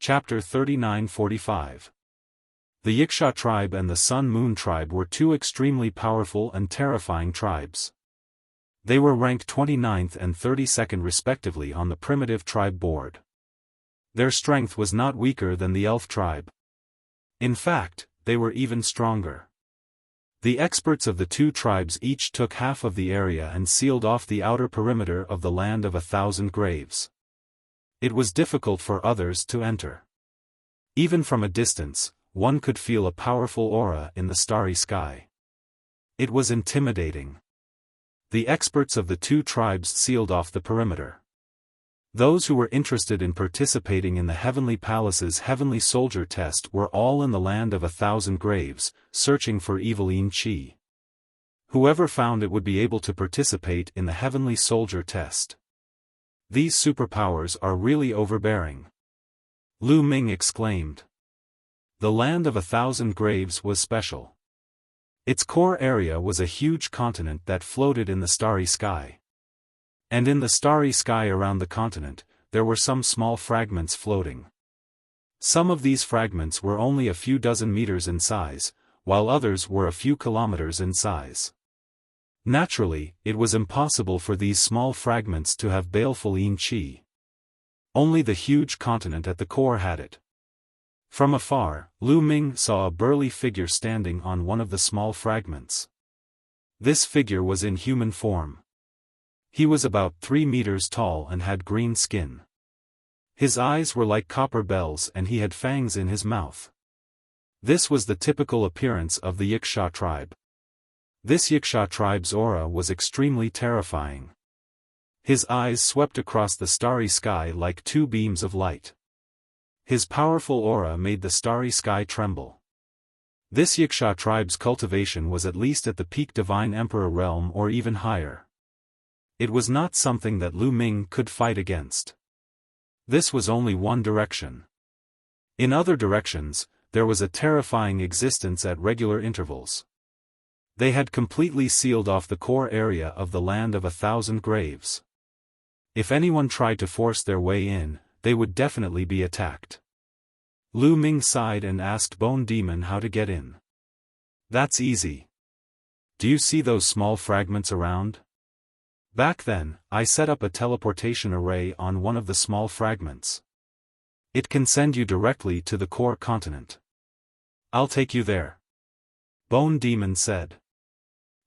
Chapter 39-45. The Wuxia tribe and the Sun-Moon tribe were two extremely powerful and terrifying tribes. They were ranked 29th and 32nd respectively on the primitive tribe board. Their strength was not weaker than the Elf tribe. In fact, they were even stronger. The experts of the two tribes each took half of the area and sealed off the outer perimeter of the land of 1,000 graves. It was difficult for others to enter. Even from a distance, one could feel a powerful aura in the starry sky. It was intimidating. The experts of the two tribes sealed off the perimeter. Those who were interested in participating in the Heavenly Palace's Heavenly Soldier test were all in the land of 1,000 graves, searching for Eveline Qi. Whoever found it would be able to participate in the Heavenly Soldier test. These superpowers are really overbearing. Lu Ming exclaimed. The land of 1,000 graves was special. Its core area was a huge continent that floated in the starry sky. And in the starry sky around the continent, there were some small fragments floating. Some of these fragments were only a few dozen meters in size, while others were a few kilometers in size. Naturally, it was impossible for these small fragments to have baleful qi. Only the huge continent at the core had it. From afar, Lu Ming saw a burly figure standing on one of the small fragments. This figure was in human form. He was about 3 meters tall and had green skin. His eyes were like copper bells and he had fangs in his mouth. This was the typical appearance of the Wuxia tribe. This Wuxia tribe's aura was extremely terrifying. His eyes swept across the starry sky like two beams of light. His powerful aura made the starry sky tremble. This Wuxia tribe's cultivation was at least at the peak Divine Emperor realm or even higher. It was not something that Lu Ming could fight against. This was only one direction. In other directions, there was a terrifying existence at regular intervals. They had completely sealed off the core area of the land of 1,000 graves. If anyone tried to force their way in, they would definitely be attacked. Lu Ming sighed and asked Bone Demon how to get in. That's easy. Do you see those small fragments around? Back then, I set up a teleportation array on one of the small fragments. It can send you directly to the core continent. I'll take you there. Bone Demon said.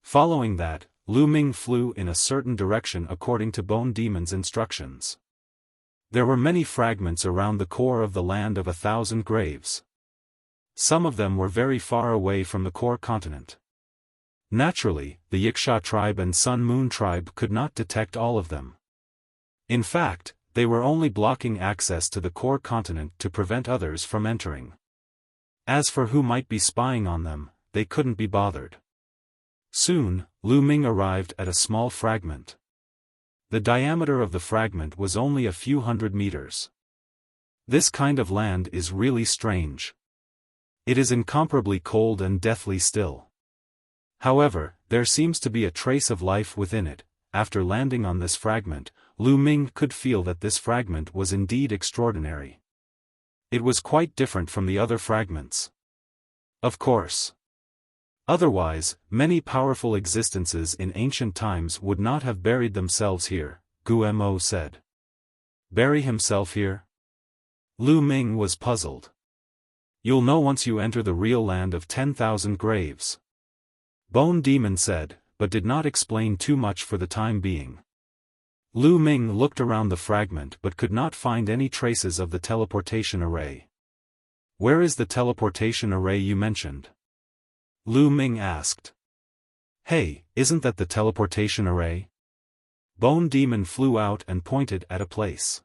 Following that, Lu Ming flew in a certain direction according to Bone Demon's instructions. There were many fragments around the core of the land of 1,000 graves. Some of them were very far away from the core continent. Naturally, the Wuxia tribe and Sun-Moon tribe could not detect all of them. In fact, they were only blocking access to the core continent to prevent others from entering. As for who might be spying on them, they couldn't be bothered. Soon, Lu Ming arrived at a small fragment. The diameter of the fragment was only a few hundred meters. This kind of land is really strange. It is incomparably cold and deathly still. However, there seems to be a trace of life within it. After landing on this fragment, Lu Ming could feel that this fragment was indeed extraordinary. It was quite different from the other fragments. Of course. Otherwise, many powerful existences in ancient times would not have buried themselves here, Gu Mo said. Bury himself here? Lu Ming was puzzled. You'll know once you enter the real land of 10,000 graves. Bone Demon said, but did not explain too much for the time being. Lu Ming looked around the fragment but could not find any traces of the teleportation array. Where is the teleportation array you mentioned? Lu Ming asked. Hey, isn't that the teleportation array? Bone Demon flew out and pointed at a place.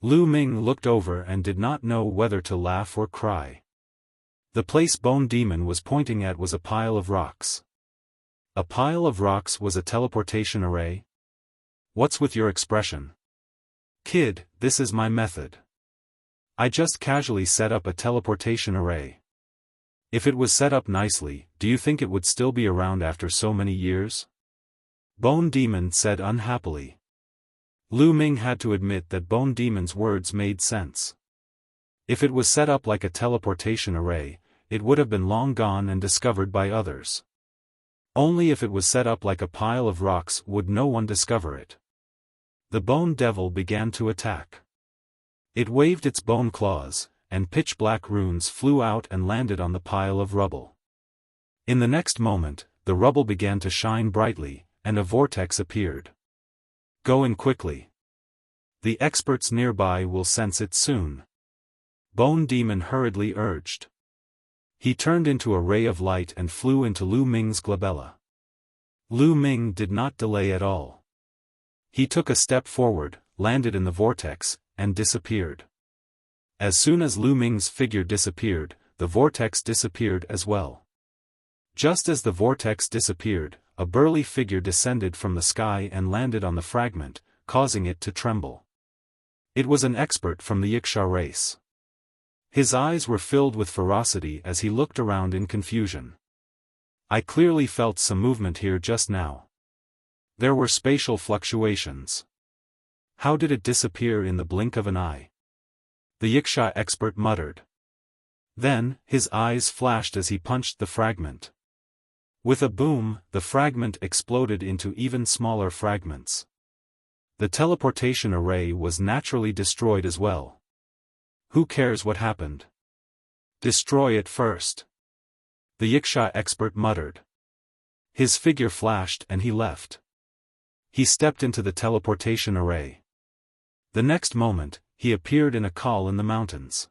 Lu Ming looked over and did not know whether to laugh or cry. The place Bone Demon was pointing at was a pile of rocks. A pile of rocks was a teleportation array? What's with your expression? Kid, this is my method. I just casually set up a teleportation array. If it was set up nicely, do you think it would still be around after so many years? Bone Demon said unhappily. Lu Ming had to admit that Bone Demon's words made sense. If it was set up like a teleportation array, it would have been long gone and discovered by others. Only if it was set up like a pile of rocks would no one discover it. The bone devil began to attack. It waved its bone claws, and pitch-black runes flew out and landed on the pile of rubble. In the next moment, the rubble began to shine brightly, and a vortex appeared. Go in quickly. The experts nearby will sense it soon. Bone Demon hurriedly urged. He turned into a ray of light and flew into Lu Ming's glabella. Lu Ming did not delay at all. He took a step forward, landed in the vortex, and disappeared. As soon as Lu Ming's figure disappeared, the vortex disappeared as well. Just as the vortex disappeared, a burly figure descended from the sky and landed on the fragment, causing it to tremble. It was an expert from the Wuxia race. His eyes were filled with ferocity as he looked around in confusion. I clearly felt some movement here just now. There were spatial fluctuations. How did it disappear in the blink of an eye? The Wuxia expert muttered. Then, his eyes flashed as he punched the fragment. With a boom, the fragment exploded into even smaller fragments. The teleportation array was naturally destroyed as well. Who cares what happened? Destroy it first. The Wuxia expert muttered. His figure flashed and he left. He stepped into the teleportation array. The next moment, he appeared in a call in the mountains.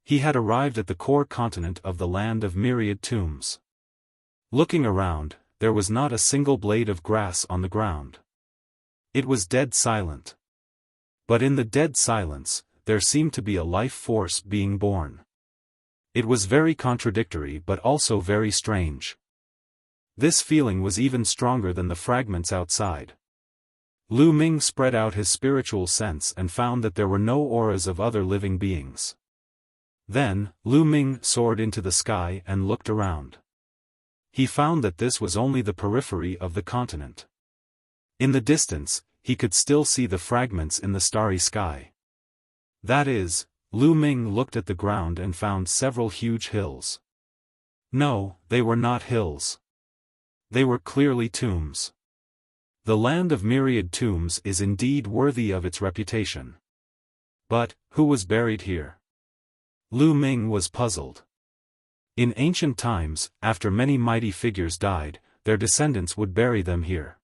He had arrived at the core continent of the land of myriad tombs. Looking around, there was not a single blade of grass on the ground. It was dead silent. But in the dead silence, there seemed to be a life force being born. It was very contradictory but also very strange. This feeling was even stronger than the fragments outside. Lu Ming spread out his spiritual sense and found that there were no auras of other living beings. Then, Lu Ming soared into the sky and looked around. He found that this was only the periphery of the continent. In the distance, he could still see the fragments in the starry sky. That is, Lu Ming looked at the ground and found several huge hills. No, they were not hills. They were clearly tombs. The land of myriad tombs is indeed worthy of its reputation. But, who was buried here? Lu Ming was puzzled. In ancient times, after many mighty figures died, their descendants would bury them here.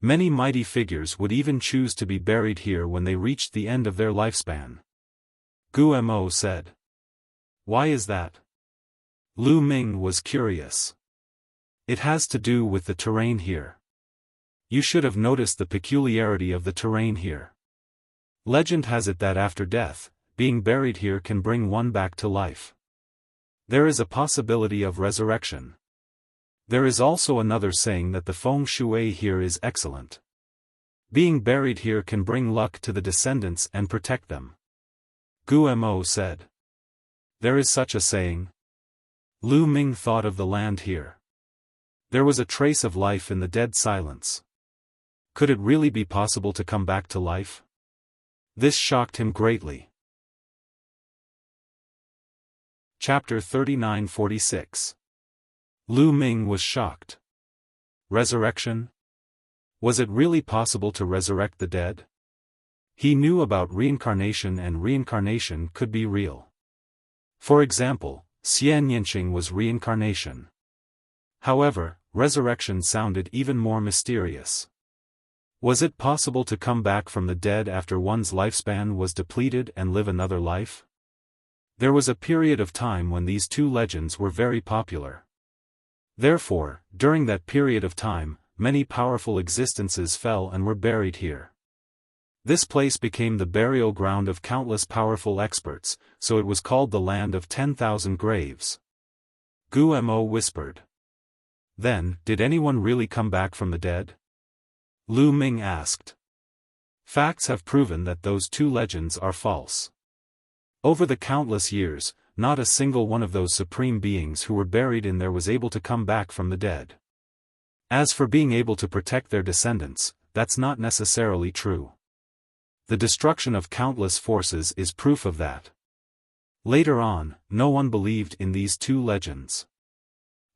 Many mighty figures would even choose to be buried here when they reached the end of their lifespan. Guo said. Why is that? Lu Ming was curious. It has to do with the terrain here. You should have noticed the peculiarity of the terrain here. Legend has it that after death, being buried here can bring one back to life. There is a possibility of resurrection. There is also another saying that the feng shui here is excellent. Being buried here can bring luck to the descendants and protect them. Guo said. There is such a saying. Lu Ming thought of the land here. There was a trace of life in the dead silence. Could it really be possible to come back to life? This shocked him greatly. Chapter 39-46. Lu Ming was shocked. Resurrection? Was it really possible to resurrect the dead? He knew about reincarnation, and reincarnation could be real. For example, Xian Yinqing was reincarnation. However, resurrection sounded even more mysterious. Was it possible to come back from the dead after one's lifespan was depleted and live another life? There was a period of time when these two legends were very popular. Therefore, during that period of time, many powerful existences fell and were buried here. This place became the burial ground of countless powerful experts, so it was called the Land of 10,000 Graves. Guo whispered. Then, did anyone really come back from the dead? Lu Ming asked. Facts have proven that those two legends are false. Over the countless years, not a single one of those supreme beings who were buried in there was able to come back from the dead. As for being able to protect their descendants, that's not necessarily true. The destruction of countless forces is proof of that. Later on, no one believed in these two legends.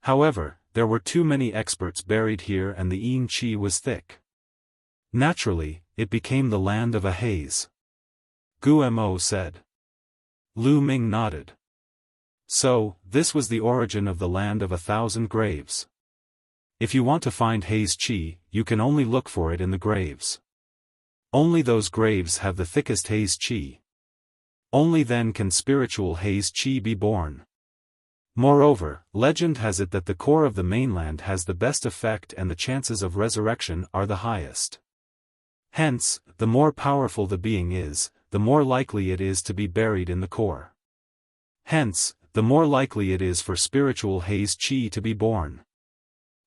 However, there were too many experts buried here and the yin qi was thick. Naturally, it became the land of a haze. Gu Mo said. Lu Ming nodded. So, this was the origin of the land of 1,000 graves. If you want to find haze qi, you can only look for it in the graves. Only those graves have the thickest haze qi. Only then can spiritual haze qi be born. Moreover, legend has it that the core of the mainland has the best effect and the chances of resurrection are the highest. Hence, the more powerful the being is, the more likely it is to be buried in the core. Hence, the more likely it is for spiritual haze qi to be born.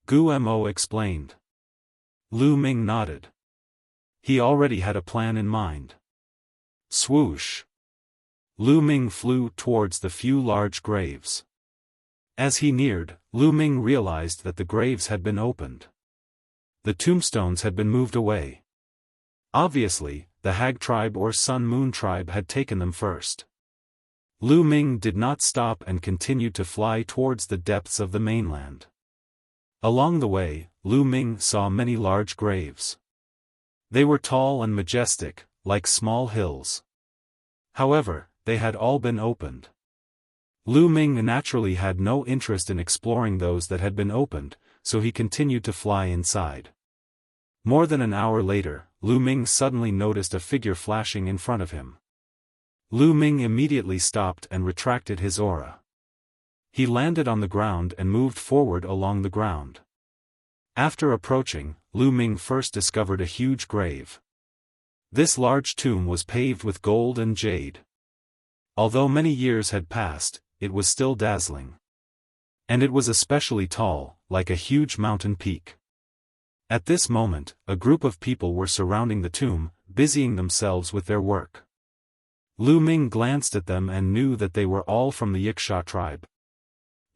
Gu Mo explained. Lu Ming nodded. He already had a plan in mind. Swoosh! Lu Ming flew towards the few large graves. As he neared, Lu Ming realized that the graves had been opened. The tombstones had been moved away. Obviously, the Hag tribe or Sun Moon tribe had taken them first. Lu Ming did not stop and continued to fly towards the depths of the mainland. Along the way, Lu Ming saw many large graves. They were tall and majestic, like small hills. However, they had all been opened. Lu Ming naturally had no interest in exploring those that had been opened, so he continued to fly inside. More than an hour later, Lu Ming suddenly noticed a figure flashing in front of him. Lu Ming immediately stopped and retracted his aura. He landed on the ground and moved forward along the ground. After approaching, Lu Ming first discovered a huge grave. This large tomb was paved with gold and jade. Although many years had passed, it was still dazzling. And it was especially tall, like a huge mountain peak. At this moment, a group of people were surrounding the tomb, busying themselves with their work. Lu Ming glanced at them and knew that they were all from the Wuxia tribe.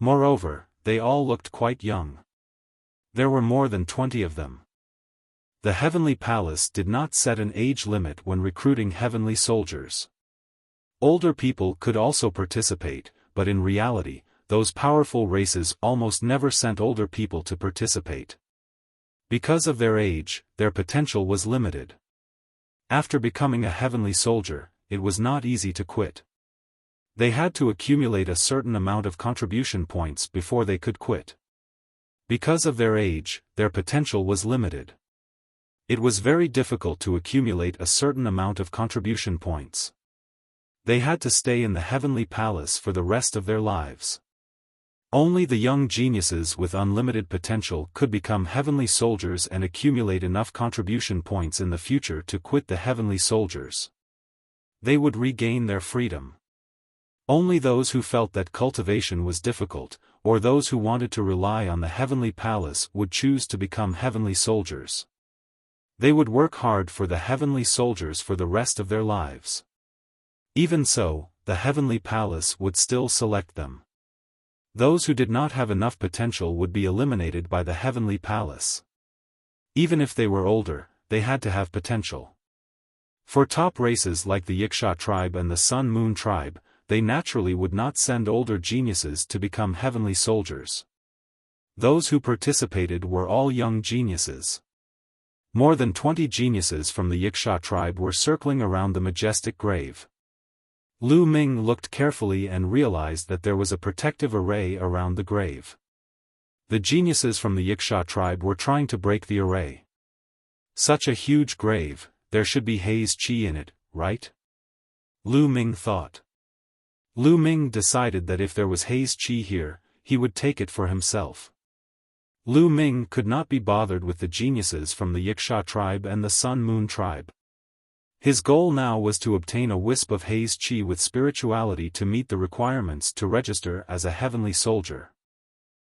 Moreover, they all looked quite young. There were more than 20 of them. The Heavenly Palace did not set an age limit when recruiting heavenly soldiers. Older people could also participate, but in reality, those powerful races almost never sent older people to participate. Because of their age, their potential was limited. After becoming a heavenly soldier, it was not easy to quit. They had to accumulate a certain amount of contribution points before they could quit. Because of their age, their potential was limited. It was very difficult to accumulate a certain amount of contribution points. They had to stay in the Heavenly Palace for the rest of their lives. Only the young geniuses with unlimited potential could become heavenly soldiers and accumulate enough contribution points in the future to quit the heavenly soldiers. They would regain their freedom. Only those who felt that cultivation was difficult, or those who wanted to rely on the Heavenly Palace would choose to become heavenly soldiers. They would work hard for the heavenly soldiers for the rest of their lives. Even so, the Heavenly Palace would still select them. Those who did not have enough potential would be eliminated by the Heavenly Palace. Even if they were older, they had to have potential. For top races like the Wuxia tribe and the Sun Moon tribe, they naturally would not send older geniuses to become heavenly soldiers. Those who participated were all young geniuses. More than 20 geniuses from the Wuxia tribe were circling around the majestic grave. Lu Ming looked carefully and realized that there was a protective array around the grave. The geniuses from the Wuxia tribe were trying to break the array. Such a huge grave, there should be haze qi in it, right? Lu Ming thought. Lu Ming decided that if there was haze qi here, he would take it for himself. Lu Ming could not be bothered with the geniuses from the Wuxia tribe and the Sun Moon tribe. His goal now was to obtain a wisp of haze qi with spirituality to meet the requirements to register as a heavenly soldier.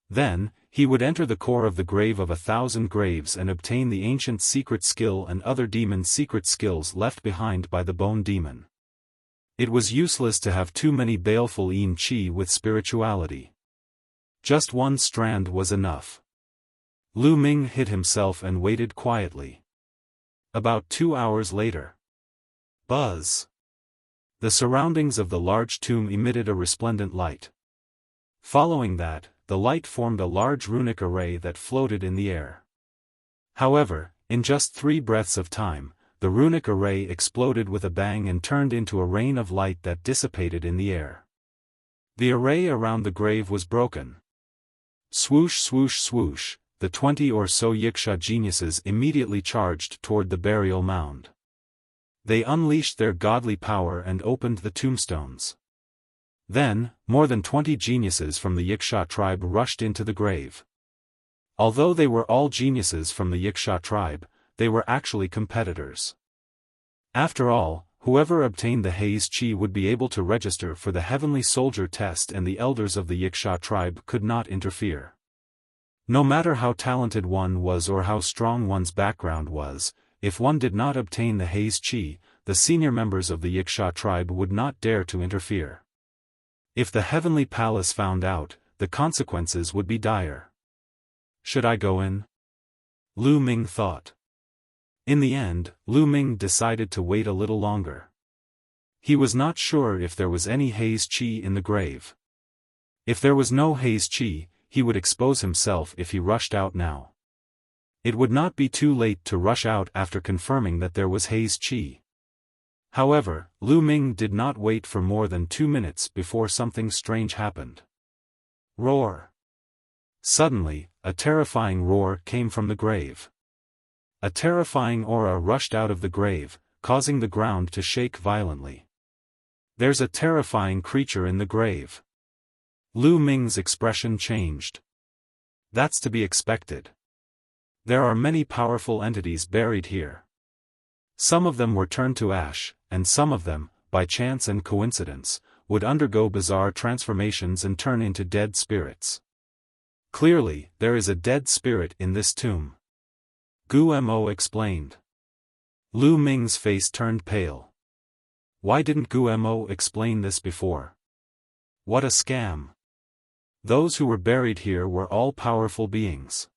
Then, he would enter the core of the grave of 1,000 graves and obtain the ancient secret skill and other demon secret skills left behind by the bone demon. It was useless to have too many baleful yin qi with spirituality. Just one strand was enough. Lu Ming hid himself and waited quietly. About 2 hours later. Buzz. The surroundings of the large tomb emitted a resplendent light. Following that, the light formed a large runic array that floated in the air. However, in just 3 breaths of time, the runic array exploded with a bang and turned into a rain of light that dissipated in the air. The array around the grave was broken. Swoosh swoosh swoosh, the 20 or so Yiksha geniuses immediately charged toward the burial mound. They unleashed their godly power and opened the tombstones. Then, more than 20 geniuses from the Yiksha tribe rushed into the grave. Although they were all geniuses from the Yiksha tribe, they were actually competitors. After all, whoever obtained the Haze Chi would be able to register for the Heavenly Soldier test, and the elders of the Yiksha tribe could not interfere. No matter how talented one was or how strong one's background was, if one did not obtain the Haze Chi, the senior members of the Yiksha tribe would not dare to interfere. If the Heavenly Palace found out, the consequences would be dire. Should I go in? Lu Ming thought. In the end, Lu Ming decided to wait a little longer. He was not sure if there was any Haze Chi in the grave. If there was no Haze Chi, he would expose himself if he rushed out now. It would not be too late to rush out after confirming that there was Haze Chi. However, Lu Ming did not wait for more than 2 minutes before something strange happened. Roar! Suddenly, a terrifying roar came from the grave. A terrifying aura rushed out of the grave, causing the ground to shake violently. There's a terrifying creature in the grave. Lu Ming's expression changed. That's to be expected. There are many powerful entities buried here. Some of them were turned to ash, and some of them, by chance and coincidence, would undergo bizarre transformations and turn into dead spirits. Clearly, there is a dead spirit in this tomb. Gu Mo explained. Lu Ming's face turned pale. Why didn't Gu Mo explain this before? What a scam. Those who were buried here were all powerful beings.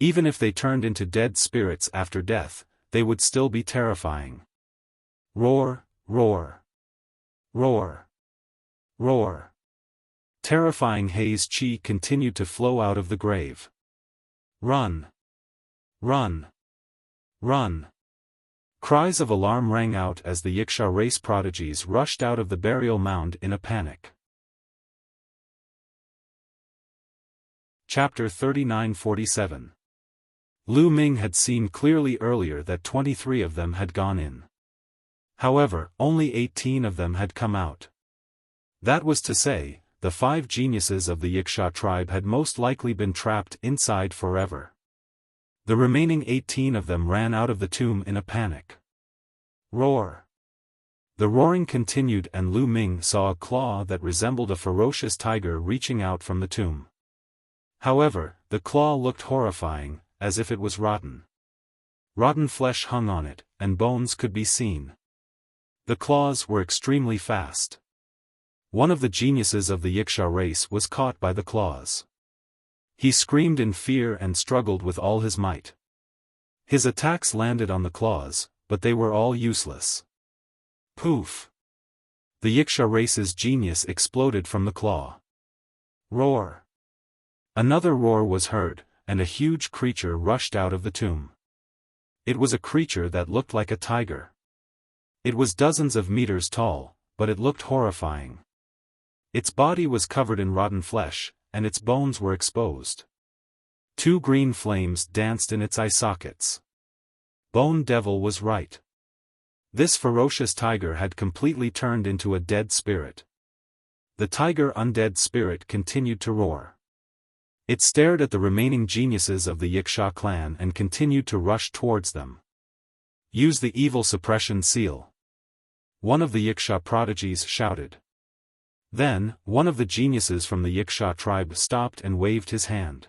Even if they turned into dead spirits after death, they would still be terrifying. Roar, roar. Roar. Roar. Terrifying Haze Chi continued to flow out of the grave. Run. Run. Run. Cries of alarm rang out as the Yiksha race prodigies rushed out of the burial mound in a panic. Chapter 39-47. Lu Ming had seen clearly earlier that 23 of them had gone in. However, only 18 of them had come out. That was to say, the 5 geniuses of the Yiksha tribe had most likely been trapped inside forever. The remaining 18 of them ran out of the tomb in a panic. Roar. The roaring continued, and Lu Ming saw a claw that resembled a ferocious tiger reaching out from the tomb. However, the claw looked horrifying, as if it was rotten. Rotten flesh hung on it, and bones could be seen. The claws were extremely fast. One of the geniuses of the Yiksha race was caught by the claws. He screamed in fear and struggled with all his might. His attacks landed on the claws, but they were all useless. Poof! The Yiksha race's genius exploded from the claw. Roar! Another roar was heard, and a huge creature rushed out of the tomb. It was a creature that looked like a tiger. It was dozens of meters tall, but it looked horrifying. Its body was covered in rotten flesh, and its bones were exposed. 2 green flames danced in its eye sockets. Bone Devil was right. This ferocious tiger had completely turned into a dead spirit. The tiger undead spirit continued to roar. It stared at the remaining geniuses of the Yiksha clan and continued to rush towards them. Use the evil suppression seal. One of the Yiksha prodigies shouted. Then, one of the geniuses from the Yiksha tribe stopped and waved his hand.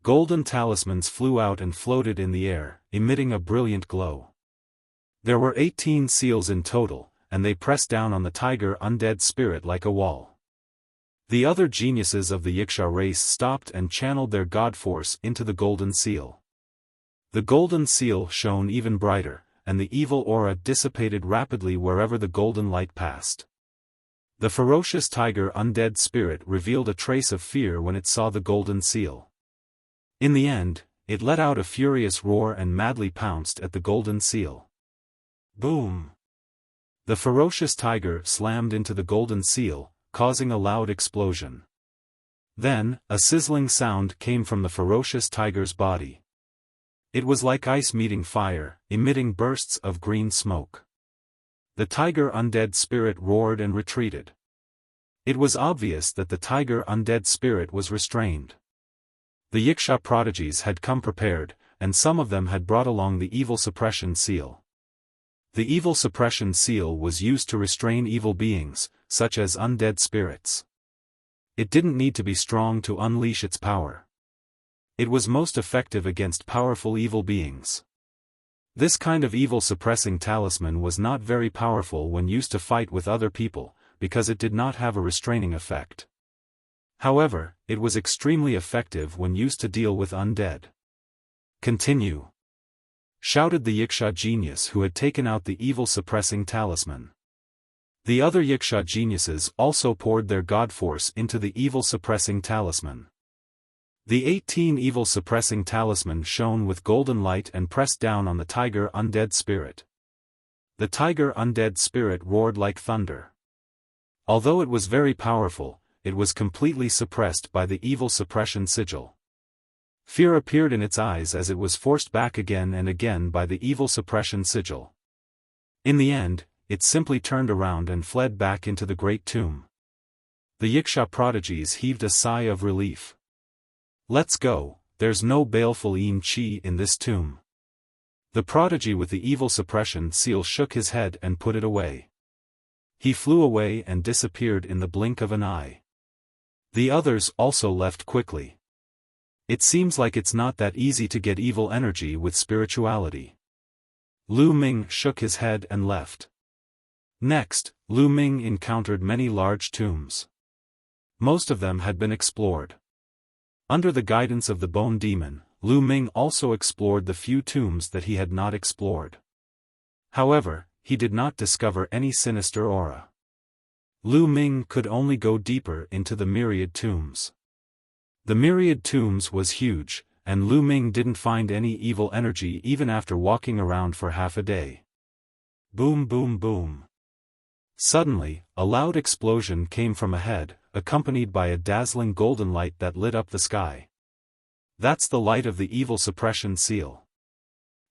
Golden talismans flew out and floated in the air, emitting a brilliant glow. There were 18 seals in total, and they pressed down on the tiger undead spirit like a wall. The other geniuses of the Yiksha race stopped and channeled their god force into the golden seal. The golden seal shone even brighter, and the evil aura dissipated rapidly wherever the golden light passed. The ferocious tiger undead spirit revealed a trace of fear when it saw the golden seal. In the end, it let out a furious roar and madly pounced at the golden seal. Boom! The ferocious tiger slammed into the golden seal, causing a loud explosion. Then, a sizzling sound came from the ferocious tiger's body. It was like ice meeting fire, emitting bursts of green smoke. The tiger undead spirit roared and retreated. It was obvious that the tiger undead spirit was restrained. The Yiksha prodigies had come prepared, and some of them had brought along the evil suppression seal. The evil suppression seal was used to restrain evil beings, such as undead spirits. It didn't need to be strong to unleash its power. It was most effective against powerful evil beings. This kind of evil suppressing talisman was not very powerful when used to fight with other people, because it did not have a restraining effect. However, it was extremely effective when used to deal with undead. Continue! Shouted the Yiksha genius who had taken out the evil suppressing talisman. The other Yiksha geniuses also poured their god force into the evil suppressing talisman. The 18 evil suppressing talisman shone with golden light and pressed down on the tiger undead spirit. The tiger undead spirit roared like thunder. Although it was very powerful, it was completely suppressed by the evil suppression sigil. Fear appeared in its eyes as it was forced back again and again by the evil suppression sigil. In the end, it simply turned around and fled back into the great tomb. The Yiksha prodigies heaved a sigh of relief. Let's go, there's no baleful yin chi in this tomb. The prodigy with the evil suppression seal shook his head and put it away. He flew away and disappeared in the blink of an eye. The others also left quickly. It seems like it's not that easy to get evil energy with spirituality. Lu Ming shook his head and left. Next, Lu Ming encountered many large tombs. Most of them had been explored. Under the guidance of the Bone Demon, Lu Ming also explored the few tombs that he had not explored. However, he did not discover any sinister aura. Lu Ming could only go deeper into the myriad tombs. The myriad tombs was huge, and Lu Ming didn't find any evil energy even after walking around for half a day. Boom boom boom. Suddenly, a loud explosion came from ahead, accompanied by a dazzling golden light that lit up the sky. That's the light of the evil suppression seal.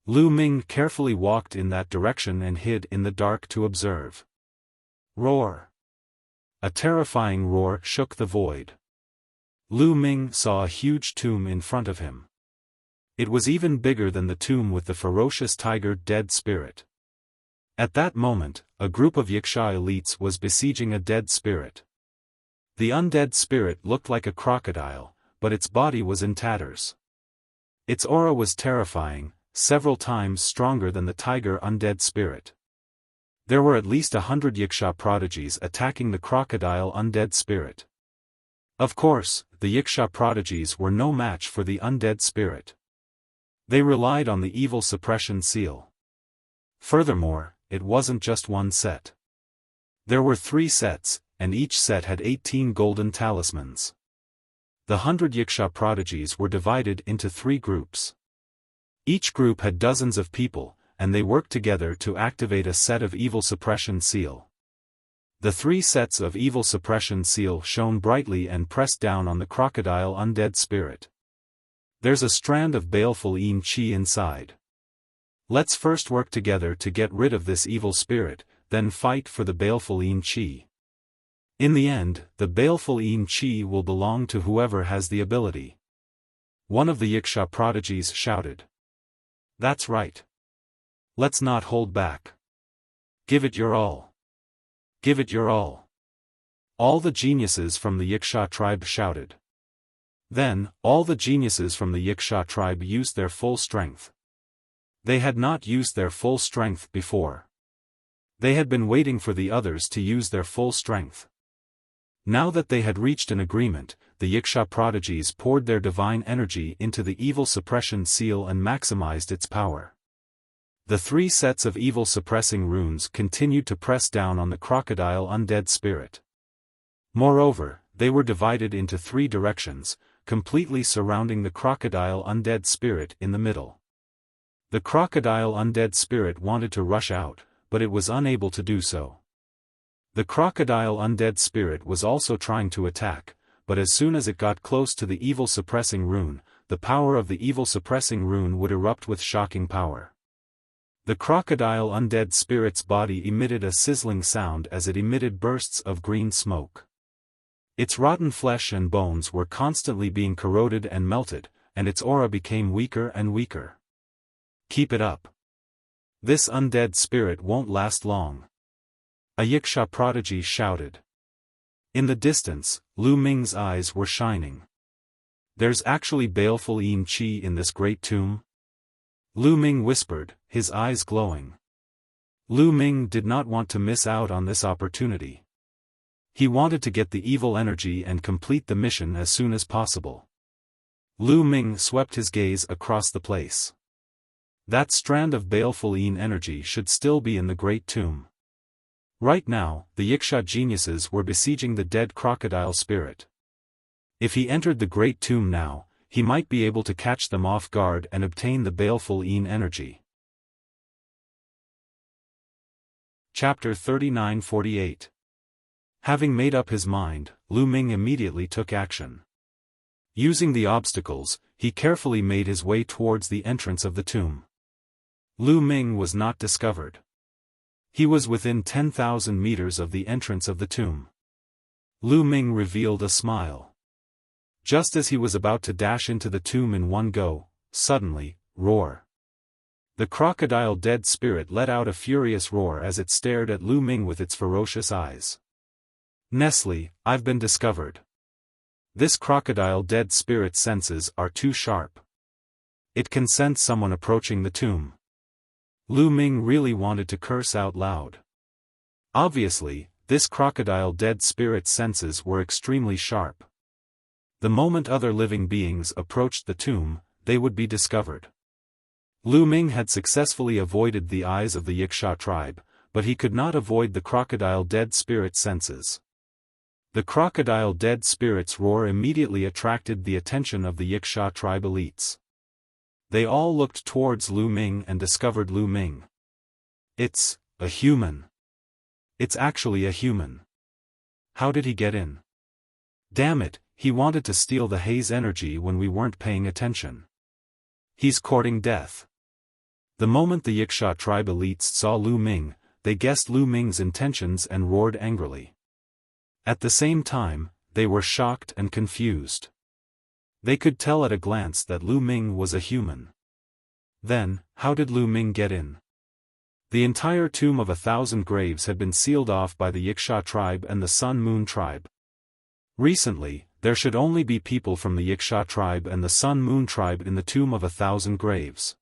Lu Ming carefully walked in that direction and hid in the dark to observe. Roar! A terrifying roar shook the void. Lu Ming saw a huge tomb in front of him. It was even bigger than the tomb with the ferocious tiger dead spirit. At that moment, a group of Yiksha elites was besieging a dead spirit. The undead spirit looked like a crocodile, but its body was in tatters. Its aura was terrifying, several times stronger than the tiger undead spirit. There were at least 100 Yiksha prodigies attacking the crocodile undead spirit. Of course, the Yiksha prodigies were no match for the undead spirit. They relied on the evil suppression seal. Furthermore, it wasn't just one set. There were 3 sets, and each set had 18 golden talismans. The 100 Yiksha prodigies were divided into 3 groups. Each group had dozens of people, and they worked together to activate a set of evil suppression seal. The 3 sets of evil suppression seal shone brightly and pressed down on the crocodile undead spirit. There's a strand of baleful yin chi inside. Let's first work together to get rid of this evil spirit, then fight for the baleful yin chi. In the end, the baleful yin chi will belong to whoever has the ability. One of the Yiksha prodigies shouted. That's right. Let's not hold back. Give it your all. Give it your all. All the geniuses from the Yiksha tribe shouted. Then, all the geniuses from the Yiksha tribe used their full strength. They had not used their full strength before. They had been waiting for the others to use their full strength. Now that they had reached an agreement, the Yiksha prodigies poured their divine energy into the evil suppression seal and maximized its power. The 3 sets of evil suppressing runes continued to press down on the crocodile undead spirit. Moreover, they were divided into 3 directions, completely surrounding the crocodile undead spirit in the middle. The crocodile undead spirit wanted to rush out, but it was unable to do so. The crocodile undead spirit was also trying to attack, but as soon as it got close to the evil suppressing rune, the power of the evil suppressing rune would erupt with shocking power. The crocodile undead spirit's body emitted a sizzling sound as it emitted bursts of green smoke. Its rotten flesh and bones were constantly being corroded and melted, and its aura became weaker and weaker. Keep it up. This undead spirit won't last long. A Yiksha prodigy shouted. In the distance, Lu Ming's eyes were shining. There's actually baleful Yin Qi in this great tomb? Lu Ming whispered, his eyes glowing. Lu Ming did not want to miss out on this opportunity. He wanted to get the evil energy and complete the mission as soon as possible. Lu Ming swept his gaze across the place. That strand of baleful Yin energy should still be in the great tomb. Right now, the Yiksha geniuses were besieging the dead crocodile spirit. If he entered the great tomb now, he might be able to catch them off guard and obtain the baleful Yin energy. Chapter 39-48. Having made up his mind, Lu Ming immediately took action. Using the obstacles, he carefully made his way towards the entrance of the tomb. Lu Ming was not discovered. He was within 10,000 meters of the entrance of the tomb. Lu Ming revealed a smile. Just as he was about to dash into the tomb in one go, suddenly, roar. The crocodile dead spirit let out a furious roar as it stared at Lu Ming with its ferocious eyes. Nestle, I've been discovered. This crocodile dead spirit's senses are too sharp. It can sense someone approaching the tomb. Lu Ming really wanted to curse out loud. Obviously, this crocodile dead spirit's senses were extremely sharp. The moment other living beings approached the tomb, they would be discovered. Lu Ming had successfully avoided the eyes of the Yiksha tribe, but he could not avoid the crocodile dead spirit's senses. The crocodile dead spirit's roar immediately attracted the attention of the Yiksha tribe elites. They all looked towards Lu Ming and discovered Lu Ming. It's a human. It's actually a human. How did he get in? Damn it, he wanted to steal the haze energy when we weren't paying attention. He's courting death. The moment the Yiksha tribe elites saw Lu Ming, they guessed Lu Ming's intentions and roared angrily. At the same time, they were shocked and confused. They could tell at a glance that Lu Ming was a human. Then, how did Lu Ming get in? The entire tomb of 1,000 graves had been sealed off by the Yiksha tribe and the Sun Moon tribe. Recently, there should only be people from the Yiksha tribe and the Sun Moon tribe in the tomb of 1,000 graves.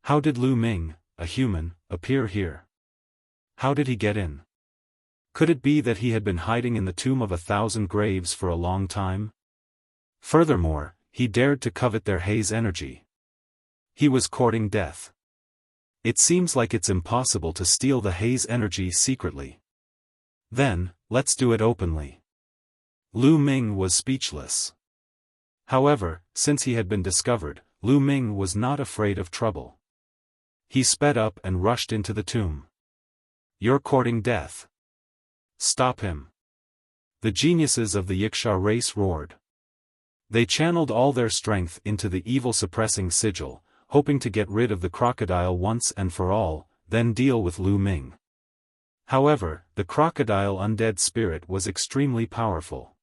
How did Lu Ming, a human, appear here? How did he get in? Could it be that he had been hiding in the tomb of 1,000 graves for a long time? Furthermore, he dared to covet their haze energy. He was courting death. It seems like it's impossible to steal the haze energy secretly. Then, let's do it openly. Lu Ming was speechless. However, since he had been discovered, Lu Ming was not afraid of trouble. He sped up and rushed into the tomb. You're courting death. Stop him. The geniuses of the Yiksha race roared. They channeled all their strength into the evil-suppressing sigil, hoping to get rid of the crocodile once and for all, then deal with Lu Ming. However, the crocodile undead spirit was extremely powerful.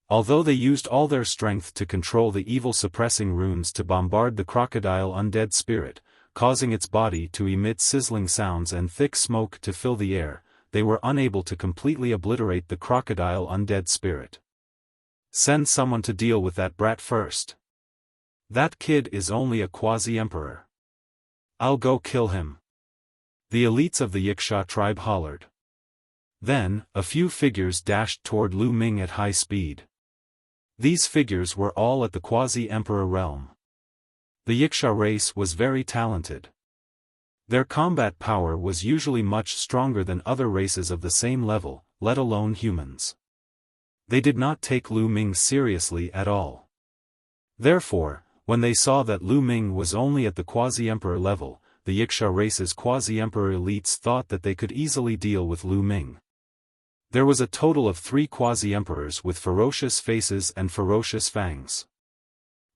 Although they used all their strength to control the evil-suppressing runes to bombard the crocodile undead spirit, causing its body to emit sizzling sounds and thick smoke to fill the air, they were unable to completely obliterate the crocodile undead spirit. Send someone to deal with that brat first. That kid is only a quasi-emperor. I'll go kill him. The elites of the Yiksha tribe hollered. Then, a few figures dashed toward Lu Ming at high speed. These figures were all at the quasi-emperor realm. The Yiksha race was very talented. Their combat power was usually much stronger than other races of the same level, let alone humans. They did not take Lu Ming seriously at all. Therefore, when they saw that Lu Ming was only at the quasi-emperor level, the Yiksha race's quasi-emperor elites thought that they could easily deal with Lu Ming. There was a total of 3 quasi-emperors with ferocious faces and ferocious fangs.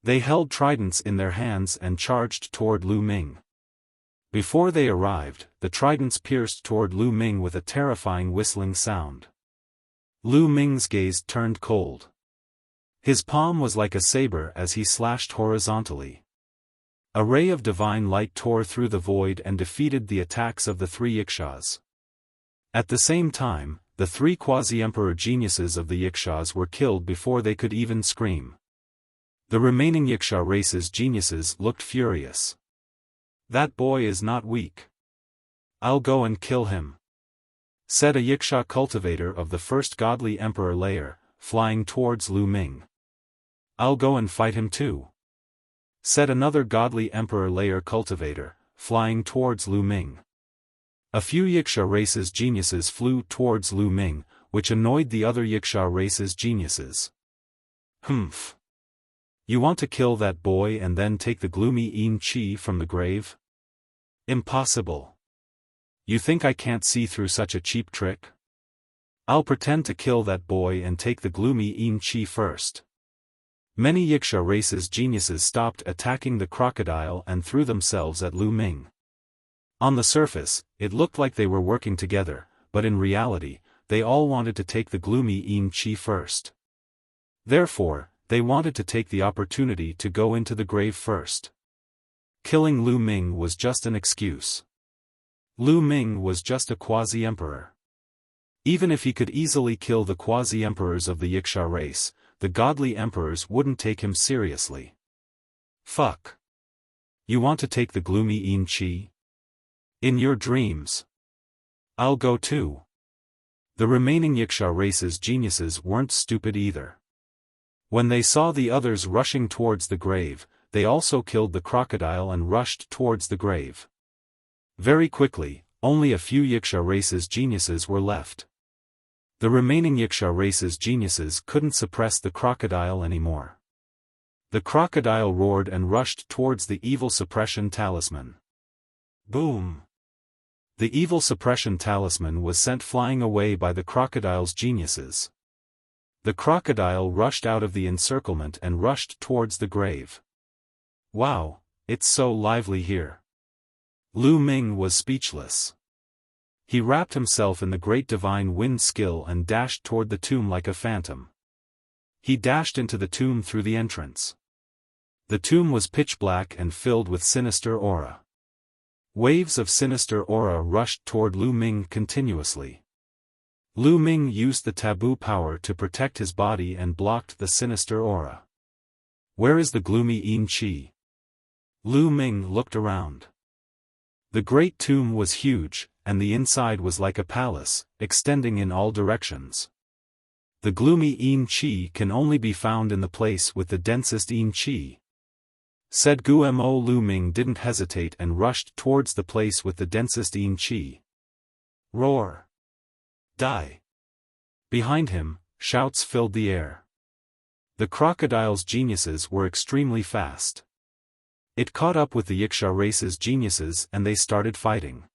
They held tridents in their hands and charged toward Lu Ming. Before they arrived, the tridents pierced toward Lu Ming with a terrifying whistling sound. Lu Ming's gaze turned cold. His palm was like a saber as he slashed horizontally. A ray of divine light tore through the void and defeated the attacks of the 3 Yikshas. At the same time, the 3 quasi-emperor geniuses of the Yikshas were killed before they could even scream. The remaining Yiksha race's geniuses looked furious. "That boy is not weak. I'll go and kill him," said a Yiksha cultivator of the first godly emperor layer, flying towards Lu Ming. "I'll go and fight him too," said another godly emperor layer cultivator, flying towards Lu Ming. A few Yiksha race's geniuses flew towards Lu Ming, which annoyed the other Yiksha race's geniuses. "Humph. You want to kill that boy and then take the gloomy Yin Qi from the grave? Impossible. You think I can't see through such a cheap trick? I'll pretend to kill that boy and take the gloomy Yin Qi first." Many Yiksha race's geniuses stopped attacking the crocodile and threw themselves at Lu Ming. On the surface, it looked like they were working together, but in reality, they all wanted to take the gloomy Yin Qi first. Therefore, they wanted to take the opportunity to go into the grave first. Killing Lu Ming was just an excuse. Lu Ming was just a quasi-emperor. Even if he could easily kill the quasi-emperors of the Yiksha race, the godly emperors wouldn't take him seriously. Fuck. You want to take the gloomy Yin Qi? In your dreams. I'll go too. The remaining Yiksha race's geniuses weren't stupid either. When they saw the others rushing towards the grave, they also killed the crocodile and rushed towards the grave. Very quickly, only a few Yiksha race's geniuses were left. The remaining Yiksha race's geniuses couldn't suppress the crocodile anymore. The crocodile roared and rushed towards the evil suppression talisman. Boom! The evil suppression talisman was sent flying away by the crocodile's geniuses. The crocodile rushed out of the encirclement and rushed towards the grave. Wow, it's so lively here. Lu Ming was speechless. He wrapped himself in the great divine wind skill and dashed toward the tomb like a phantom. He dashed into the tomb through the entrance. The tomb was pitch black and filled with sinister aura. Waves of sinister aura rushed toward Lu Ming continuously. Lu Ming used the taboo power to protect his body and blocked the sinister aura. Where is the gloomy Yin Qi? Lu Ming looked around. The great tomb was huge, and the inside was like a palace, extending in all directions. The gloomy Yin Qi can only be found in the place with the densest Yin Qi, said Guo. Lu Ming didn't hesitate and rushed towards the place with the densest Yin Qi. Roar! Die! Behind him, shouts filled the air. The crocodile's geniuses were extremely fast. It caught up with the Yiksha race's geniuses and they started fighting.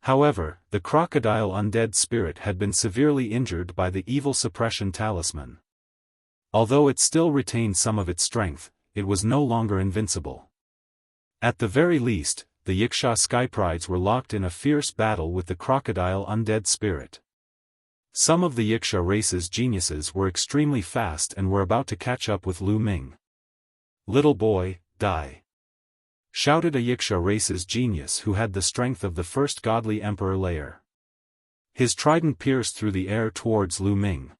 However, the crocodile undead spirit had been severely injured by the evil suppression talisman. Although it still retained some of its strength, it was no longer invincible. At the very least, the Yiksha Skyprides were locked in a fierce battle with the crocodile undead spirit. Some of the Yiksha race's geniuses were extremely fast and were about to catch up with Lu Ming. "Little boy, die!" shouted a Yiksha race's genius who had the strength of the first godly emperor layer. His trident pierced through the air towards Lu Ming.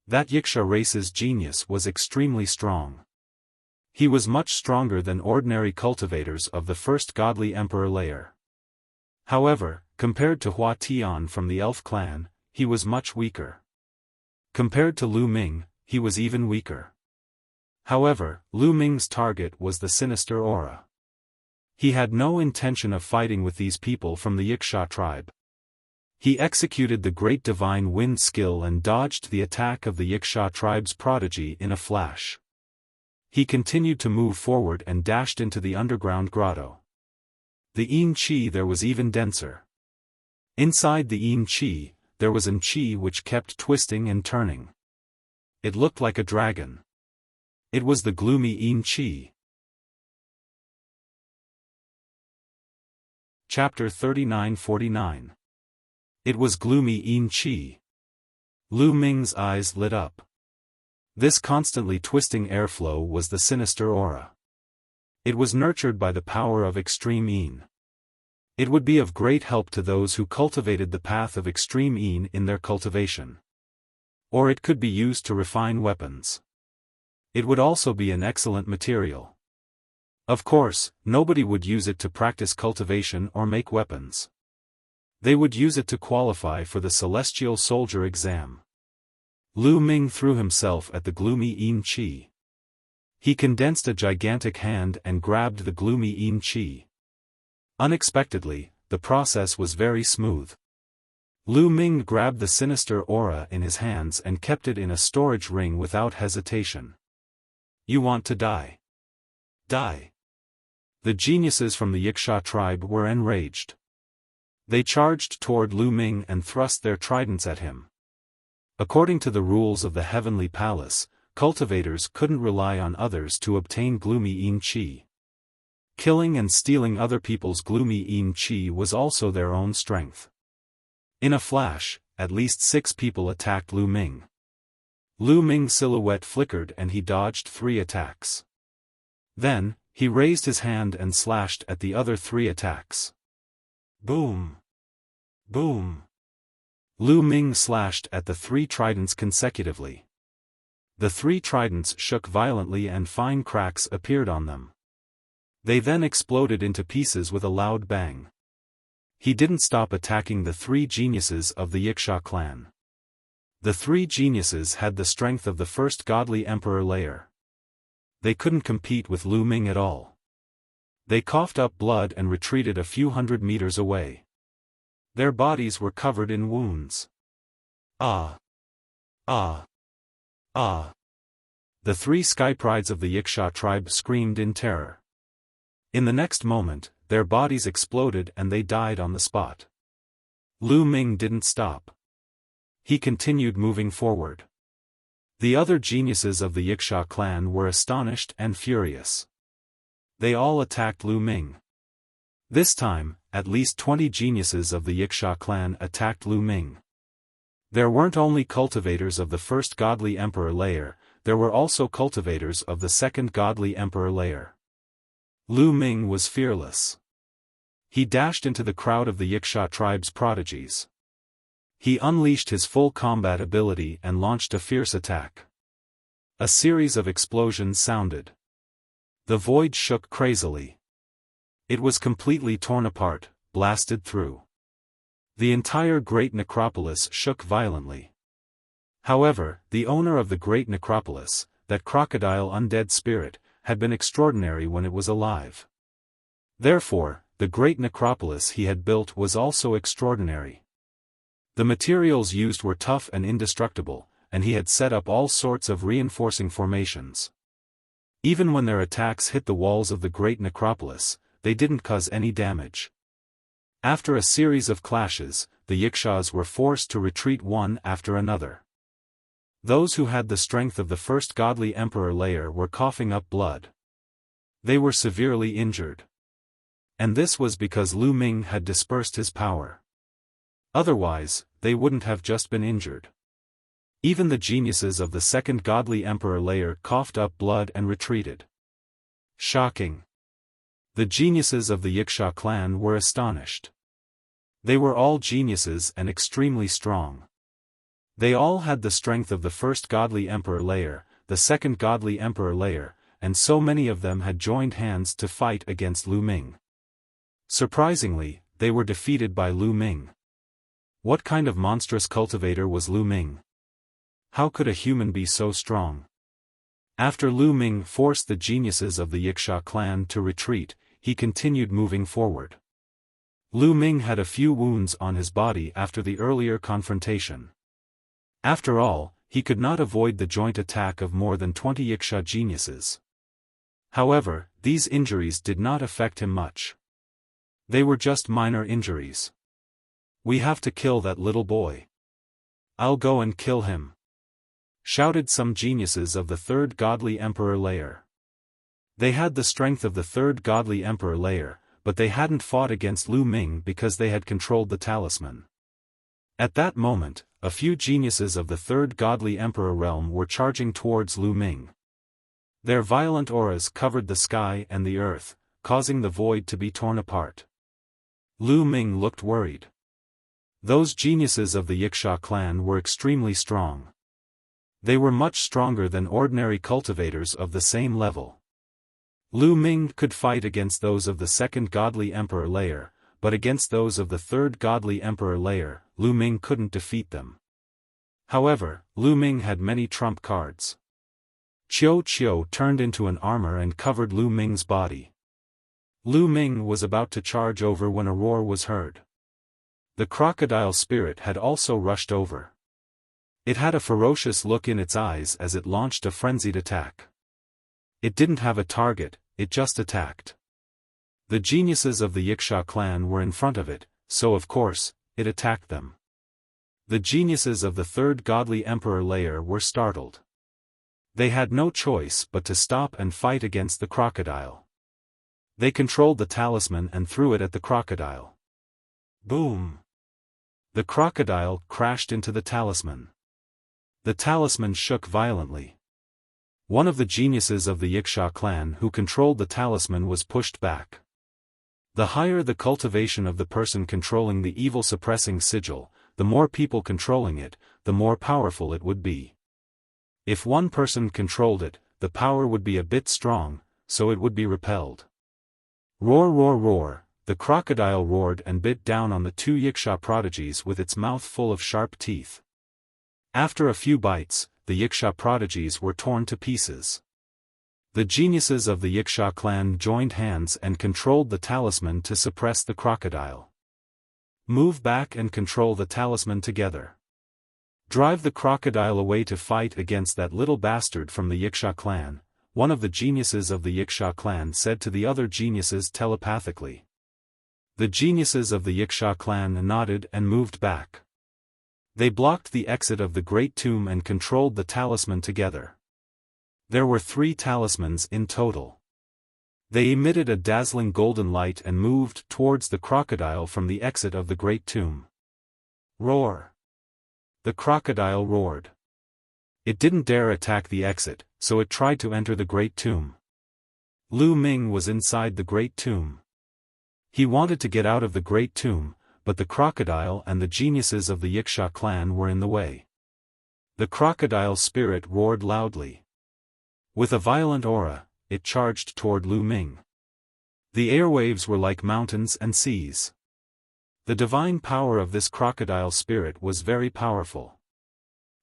That Yiksha race's genius was extremely strong. He was much stronger than ordinary cultivators of the first godly emperor layer. However, compared to Hua Tian from the elf clan, he was much weaker. Compared to Lu Ming, he was even weaker. However, Lu Ming's target was the sinister aura. He had no intention of fighting with these people from the Wuxia tribe. He executed the great divine wind skill and dodged the attack of the Wuxia tribe's prodigy in a flash. He continued to move forward and dashed into the underground grotto. The yin qi there was even denser. Inside the yin qi, there was an qi which kept twisting and turning. It looked like a dragon. It was the gloomy yin qi. Chapter 39-49. It was gloomy yin qi. Lu Ming's eyes lit up. This constantly twisting airflow was the sinister aura. It was nurtured by the power of extreme yin. It would be of great help to those who cultivated the path of extreme yin in their cultivation. Or it could be used to refine weapons. It would also be an excellent material. Of course, nobody would use it to practice cultivation or make weapons. They would use it to qualify for the Celestial Soldier exam. Lu Ming threw himself at the gloomy yin qi. He condensed a gigantic hand and grabbed the gloomy yin qi. Unexpectedly, the process was very smooth. Lu Ming grabbed the sinister aura in his hands and kept it in a storage ring without hesitation. You want to die? Die. The geniuses from the Wuxia tribe were enraged. They charged toward Lu Ming and thrust their tridents at him. According to the rules of the Heavenly Palace, cultivators couldn't rely on others to obtain gloomy yin qi. Killing and stealing other people's gloomy yin qi was also their own strength. In a flash, at least 6 people attacked Lu Ming. Lu Ming's silhouette flickered and he dodged 3 attacks. Then, he raised his hand and slashed at the other 3 attacks. Boom! Boom! Lu Ming slashed at the 3 tridents consecutively. The 3 tridents shook violently and fine cracks appeared on them. They then exploded into pieces with a loud bang. He didn't stop attacking the 3 geniuses of the Wuxia clan. The 3 geniuses had the strength of the first godly emperor layer. They couldn't compete with Lu Ming at all. They coughed up blood and retreated a few hundred meters away. Their bodies were covered in wounds. Ah! Ah! Ah! The 3 sky prides of the Wuxia tribe screamed in terror. In the next moment, their bodies exploded and they died on the spot. Lu Ming didn't stop. He continued moving forward. The other geniuses of the Wuxia clan were astonished and furious. They all attacked Lu Ming. This time, at least 20 geniuses of the Wuxia clan attacked Lu Ming. There weren't only cultivators of the first godly emperor layer, there were also cultivators of the second godly emperor layer. Lu Ming was fearless. He dashed into the crowd of the Wuxia tribe's prodigies. He unleashed his full combat ability and launched a fierce attack. A series of explosions sounded. The void shook crazily. It was completely torn apart, blasted through. The entire great necropolis shook violently. However, the owner of the great necropolis, that crocodile undead spirit, had been extraordinary when it was alive. Therefore, the great necropolis he had built was also extraordinary. The materials used were tough and indestructible, and he had set up all sorts of reinforcing formations. Even when their attacks hit the walls of the great necropolis, they didn't cause any damage. After a series of clashes, the Wuxias were forced to retreat one after another. Those who had the strength of the first godly emperor layer were coughing up blood. They were severely injured. And this was because Lu Ming had dispersed his power. Otherwise, they wouldn't have just been injured. Even the geniuses of the second godly emperor layer coughed up blood and retreated. Shocking. The geniuses of the Wuxia clan were astonished. They were all geniuses and extremely strong. They all had the strength of the first godly emperor layer, the second godly emperor layer, and so many of them had joined hands to fight against Lu Ming. Surprisingly, they were defeated by Lu Ming. What kind of monstrous cultivator was Lu Ming? How could a human be so strong? After Lu Ming forced the geniuses of the Wuxia clan to retreat, he continued moving forward. Lu Ming had a few wounds on his body after the earlier confrontation. After all, he could not avoid the joint attack of more than 20 Yiksha geniuses. However, these injuries did not affect him much. They were just minor injuries. "We have to kill that little boy. I'll go and kill him," shouted some geniuses of the third godly emperor layer. They had the strength of the third godly emperor layer, but they hadn't fought against Lu Ming because they had controlled the talisman. At that moment, a few geniuses of the third godly emperor realm were charging towards Lu Ming. Their violent auras covered the sky and the earth, causing the void to be torn apart. Lu Ming looked worried. Those geniuses of the Yiksha clan were extremely strong. They were much stronger than ordinary cultivators of the same level. Lu Ming could fight against those of the second godly emperor layer, but against those of the third godly emperor layer, Lu Ming couldn't defeat them. However, Lu Ming had many trump cards. Qiu turned into an armor and covered Lu Ming's body. Lu Ming was about to charge over when a roar was heard. The crocodile spirit had also rushed over. It had a ferocious look in its eyes as it launched a frenzied attack. It didn't have a target, it just attacked. The geniuses of the Yiksha clan were in front of it, so of course, it attacked them. The geniuses of the third godly emperor layer were startled. They had no choice but to stop and fight against the crocodile. They controlled the talisman and threw it at the crocodile. Boom! The crocodile crashed into the talisman. The talisman shook violently. One of the geniuses of the Yiksha clan who controlled the talisman was pushed back. The higher the cultivation of the person controlling the evil suppressing sigil, the more people controlling it, the more powerful it would be. If one person controlled it, the power would be a bit strong, so it would be repelled. Roar roar roar, the crocodile roared and bit down on the two Yiksha prodigies with its mouth full of sharp teeth. After a few bites, the Yiksha prodigies were torn to pieces. The geniuses of the Yiksha clan joined hands and controlled the talisman to suppress the crocodile. Move back and control the talisman together. Drive the crocodile away to fight against that little bastard from the Yiksha clan, one of the geniuses of the Yiksha clan said to the other geniuses telepathically. The geniuses of the Yiksha clan nodded and moved back. They blocked the exit of the great tomb and controlled the talisman together. There were 3 talismans in total. They emitted a dazzling golden light and moved towards the crocodile from the exit of the great tomb. Roar! The crocodile roared. It didn't dare attack the exit, so it tried to enter the great tomb. Lu Ming was inside the great tomb. He wanted to get out of the great tomb, but the crocodile and the geniuses of the Yiksha clan were in the way. The crocodile spirit roared loudly. With a violent aura, it charged toward Lu Ming. The airwaves were like mountains and seas. The divine power of this crocodile spirit was very powerful.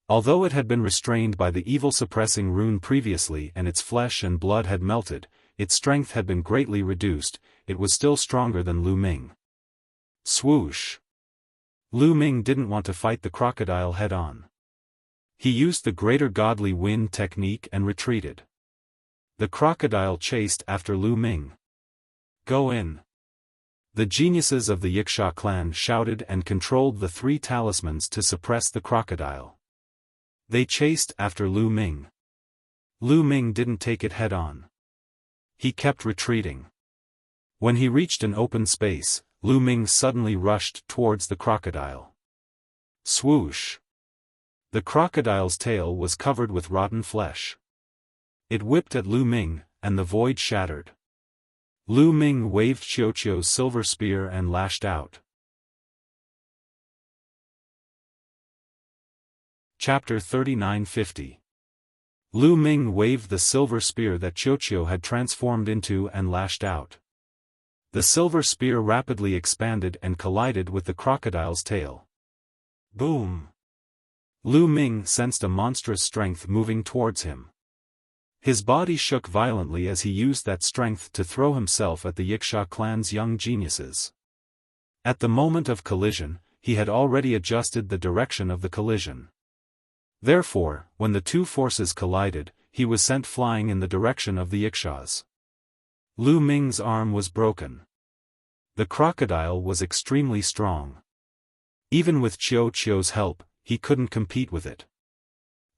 Although it had been restrained by the evil suppressing rune previously and its flesh and blood had melted, its strength had been greatly reduced, it was still stronger than Lu Ming. Swoosh! Lu Ming didn't want to fight the crocodile head-on. He used the greater godly wind technique and retreated. The crocodile chased after Lu Ming. Go in! The geniuses of the Yiksha clan shouted and controlled the 3 talismans to suppress the crocodile. They chased after Lu Ming. Lu Ming didn't take it head-on. He kept retreating. When he reached an open space, Lu Ming suddenly rushed towards the crocodile. Swoosh! The crocodile's tail was covered with rotten flesh. It whipped at Lu Ming, and the void shattered. Lu Ming waved Xiuqiu's silver spear and lashed out. Chapter 3950. Lu Ming waved the silver spear that Xiuqiu had transformed into and lashed out. The silver spear rapidly expanded and collided with the crocodile's tail. Boom! Lu Ming sensed a monstrous strength moving towards him. His body shook violently as he used that strength to throw himself at the Yiksha clan's young geniuses. At the moment of collision, he had already adjusted the direction of the collision. Therefore, when the two forces collided, he was sent flying in the direction of the Yikshas. Lu Ming's arm was broken. The crocodile was extremely strong. Even with Qiu's help, he couldn't compete with it.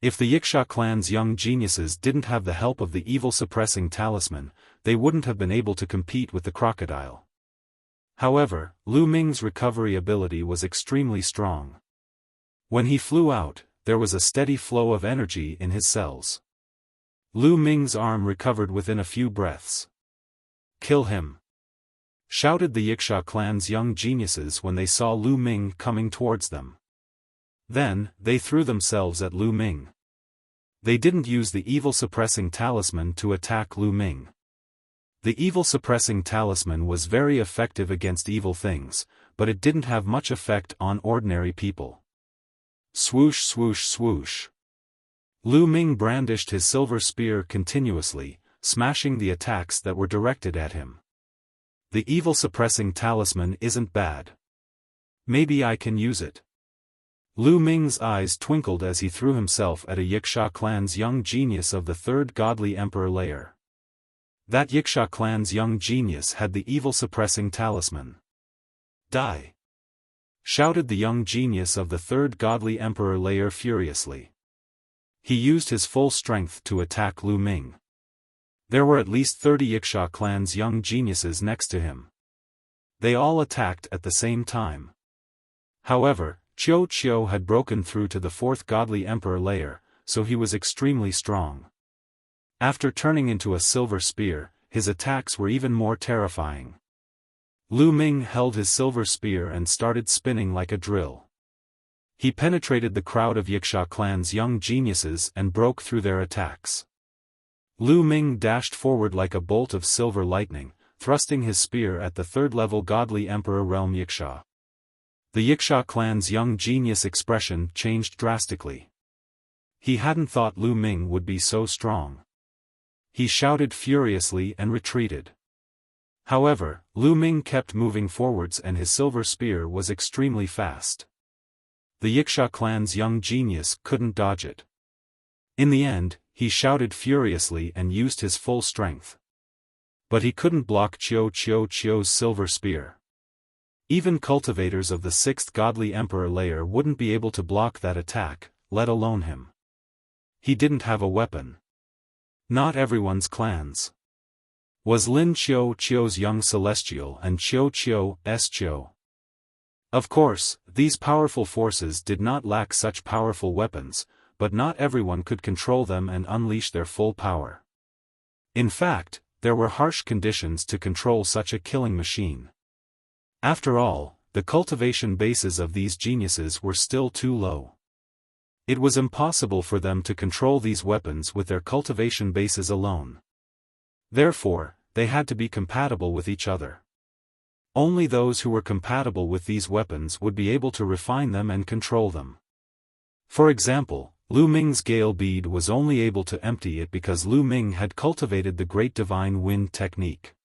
If the Yiksha clan's young geniuses didn't have the help of the evil-suppressing talisman, they wouldn't have been able to compete with the crocodile. However, Lu Ming's recovery ability was extremely strong. When he flew out, there was a steady flow of energy in his cells. Lu Ming's arm recovered within a few breaths. "Kill him!" shouted the Yiksha clan's young geniuses when they saw Lu Ming coming towards them. Then, they threw themselves at Lu Ming. They didn't use the evil-suppressing talisman to attack Lu Ming. The evil-suppressing talisman was very effective against evil things, but it didn't have much effect on ordinary people. Swoosh swoosh swoosh. Lu Ming brandished his silver spear continuously, smashing the attacks that were directed at him. The evil-suppressing talisman isn't bad. Maybe I can use it. Lu Ming's eyes twinkled as he threw himself at a Yiksha clan's young genius of the third godly emperor layer. That Yiksha clan's young genius had the evil-suppressing talisman. "Die!" shouted the young genius of the third godly emperor layer furiously. He used his full strength to attack Lu Ming. There were at least 30 Yiksha clan's young geniuses next to him. They all attacked at the same time. However, Qiu had broken through to the fourth godly emperor layer, so he was extremely strong. After turning into a silver spear, his attacks were even more terrifying. Lu Ming held his silver spear and started spinning like a drill. He penetrated the crowd of Yiksha clan's young geniuses and broke through their attacks. Lu Ming dashed forward like a bolt of silver lightning, thrusting his spear at the third-level godly emperor realm Yiksha. The Yiksha clan's young genius expression changed drastically. He hadn't thought Lu Ming would be so strong. He shouted furiously and retreated. However, Lu Ming kept moving forwards and his silver spear was extremely fast. The Yiksha clan's young genius couldn't dodge it. In the end, he shouted furiously and used his full strength. But he couldn't block Qiu's silver spear. Even cultivators of the sixth godly emperor layer wouldn't be able to block that attack, let alone him. He didn't have a weapon. Not everyone's clans. Was Lin Qiu's young celestial and Qiu's Qiu. Of course, these powerful forces did not lack such powerful weapons, but not everyone could control them and unleash their full power. In fact, there were harsh conditions to control such a killing machine. After all, the cultivation bases of these geniuses were still too low. It was impossible for them to control these weapons with their cultivation bases alone. Therefore, they had to be compatible with each other. Only those who were compatible with these weapons would be able to refine them and control them. For example, Lu Ming's Gale Bead was only able to empty it because Lu Ming had cultivated the Great Divine Wind technique.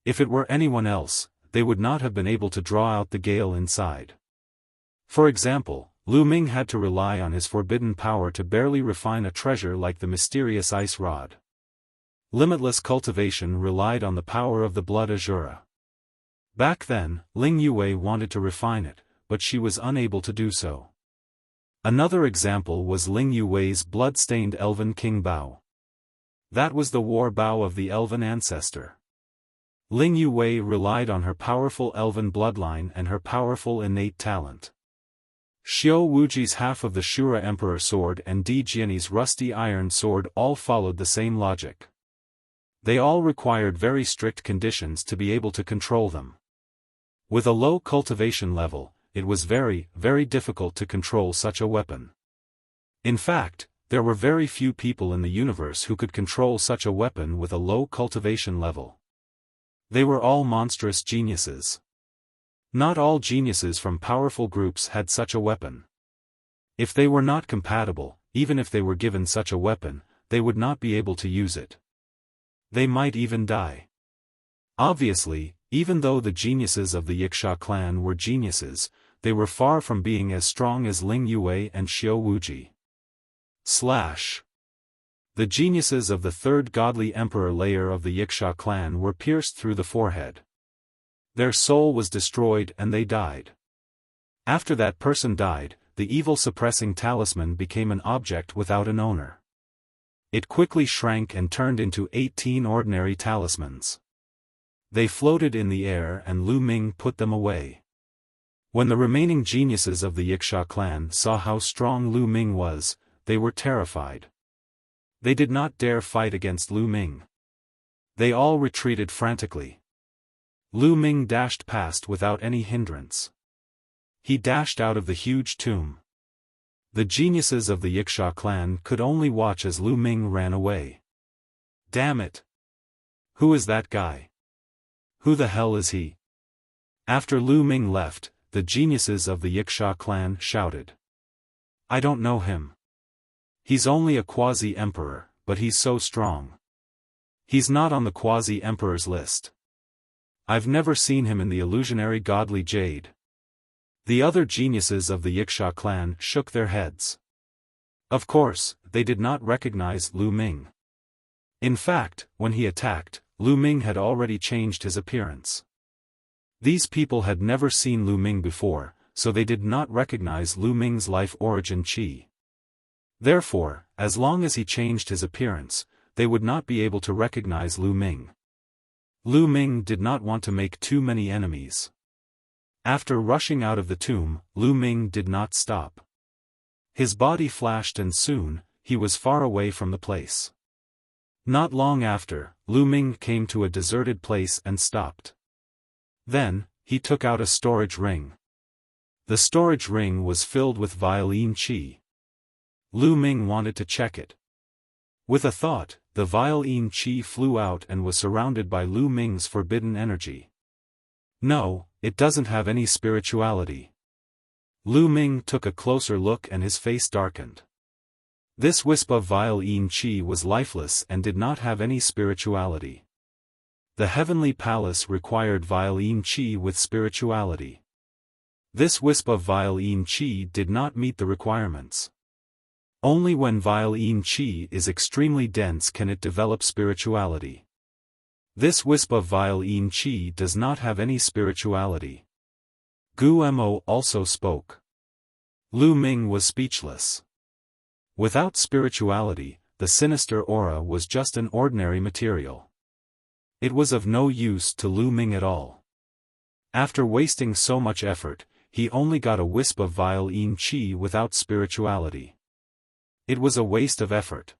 If it were anyone else, they would not have been able to draw out the gale inside. For example, Lu Ming had to rely on his forbidden power to barely refine a treasure like the mysterious ice rod. Limitless cultivation relied on the power of the blood azura. Back then, Ling Yue wanted to refine it, but she was unable to do so. Another example was Ling Yue's blood-stained elven king bow. That was the war bow of the elven ancestor. Ling Yue relied on her powerful elven bloodline and her powerful innate talent. Xiao Wuji's half of the Shura Emperor sword and Di Jianyi's rusty iron sword all followed the same logic. They all required very strict conditions to be able to control them. With a low cultivation level, it was very, very difficult to control such a weapon. In fact, there were very few people in the universe who could control such a weapon with a low cultivation level. They were all monstrous geniuses. Not all geniuses from powerful groups had such a weapon. If they were not compatible, even if they were given such a weapon, they would not be able to use it. They might even die. Obviously, even though the geniuses of the Yiksha clan were geniuses, they were far from being as strong as Ling Yue and Xiao Wuji. The geniuses of the third godly emperor layer of the Yiksha clan were pierced through the forehead. Their soul was destroyed and they died. After that person died, the evil-suppressing talisman became an object without an owner. It quickly shrank and turned into 18 ordinary talismans. They floated in the air and Lu Ming put them away. When the remaining geniuses of the Yiksha clan saw how strong Lu Ming was, they were terrified. They did not dare fight against Lu Ming. They all retreated frantically. Lu Ming dashed past without any hindrance. He dashed out of the huge tomb. The geniuses of the Yiksha clan could only watch as Lu Ming ran away. Damn it! Who is that guy? Who the hell is he? After Lu Ming left, the geniuses of the Yiksha clan shouted. I don't know him. He's only a quasi-emperor, but he's so strong. He's not on the quasi-emperor's list. I've never seen him in the illusionary godly jade. The other geniuses of the Yiksha clan shook their heads. Of course, they did not recognize Lu Ming. In fact, when he attacked, Lu Ming had already changed his appearance. These people had never seen Lu Ming before, so they did not recognize Lu Ming's life origin qi. Therefore, as long as he changed his appearance, they would not be able to recognize Lu Ming. Lu Ming did not want to make too many enemies. After rushing out of the tomb, Lu Ming did not stop. His body flashed and soon, he was far away from the place. Not long after, Lu Ming came to a deserted place and stopped. Then, he took out a storage ring. The storage ring was filled with violin qi. Lu Ming wanted to check it. With a thought, the violin qi flew out and was surrounded by Lu Ming's forbidden energy. No, it doesn't have any spirituality. Lu Ming took a closer look and his face darkened. This wisp of violin qi was lifeless and did not have any spirituality. The heavenly palace required violin qi with spirituality. This wisp of violin qi did not meet the requirements. Only when violin qi is extremely dense can it develop spirituality. This wisp of violin qi does not have any spirituality. Gu Mo also spoke. Lu Ming was speechless. Without spirituality, the sinister aura was just an ordinary material. It was of no use to Lu Ming at all. After wasting so much effort, he only got a wisp of violin qi without spirituality. It was a waste of effort.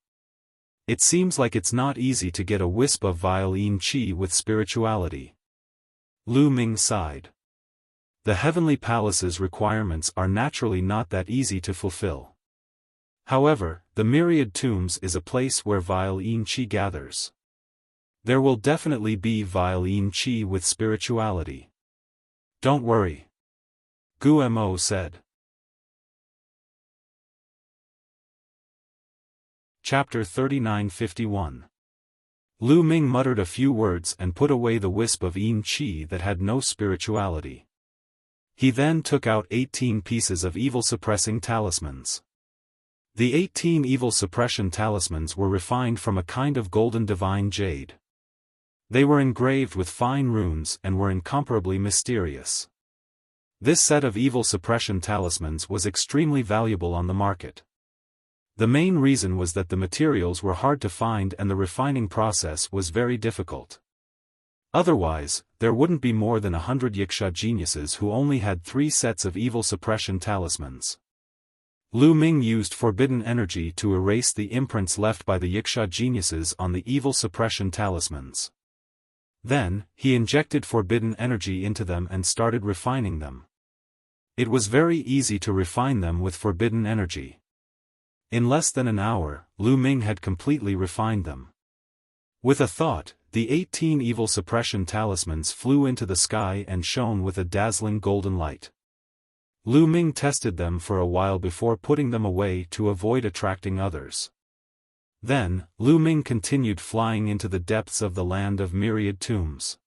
It seems like it's not easy to get a wisp of violin qi with spirituality. Lu Ming sighed. The heavenly palace's requirements are naturally not that easy to fulfill. However, the myriad tombs is a place where violin qi gathers. There will definitely be violin qi with spirituality. Don't worry. Gu Mo said. Chapter 3951. Lu Ming muttered a few words and put away the wisp of yin qi that had no spirituality. He then took out 18 pieces of evil-suppressing talismans. The 18 evil suppression talismans were refined from a kind of golden divine jade. They were engraved with fine runes and were incomparably mysterious. This set of evil suppression talismans was extremely valuable on the market. The main reason was that the materials were hard to find and the refining process was very difficult. Otherwise, there wouldn't be more than 100 Yiksha geniuses who only had 3 sets of evil suppression talismans. Lu Ming used forbidden energy to erase the imprints left by the Yiksha geniuses on the evil suppression talismans. Then, he injected forbidden energy into them and started refining them. It was very easy to refine them with forbidden energy. In less than an hour, Lu Ming had completely refined them. With a thought, the 18 evil suppression talismans flew into the sky and shone with a dazzling golden light. Lu Ming tested them for a while before putting them away to avoid attracting others. Then, Lu Ming continued flying into the depths of the land of myriad tombs.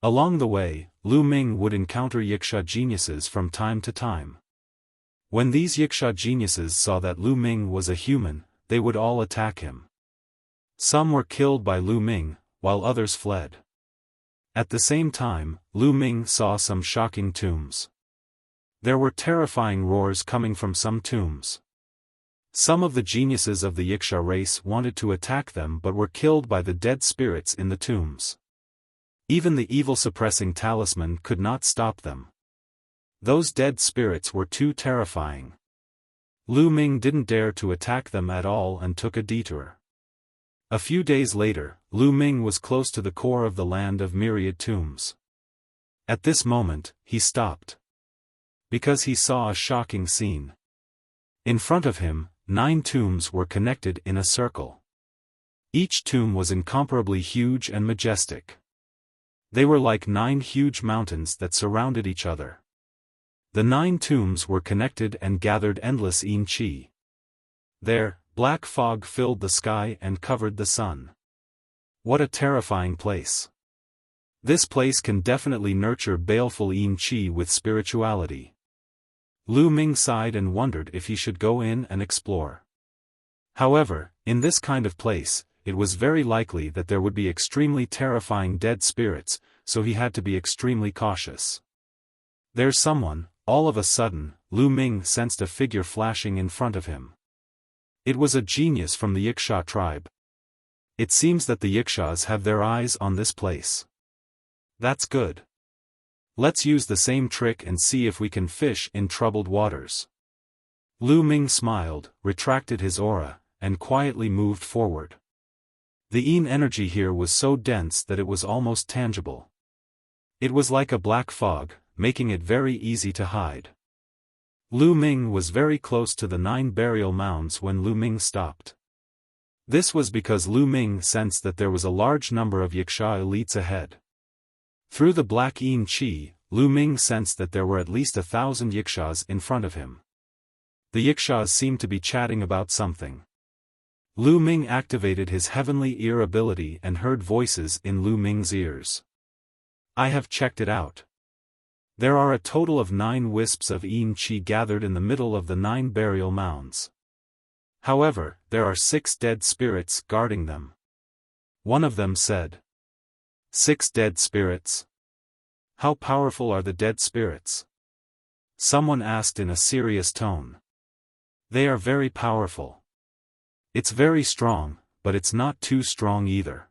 Along the way, Lu Ming would encounter Yiksha geniuses from time to time. When these Yiksha geniuses saw that Lu Ming was a human, they would all attack him. Some were killed by Lu Ming, while others fled. At the same time, Lu Ming saw some shocking tombs. There were terrifying roars coming from some tombs. Some of the geniuses of the Yiksha race wanted to attack them but were killed by the dead spirits in the tombs. Even the evil-suppressing talisman could not stop them. Those dead spirits were too terrifying. Lu Ming didn't dare to attack them at all and took a detour. A few days later, Lu Ming was close to the core of the land of myriad tombs. At this moment, he stopped. Because he saw a shocking scene. In front of him, 9 tombs were connected in a circle. Each tomb was incomparably huge and majestic. They were like 9 huge mountains that surrounded each other. The 9 tombs were connected and gathered endless yin qi. There, black fog filled the sky and covered the sun. What a terrifying place. This place can definitely nurture baleful yin qi with spirituality. Lu Ming sighed and wondered if he should go in and explore. However, in this kind of place, it was very likely that there would be extremely terrifying dead spirits, so he had to be extremely cautious. There's someone. All of a sudden, Lu Ming sensed a figure flashing in front of him. It was a genius from the Yiksha tribe. It seems that the Yikshas have their eyes on this place. That's good. Let's use the same trick and see if we can fish in troubled waters. Lu Ming smiled, retracted his aura, and quietly moved forward. The yin energy here was so dense that it was almost tangible. It was like a black fog, making it very easy to hide. Lu Ming was very close to the 9 burial mounds when Lu Ming stopped. This was because Lu Ming sensed that there was a large number of Yiksha elites ahead. Through the black yin qi, Lu Ming sensed that there were at least 1,000 Yikshas in front of him. The Yikshas seemed to be chatting about something. Lu Ming activated his heavenly ear ability and heard voices in Lu Ming's ears. I have checked it out. There are a total of 9 wisps of yin qi gathered in the middle of the 9 burial mounds. However, there are 6 dead spirits guarding them. One of them said. 6 dead spirits? How powerful are the dead spirits? Someone asked in a serious tone. They are very powerful. It's very strong, but it's not too strong either.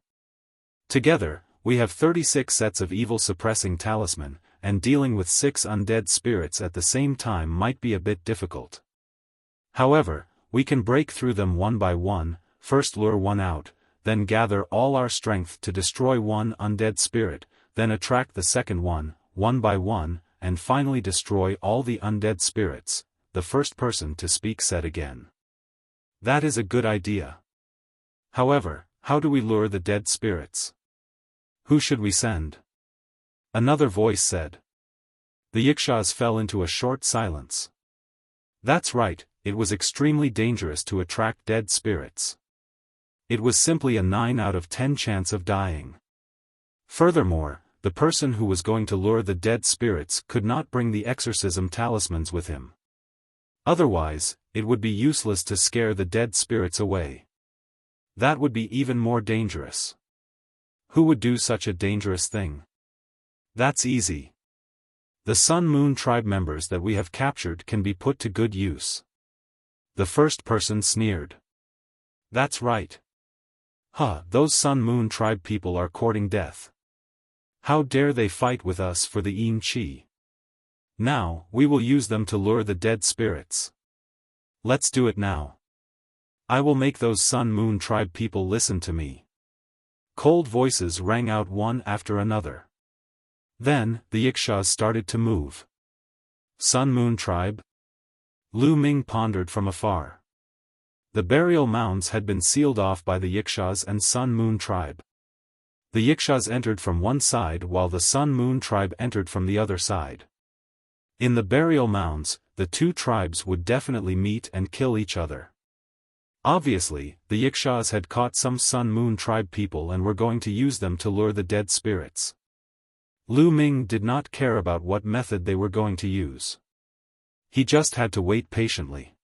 Together, we have 36 sets of evil-suppressing talisman, and dealing with 6 undead spirits at the same time might be a bit difficult. However, we can break through them one by one, first lure one out, then gather all our strength to destroy one undead spirit, then attract the second one by one, and finally destroy all the undead spirits, the first person to speak said again. That is a good idea. However, how do we lure the dead spirits? Who should we send? Another voice said. The Yikshas fell into a short silence. That's right, it was extremely dangerous to attract dead spirits. It was simply a 9 out of 10 chance of dying. Furthermore, the person who was going to lure the dead spirits could not bring the exorcism talismans with him. Otherwise, it would be useless to scare the dead spirits away. That would be even more dangerous. Who would do such a dangerous thing? That's easy. The Sun Moon tribe members that we have captured can be put to good use. The first person sneered. That's right. Those Sun Moon tribe people are courting death. How dare they fight with us for the yin qi? Now, we will use them to lure the dead spirits. Let's do it now. I will make those Sun Moon tribe people listen to me. Cold voices rang out one after another. Then, the Yikshas started to move. Sun Moon tribe? Lu Ming pondered from afar. The burial mounds had been sealed off by the Yikshas and Sun Moon tribe. The Yikshas entered from one side while the Sun Moon tribe entered from the other side. In the burial mounds, the two tribes would definitely meet and kill each other. Obviously, the Yikshaws had caught some Sun-Moon tribe people and were going to use them to lure the dead spirits. Lu Ming did not care about what method they were going to use. He just had to wait patiently.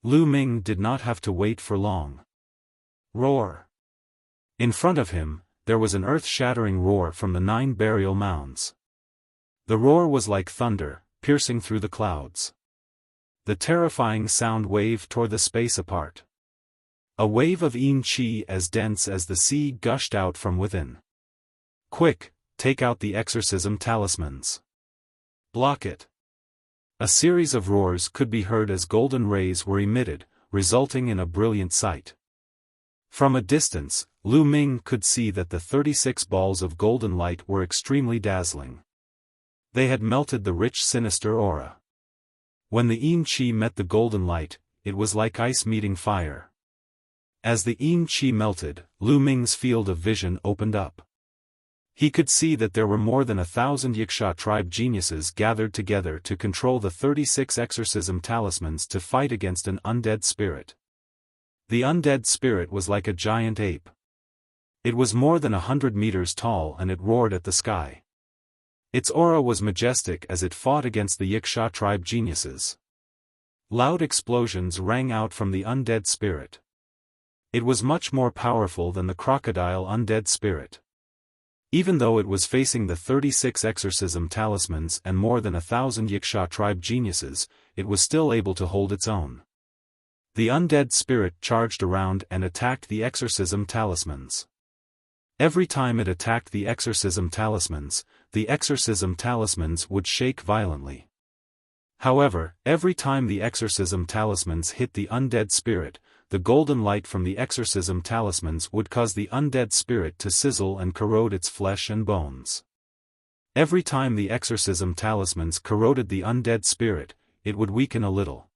Lu Ming did not have to wait for long. Roar! In front of him, there was an earth-shattering roar from the 9 burial mounds. The roar was like thunder, piercing through the clouds. The terrifying sound wave tore the space apart. A wave of yin qi as dense as the sea gushed out from within. Quick, take out the exorcism talismans. Block it. A series of roars could be heard as golden rays were emitted, resulting in a brilliant sight. From a distance, Lu Ming could see that the 36 balls of golden light were extremely dazzling. They had melted the rich sinister aura. When the yin qi met the golden light, it was like ice meeting fire. As the yin qi melted, Lu Ming's field of vision opened up. He could see that there were more than 1,000 Yiksha tribe geniuses gathered together to control the 36 exorcism talismans to fight against an undead spirit. The undead spirit was like a giant ape. It was more than 100 meters tall and it roared at the sky. Its aura was majestic as it fought against the Yiksha tribe geniuses. Loud explosions rang out from the undead spirit. It was much more powerful than the crocodile undead spirit. Even though it was facing the 36 exorcism talismans and more than 1,000 Yiksha tribe geniuses, it was still able to hold its own. The undead spirit charged around and attacked the exorcism talismans. Every time it attacked the exorcism talismans would shake violently. However, every time the exorcism talismans hit the undead spirit, the golden light from the exorcism talismans would cause the undead spirit to sizzle and corrode its flesh and bones. Every time the exorcism talismans corroded the undead spirit, it would weaken a little.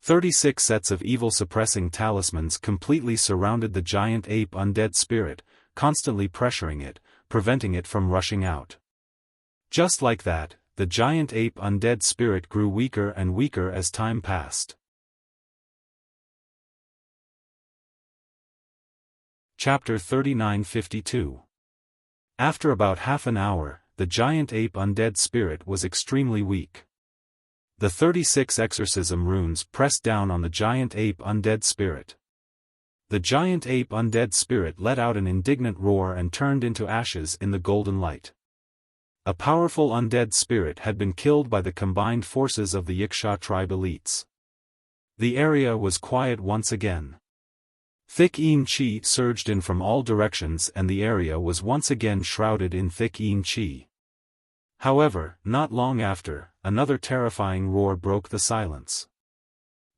36 sets of evil-suppressing talismans completely surrounded the giant ape undead spirit, constantly pressuring it, preventing it from rushing out. Just like that, the giant ape undead spirit grew weaker and weaker as time passed. Chapter 3952. After about half an hour, the giant ape undead spirit was extremely weak. The 36 exorcism runes pressed down on the giant ape undead spirit. The giant ape undead spirit let out an indignant roar and turned into ashes in the golden light. A powerful undead spirit had been killed by the combined forces of the Yiksha tribe elites. The area was quiet once again. Thick yin qi surged in from all directions and the area was once again shrouded in thick yin qi. However, not long after, another terrifying roar broke the silence.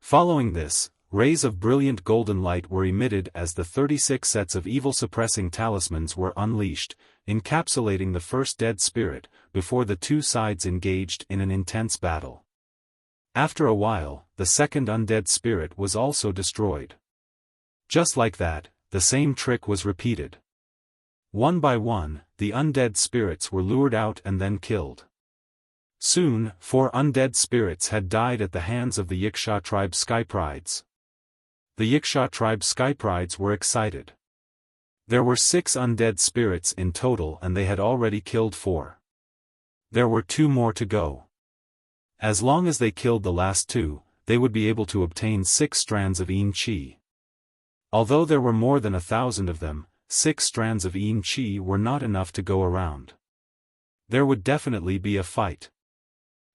Following this, rays of brilliant golden light were emitted as the 36 sets of evil-suppressing talismans were unleashed, encapsulating the first dead spirit, before the two sides engaged in an intense battle. After a while, the second undead spirit was also destroyed. Just like that, the same trick was repeated. One by one, the undead spirits were lured out and then killed. Soon, 4 undead spirits had died at the hands of the Yiksha tribe Skyprides. The Yiksha tribe Skyprides were excited. There were 6 undead spirits in total and they had already killed 4. There were 2 more to go. As long as they killed the last 2, they would be able to obtain 6 strands of yin qi. Although there were more than 1,000 of them, 6 strands of yin qi were not enough to go around. There would definitely be a fight.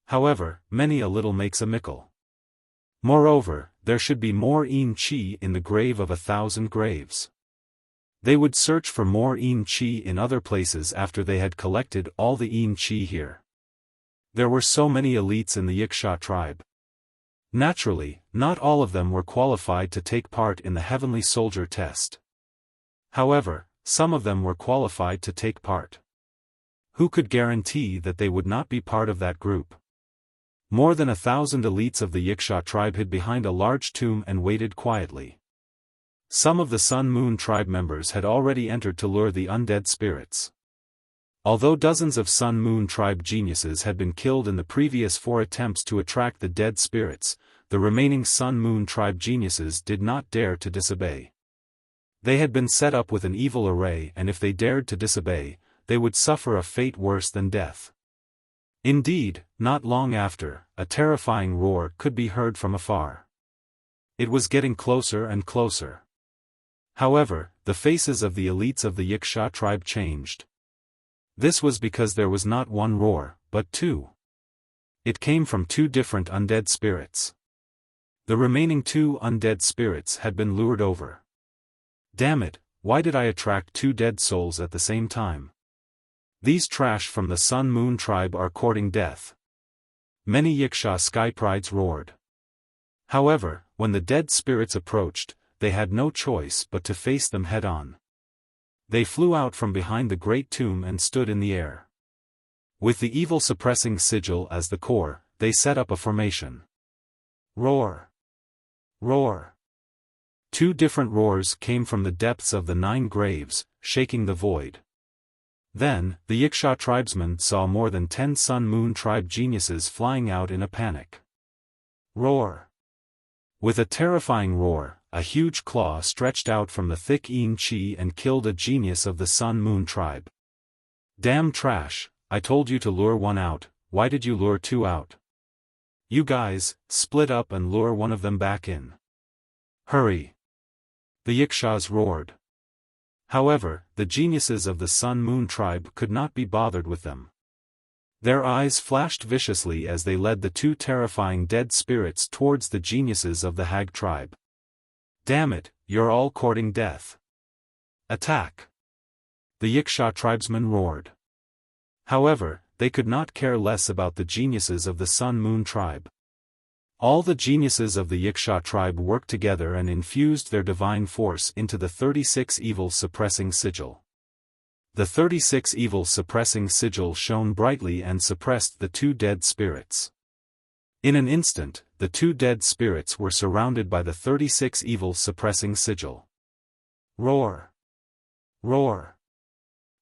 However, many a little makes a mickle. Moreover, there should be more yin qi in the grave of 1,000 graves. They would search for more yin qi in other places after they had collected all the yin qi here. There were so many elites in the Yiksha tribe. Naturally, not all of them were qualified to take part in the Heavenly Soldier test. However, some of them were qualified to take part. Who could guarantee that they would not be part of that group? More than 1,000 elites of the Yiksha tribe hid behind a large tomb and waited quietly. Some of the Sun-Moon tribe members had already entered to lure the undead spirits. Although dozens of Sun-Moon tribe geniuses had been killed in the previous 4 attempts to attract the dead spirits, the remaining Sun-Moon tribe geniuses did not dare to disobey. They had been set up with an evil array, and if they dared to disobey, they would suffer a fate worse than death. Indeed, not long after, a terrifying roar could be heard from afar. It was getting closer and closer. However, the faces of the elites of the Wuxia tribe changed. This was because there was not one roar, but two. It came from two different undead spirits. The remaining two undead spirits had been lured over. Damn it, why did I attract two dead souls at the same time? These trash from the Sun-Moon tribe are courting death. Many Wuxia sky prides roared. However, when the dead spirits approached, they had no choice but to face them head-on. They flew out from behind the great tomb and stood in the air. With the evil suppressing sigil as the core, they set up a formation. Roar! Roar! Two different roars came from the depths of the 9 graves, shaking the void. Then, the Wuxia tribesmen saw more than 10 Sun-Moon tribe geniuses flying out in a panic. Roar! With a terrifying roar, a huge claw stretched out from the thick Yin Qi and killed a genius of the Sun-Moon tribe. Damn trash, I told you to lure one out, why did you lure two out? You guys, split up and lure one of them back in. Hurry! The Wuxias roared. However, the geniuses of the Sun-Moon tribe could not be bothered with them. Their eyes flashed viciously as they led the two terrifying dead spirits towards the geniuses of the Hag tribe. Damn it, you're all courting death. Attack! The Wuxia tribesmen roared. However, they could not care less about the geniuses of the Sun-Moon tribe. All the geniuses of the Wuxia tribe worked together and infused their divine force into the 36 evil suppressing sigil. The 36 evil suppressing sigil shone brightly and suppressed the two dead spirits. In an instant, the two dead spirits were surrounded by the 36 evil suppressing sigil. Roar! Roar!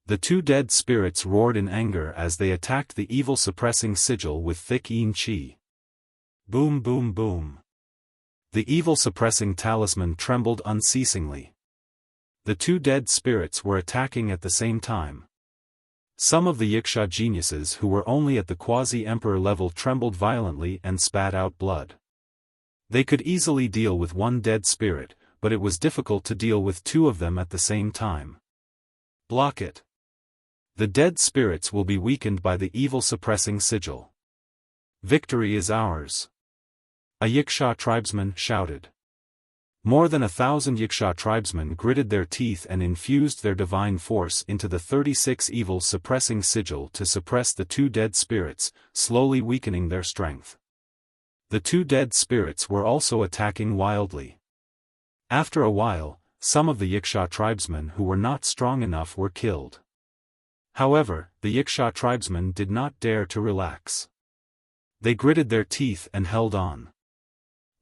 The two dead spirits roared in anger as they attacked the evil suppressing sigil with thick Yin Qi. Boom boom boom. The evil suppressing talisman trembled unceasingly. The two dead spirits were attacking at the same time. Some of the Wuxia geniuses who were only at the quasi-emperor level trembled violently and spat out blood. They could easily deal with one dead spirit, but it was difficult to deal with two of them at the same time. Block it. The dead spirits will be weakened by the evil suppressing sigil. Victory is ours. A Wuxia tribesman shouted. More than 1,000 Wuxia tribesmen gritted their teeth and infused their divine force into the 36 evil suppressing sigil to suppress the two dead spirits, slowly weakening their strength. The two dead spirits were also attacking wildly. After a while, some of the Wuxia tribesmen who were not strong enough were killed. However, the Wuxia tribesmen did not dare to relax. They gritted their teeth and held on.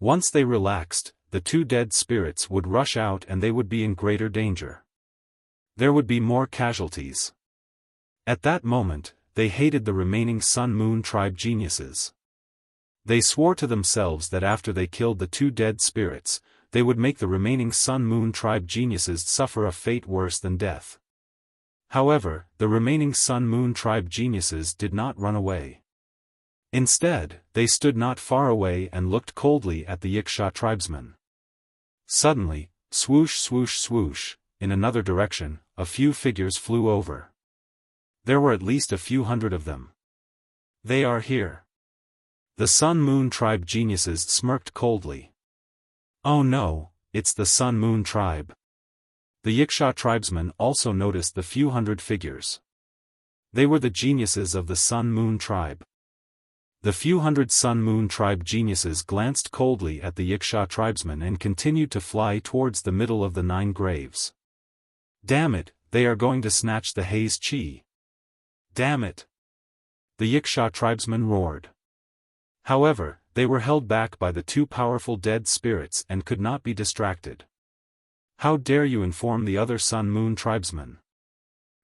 Once they relaxed, the two dead spirits would rush out and they would be in greater danger. There would be more casualties. At that moment, they hated the remaining Sun-Moon tribe geniuses. They swore to themselves that after they killed the two dead spirits, they would make the remaining Sun-Moon tribe geniuses suffer a fate worse than death. However, the remaining Sun-Moon tribe geniuses did not run away. Instead, they stood not far away and looked coldly at the Wuxia tribesmen. Suddenly, swoosh swoosh swoosh, in another direction, a few figures flew over. There were at least a few hundred of them. They are here. The Sun-Moon tribe geniuses smirked coldly. Oh no, it's the Sun-Moon tribe. The Wuxia tribesmen also noticed the few hundred figures. They were the geniuses of the Sun-Moon tribe. The few hundred Sun-Moon tribe geniuses glanced coldly at the Wuxia tribesmen and continued to fly towards the middle of the 9 graves. Damn it, they are going to snatch the Haze Qi. Damn it! The Wuxia tribesmen roared. However, they were held back by the two powerful dead spirits and could not be distracted. How dare you inform the other Sun-Moon tribesmen?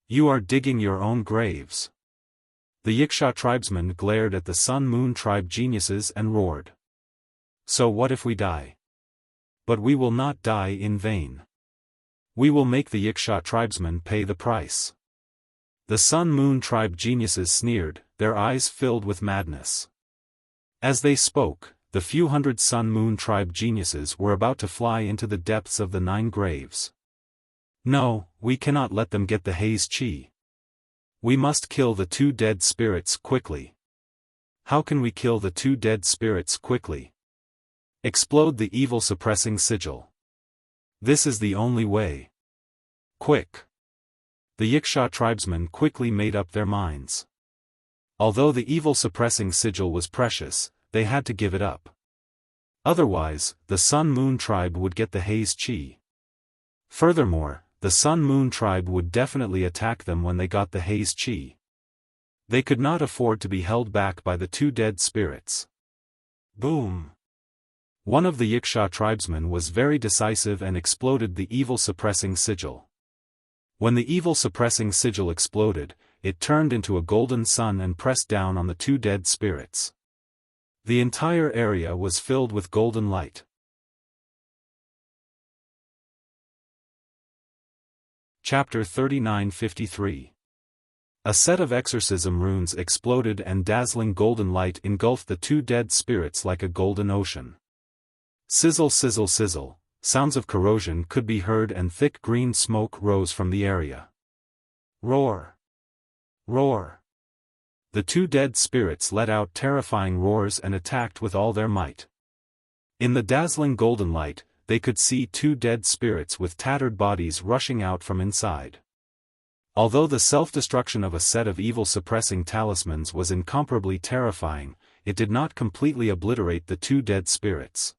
You are digging your own graves. The Wuxia tribesmen glared at the Sun-Moon tribe geniuses and roared. So what if we die? But we will not die in vain. We will make the Yiksha tribesmen pay the price. The Sun Moon tribe geniuses sneered, their eyes filled with madness. As they spoke, the few hundred Sun Moon tribe geniuses were about to fly into the depths of the 9 graves. No, we cannot let them get the haze chi. We must kill the 2 dead spirits quickly. How can we kill the 2 dead spirits quickly? Explode the evil suppressing sigil. This is the only way. Quick! The Yiksha tribesmen quickly made up their minds. Although the evil suppressing sigil was precious, they had to give it up. Otherwise, the Sun Moon tribe would get the haze chi. Furthermore, the Sun Moon tribe would definitely attack them when they got the haze chi. They could not afford to be held back by the 2 dead spirits. Boom! One of the Yiksha tribesmen was very decisive and exploded the evil suppressing sigil. When the evil suppressing sigil exploded, it turned into a golden sun and pressed down on the 2 dead spirits. The entire area was filled with golden light. Chapter 39:53. A set of exorcism runes exploded and dazzling golden light engulfed the 2 dead spirits like a golden ocean. Sizzle sizzle sizzle, sounds of corrosion could be heard and thick green smoke rose from the area. Roar! Roar! The 2 dead spirits let out terrifying roars and attacked with all their might. In the dazzling golden light, they could see 2 dead spirits with tattered bodies rushing out from inside. Although the self-destruction of a set of evil-suppressing talismans was incomparably terrifying, it did not completely obliterate the 2 dead spirits.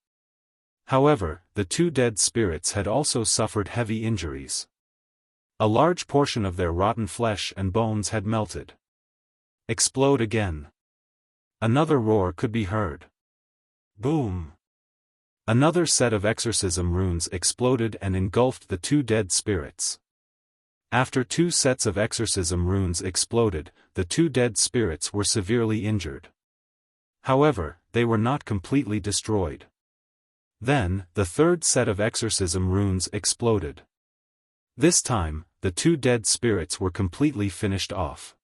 However, the 2 dead spirits had also suffered heavy injuries. A large portion of their rotten flesh and bones had melted. Explode again. Another roar could be heard. Boom! Another set of exorcism runes exploded and engulfed the 2 dead spirits. After 2 sets of exorcism runes exploded, the 2 dead spirits were severely injured. However, they were not completely destroyed. Then, the 3rd set of exorcism runes exploded. This time, the 2 dead spirits were completely finished off.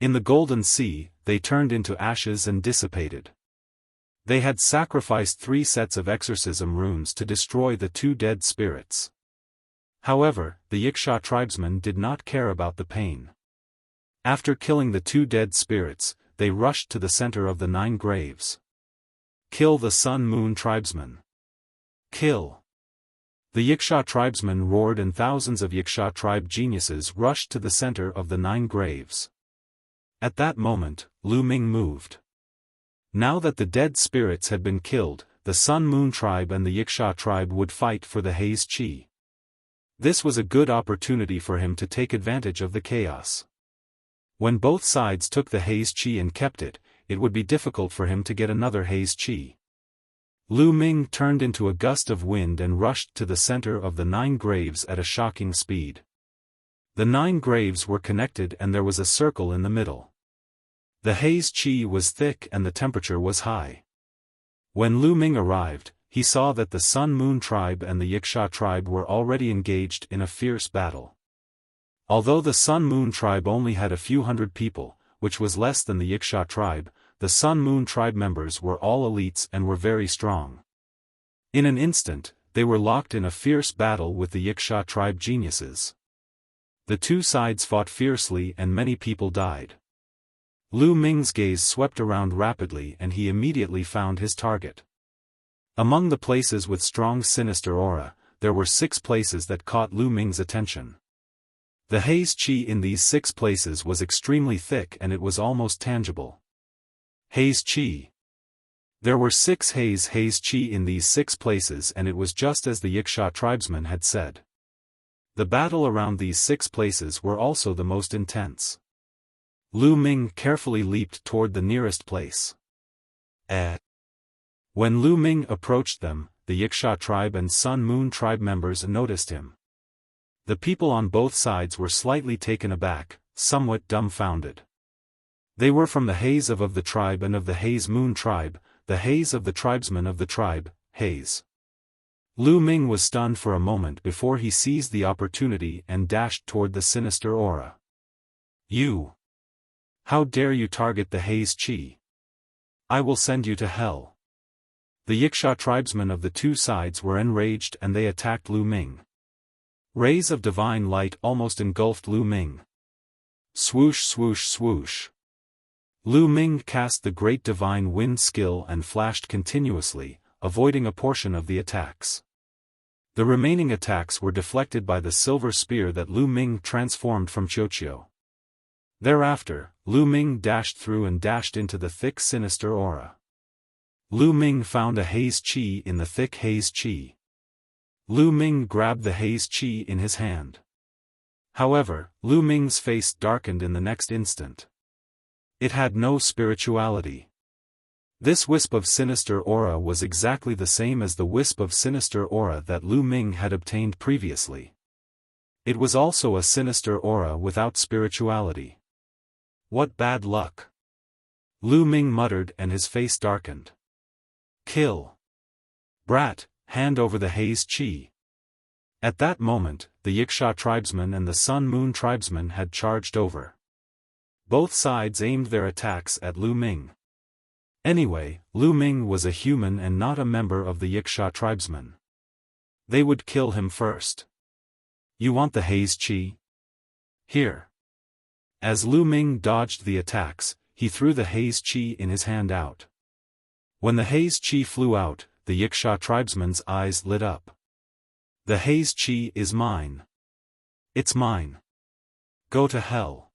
In the Golden Sea, they turned into ashes and dissipated. They had sacrificed 3 sets of exorcism runes to destroy the 2 dead spirits. However, the Yiksha tribesmen did not care about the pain. After killing the 2 dead spirits, they rushed to the center of the 9 graves. Kill the Sun Moon tribesmen. Kill! The Yiksha tribesmen roared and thousands of Yiksha tribe geniuses rushed to the center of the 9 graves. At that moment, Lu Ming moved. Now that the dead spirits had been killed, the Sun Moon tribe and the Yiksha tribe would fight for the haze chi. This was a good opportunity for him to take advantage of the chaos. When both sides took the haze chi and kept it, it would be difficult for him to get another haze chi. Lu Ming turned into a gust of wind and rushed to the center of the 9 graves at a shocking speed. The 9 graves were connected and there was a circle in the middle. The haze chi was thick and the temperature was high. When Lu Ming arrived, he saw that the Sun Moon tribe and the Yiksha tribe were already engaged in a fierce battle. Although the Sun Moon tribe only had a few hundred people, which was less than the Yiksha tribe, the Sun Moon tribe members were all elites and were very strong. In an instant, they were locked in a fierce battle with the Yiksha tribe geniuses. The 2 sides fought fiercely and many people died. Lu Ming's gaze swept around rapidly and he immediately found his target. Among the places with strong sinister aura, there were 6 places that caught Lu Ming's attention. The haze chi in these 6 places was extremely thick and it was almost tangible. Haze chi. There were 6 haze chi in these 6 places and it was just as the Yiksha tribesmen had said. The battle around these 6 places were also the most intense. Lu Ming carefully leaped toward the nearest place. When Lu Ming approached them, the Yiksha tribe and Sun Moon tribe members noticed him. The people on both sides were slightly taken aback, somewhat dumbfounded. They were from the Haze of the tribe and of the Haze Moon tribe, the haze of the tribesmen of the tribe, haze. Lu Ming was stunned for a moment before he seized the opportunity and dashed toward the sinister aura. You! How dare you target the haze chi? I will send you to hell. The Yiksha tribesmen of the two sides were enraged and they attacked Lu Ming. Rays of divine light almost engulfed Lu Ming. Swoosh swoosh swoosh. Lu Ming cast the great divine wind skill and flashed continuously, avoiding a portion of the attacks. The remaining attacks were deflected by the silver spear that Lu Ming transformed from Qiuqiu. Thereafter, Lu Ming dashed through and dashed into the thick sinister aura. Lu Ming found a haze chi in the thick haze chi. Lu Ming grabbed the haze chi in his hand. However, Lu Ming's face darkened in the next instant. It had no spirituality. This wisp of sinister aura was exactly the same as the wisp of sinister aura that Lu Ming had obtained previously. It was also a sinister aura without spirituality. What bad luck! Lu Ming muttered and his face darkened. Kill! Brat, hand over the haze chi. At that moment, the Yiksha tribesmen and the Sun Moon tribesmen had charged over. Both sides aimed their attacks at Lu Ming. Anyway, Lu Ming was a human and not a member of the Yiksha tribesmen. They would kill him first. You want the haze chi? Here. As Lu Ming dodged the attacks, he threw the haze chi in his hand out. When the haze chi flew out, the Yiksha tribesmen's eyes lit up. The haze chi is mine. It's mine. Go to hell.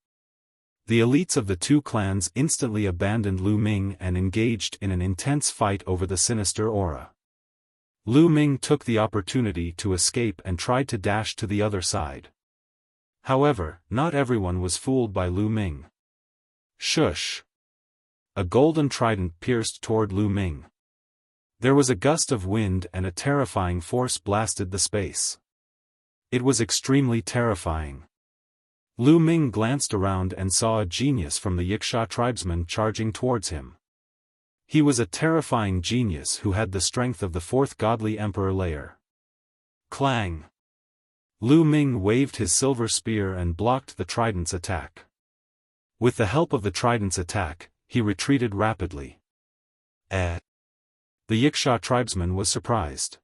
The elites of the two clans instantly abandoned Lu Ming and engaged in an intense fight over the sinister aura. Lu Ming took the opportunity to escape and tried to dash to the other side. However, not everyone was fooled by Lu Ming. Shush! A golden trident pierced toward Lu Ming. There was a gust of wind and a terrifying force blasted the space. It was extremely terrifying. Lu Ming glanced around and saw a genius from the Yiksha tribesmen charging towards him. He was a terrifying genius who had the strength of the fourth godly emperor layer. Clang! Lu Ming waved his silver spear and blocked the trident's attack. With the help of the trident's attack, he retreated rapidly. The Yiksha tribesman was surprised.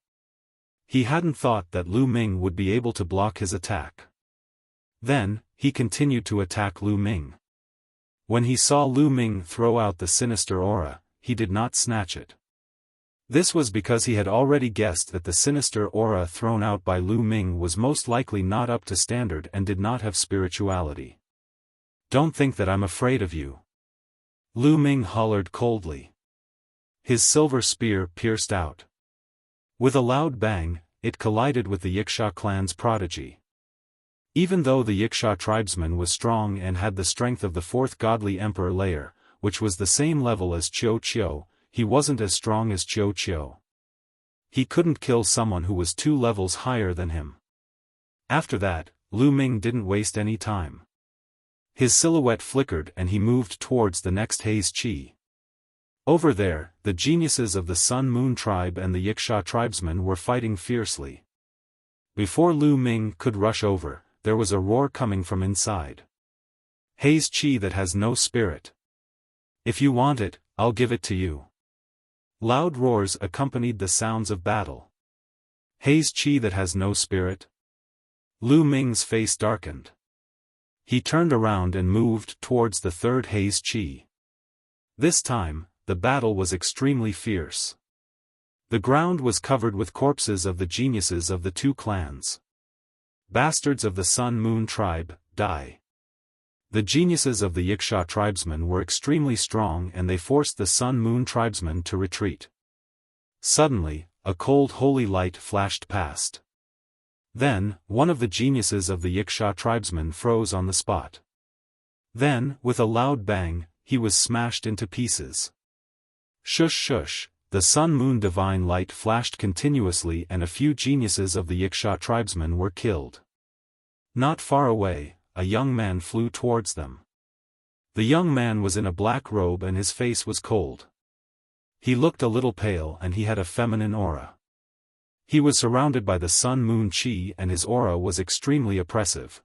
He hadn't thought that Lu Ming would be able to block his attack. Then, he continued to attack Lu Ming. When he saw Lu Ming throw out the sinister aura, he did not snatch it. This was because he had already guessed that the sinister aura thrown out by Lu Ming was most likely not up to standard and did not have spirituality. Don't think that I'm afraid of you. Lu Ming hollered coldly. His silver spear pierced out. With a loud bang, it collided with the Yiksha clan's prodigy. Even though the Yiksha tribesman was strong and had the strength of the fourth godly emperor layer, which was the same level as Qiuqiu, he wasn't as strong as Qiuqiu. He couldn't kill someone who was 2 levels higher than him. After that, Lu Ming didn't waste any time. His silhouette flickered and he moved towards the next haze chi. Over there, the geniuses of the Sun Moon tribe and the Yiksha tribesmen were fighting fiercely. Before Lu Ming could rush over, there was a roar coming from inside. Haze chi that has no spirit. If you want it, I'll give it to you. Loud roars accompanied the sounds of battle. Haze chi that has no spirit? Lu Ming's face darkened. He turned around and moved towards the third haze chi. This time, the battle was extremely fierce. The ground was covered with corpses of the geniuses of the two clans. Bastards of the Sun Moon tribe, die. The geniuses of the Yiksha tribesmen were extremely strong and they forced the Sun Moon tribesmen to retreat. Suddenly, a cold holy light flashed past. Then, one of the geniuses of the Yiksha tribesmen froze on the spot. Then, with a loud bang, he was smashed into pieces. Shush shush, the Sun Moon divine light flashed continuously and a few geniuses of the Yiksha tribesmen were killed. Not far away, a young man flew towards them. The young man was in a black robe and his face was cold. He looked a little pale and he had a feminine aura. He was surrounded by the sun-moon chi and his aura was extremely oppressive.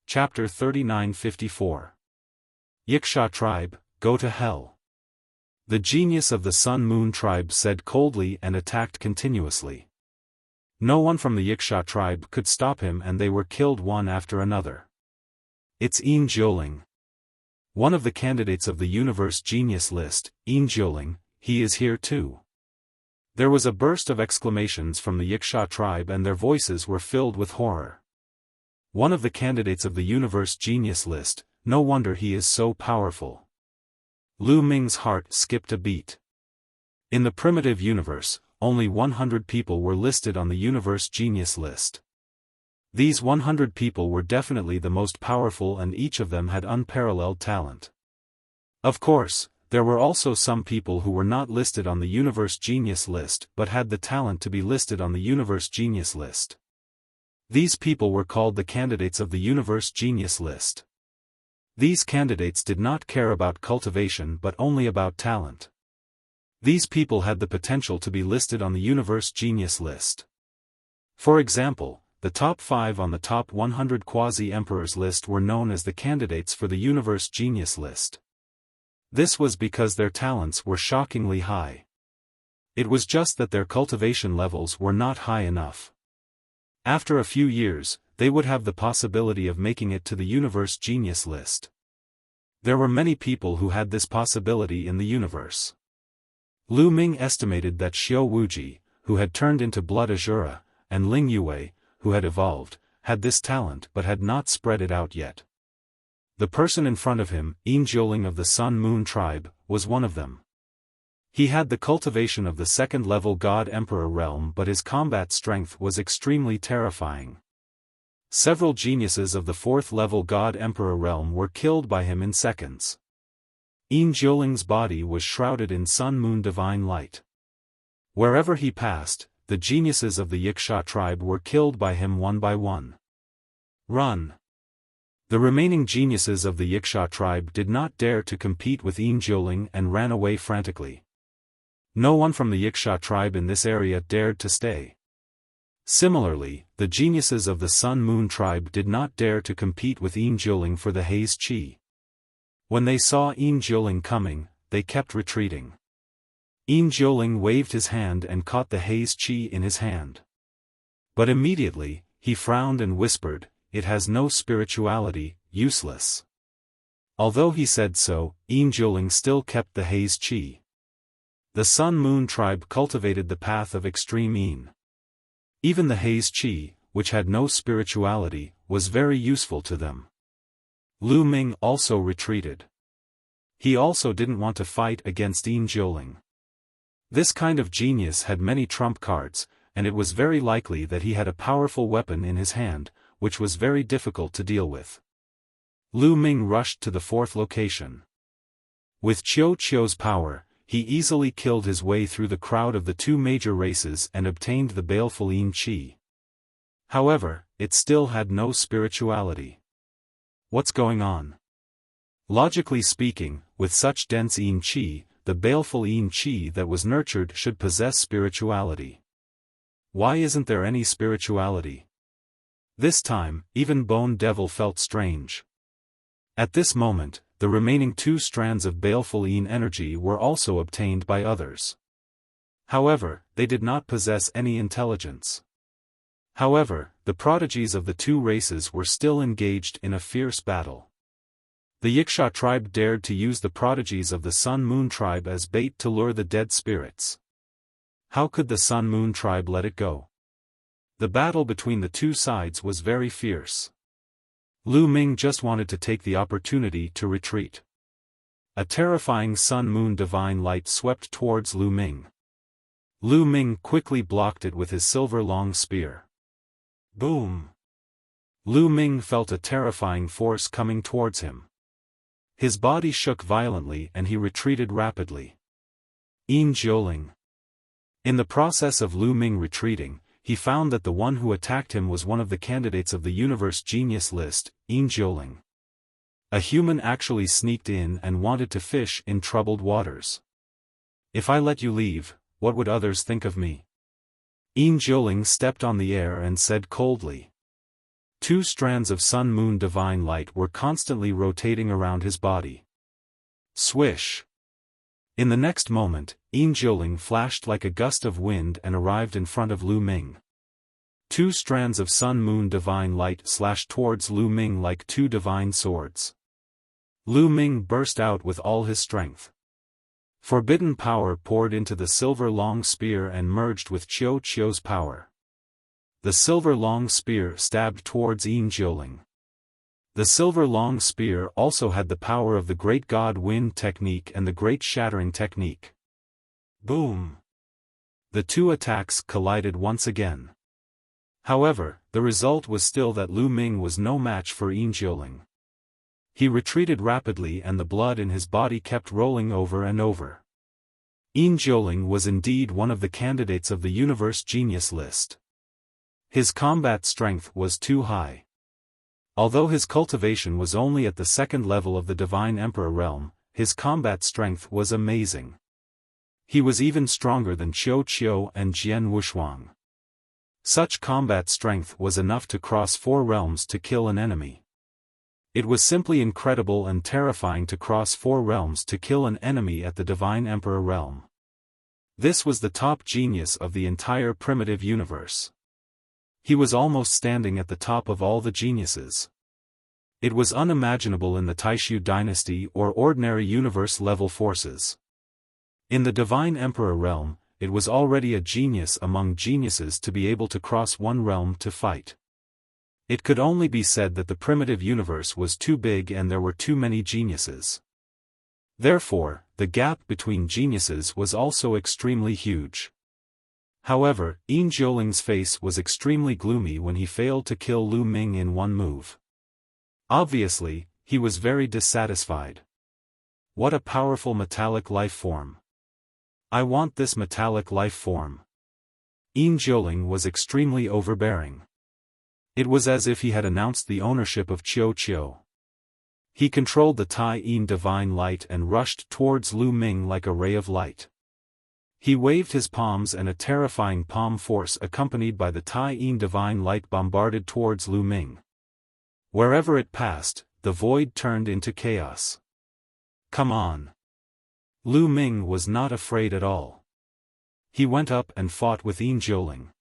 Chapter 3954. Yiksha tribe, go to hell. The genius of the sun-moon tribe said coldly and attacked continuously. No one from the Yiksha tribe could stop him and they were killed one after another. It's Yin Jiuling. One of the candidates of the universe genius list, Yin Jiuling, he is here too. There was a burst of exclamations from the Yiksha tribe and their voices were filled with horror. One of the candidates of the universe genius list, no wonder he is so powerful. Lu Ming's heart skipped a beat. In the primitive universe, only 100 people were listed on the universe genius list. These 100 people were definitely the most powerful and each of them had unparalleled talent. Of course, there were also some people who were not listed on the universe genius list but had the talent to be listed on the universe genius list. These people were called the candidates of the universe genius list. These candidates did not care about cultivation but only about talent. These people had the potential to be listed on the universe genius list. For example, the top 5 on the top 100 quasi-emperors list were known as the candidates for the universe genius list. This was because their talents were shockingly high. It was just that their cultivation levels were not high enough. After a few years, they would have the possibility of making it to the universe genius list. There were many people who had this possibility in the universe. Lu Ming estimated that Xiao Wuji, who had turned into blood Azura, and Ling Yue, who had evolved, had this talent but had not spread it out yet. The person in front of him, Yin Jiuling of the Sun-Moon tribe, was one of them. He had the cultivation of the second-level God-Emperor realm but his combat strength was extremely terrifying. Several geniuses of the fourth-level God-Emperor realm were killed by him in seconds. Yin Jiuling's body was shrouded in sun-moon divine light. Wherever he passed, the geniuses of the Yiksha tribe were killed by him one by one. Run! The remaining geniuses of the Yiksha tribe did not dare to compete with Yin Jiuling and ran away frantically. No one from the Yiksha tribe in this area dared to stay. Similarly, the geniuses of the Sun-Moon tribe did not dare to compete with Yin Jiuling for the Haze Chi. When they saw Yin Jiuling coming, they kept retreating. Yin Jiuling waved his hand and caught the Haze Chi in his hand. But immediately, he frowned and whispered, "It has no spirituality, useless." Although he said so, Yin Jiuling still kept the Haze Chi. The Sun-Moon tribe cultivated the path of extreme Yin. Even the Haze Chi, which had no spirituality, was very useful to them. Lu Ming also retreated. He also didn't want to fight against Yin Jiuling. This kind of genius had many trump cards, and it was very likely that he had a powerful weapon in his hand, which was very difficult to deal with. Lu Ming rushed to the fourth location. With Qiu Qiu's power, he easily killed his way through the crowd of the two major races and obtained the baleful Yin Qi. However, it still had no spirituality. What's going on? Logically speaking, with such dense Yin Qi, the baleful Yin Qi that was nurtured should possess spirituality. Why isn't there any spirituality? This time, even Bone Devil felt strange. At this moment, the remaining 2 strands of baleful Yin energy were also obtained by others. However, they did not possess any intelligence. However, the prodigies of the 2 races were still engaged in a fierce battle. The Yiksha tribe dared to use the prodigies of the Sun-Moon tribe as bait to lure the dead spirits. How could the Sun-Moon tribe let it go? The battle between the 2 sides was very fierce. Lu Ming just wanted to take the opportunity to retreat. A terrifying sun-moon divine light swept towards Lu Ming. Lu Ming quickly blocked it with his silver long spear. Boom! Lu Ming felt a terrifying force coming towards him. His body shook violently and he retreated rapidly. Yin Jiuling. In the process of Lu Ming retreating, he found that the one who attacked him was one of the candidates of the universe genius list, Yin Jiuling. A human actually sneaked in and wanted to fish in troubled waters. If I let you leave, what would others think of me? Yin Jiuling stepped on the air and said coldly. 2 strands of sun-moon divine light were constantly rotating around his body. Swish! In the next moment, Yin Jiuling flashed like a gust of wind and arrived in front of Lu Ming. 2 strands of sun-moon divine light slashed towards Lu Ming like 2 divine swords. Lu Ming burst out with all his strength. Forbidden power poured into the silver long spear and merged with Qiu Qiu's power. The silver long spear stabbed towards Yin Jiuling. The silver long spear also had the power of the Great God Wind technique and the Great Shattering technique. Boom! The 2 attacks collided once again. However, the result was still that Lu Ming was no match for Yin Jiuling. He retreated rapidly and the blood in his body kept rolling over and over. Yin Jiuling was indeed one of the candidates of the Universe Genius list. His combat strength was too high. Although his cultivation was only at the 2nd level of the Divine Emperor realm, his combat strength was amazing. He was even stronger than Qiu Qiu and Jian Wushuang. Such combat strength was enough to cross 4 realms to kill an enemy. It was simply incredible and terrifying to cross 4 realms to kill an enemy at the Divine Emperor realm. This was the top genius of the entire primitive universe. He was almost standing at the top of all the geniuses. It was unimaginable in the Taishu dynasty or ordinary universe-level forces. In the Divine Emperor realm, it was already a genius among geniuses to be able to cross 1 realm to fight. It could only be said that the primitive universe was too big and there were too many geniuses. Therefore, the gap between geniuses was also extremely huge. However, Yin Jiuling's face was extremely gloomy when he failed to kill Lu Ming in 1 move. Obviously, he was very dissatisfied. What a powerful metallic life form. I want this metallic life form. Yin Jiuling was extremely overbearing. It was as if he had announced the ownership of Qiu Qiu. He controlled the Tai Yin divine light and rushed towards Lu Ming like a ray of light. He waved his palms and a terrifying palm force accompanied by the Tai Yin divine light bombarded towards Lu Ming. Wherever it passed, the void turned into chaos. Come on! Lu Ming was not afraid at all. He went up and fought with Yin Jiuling.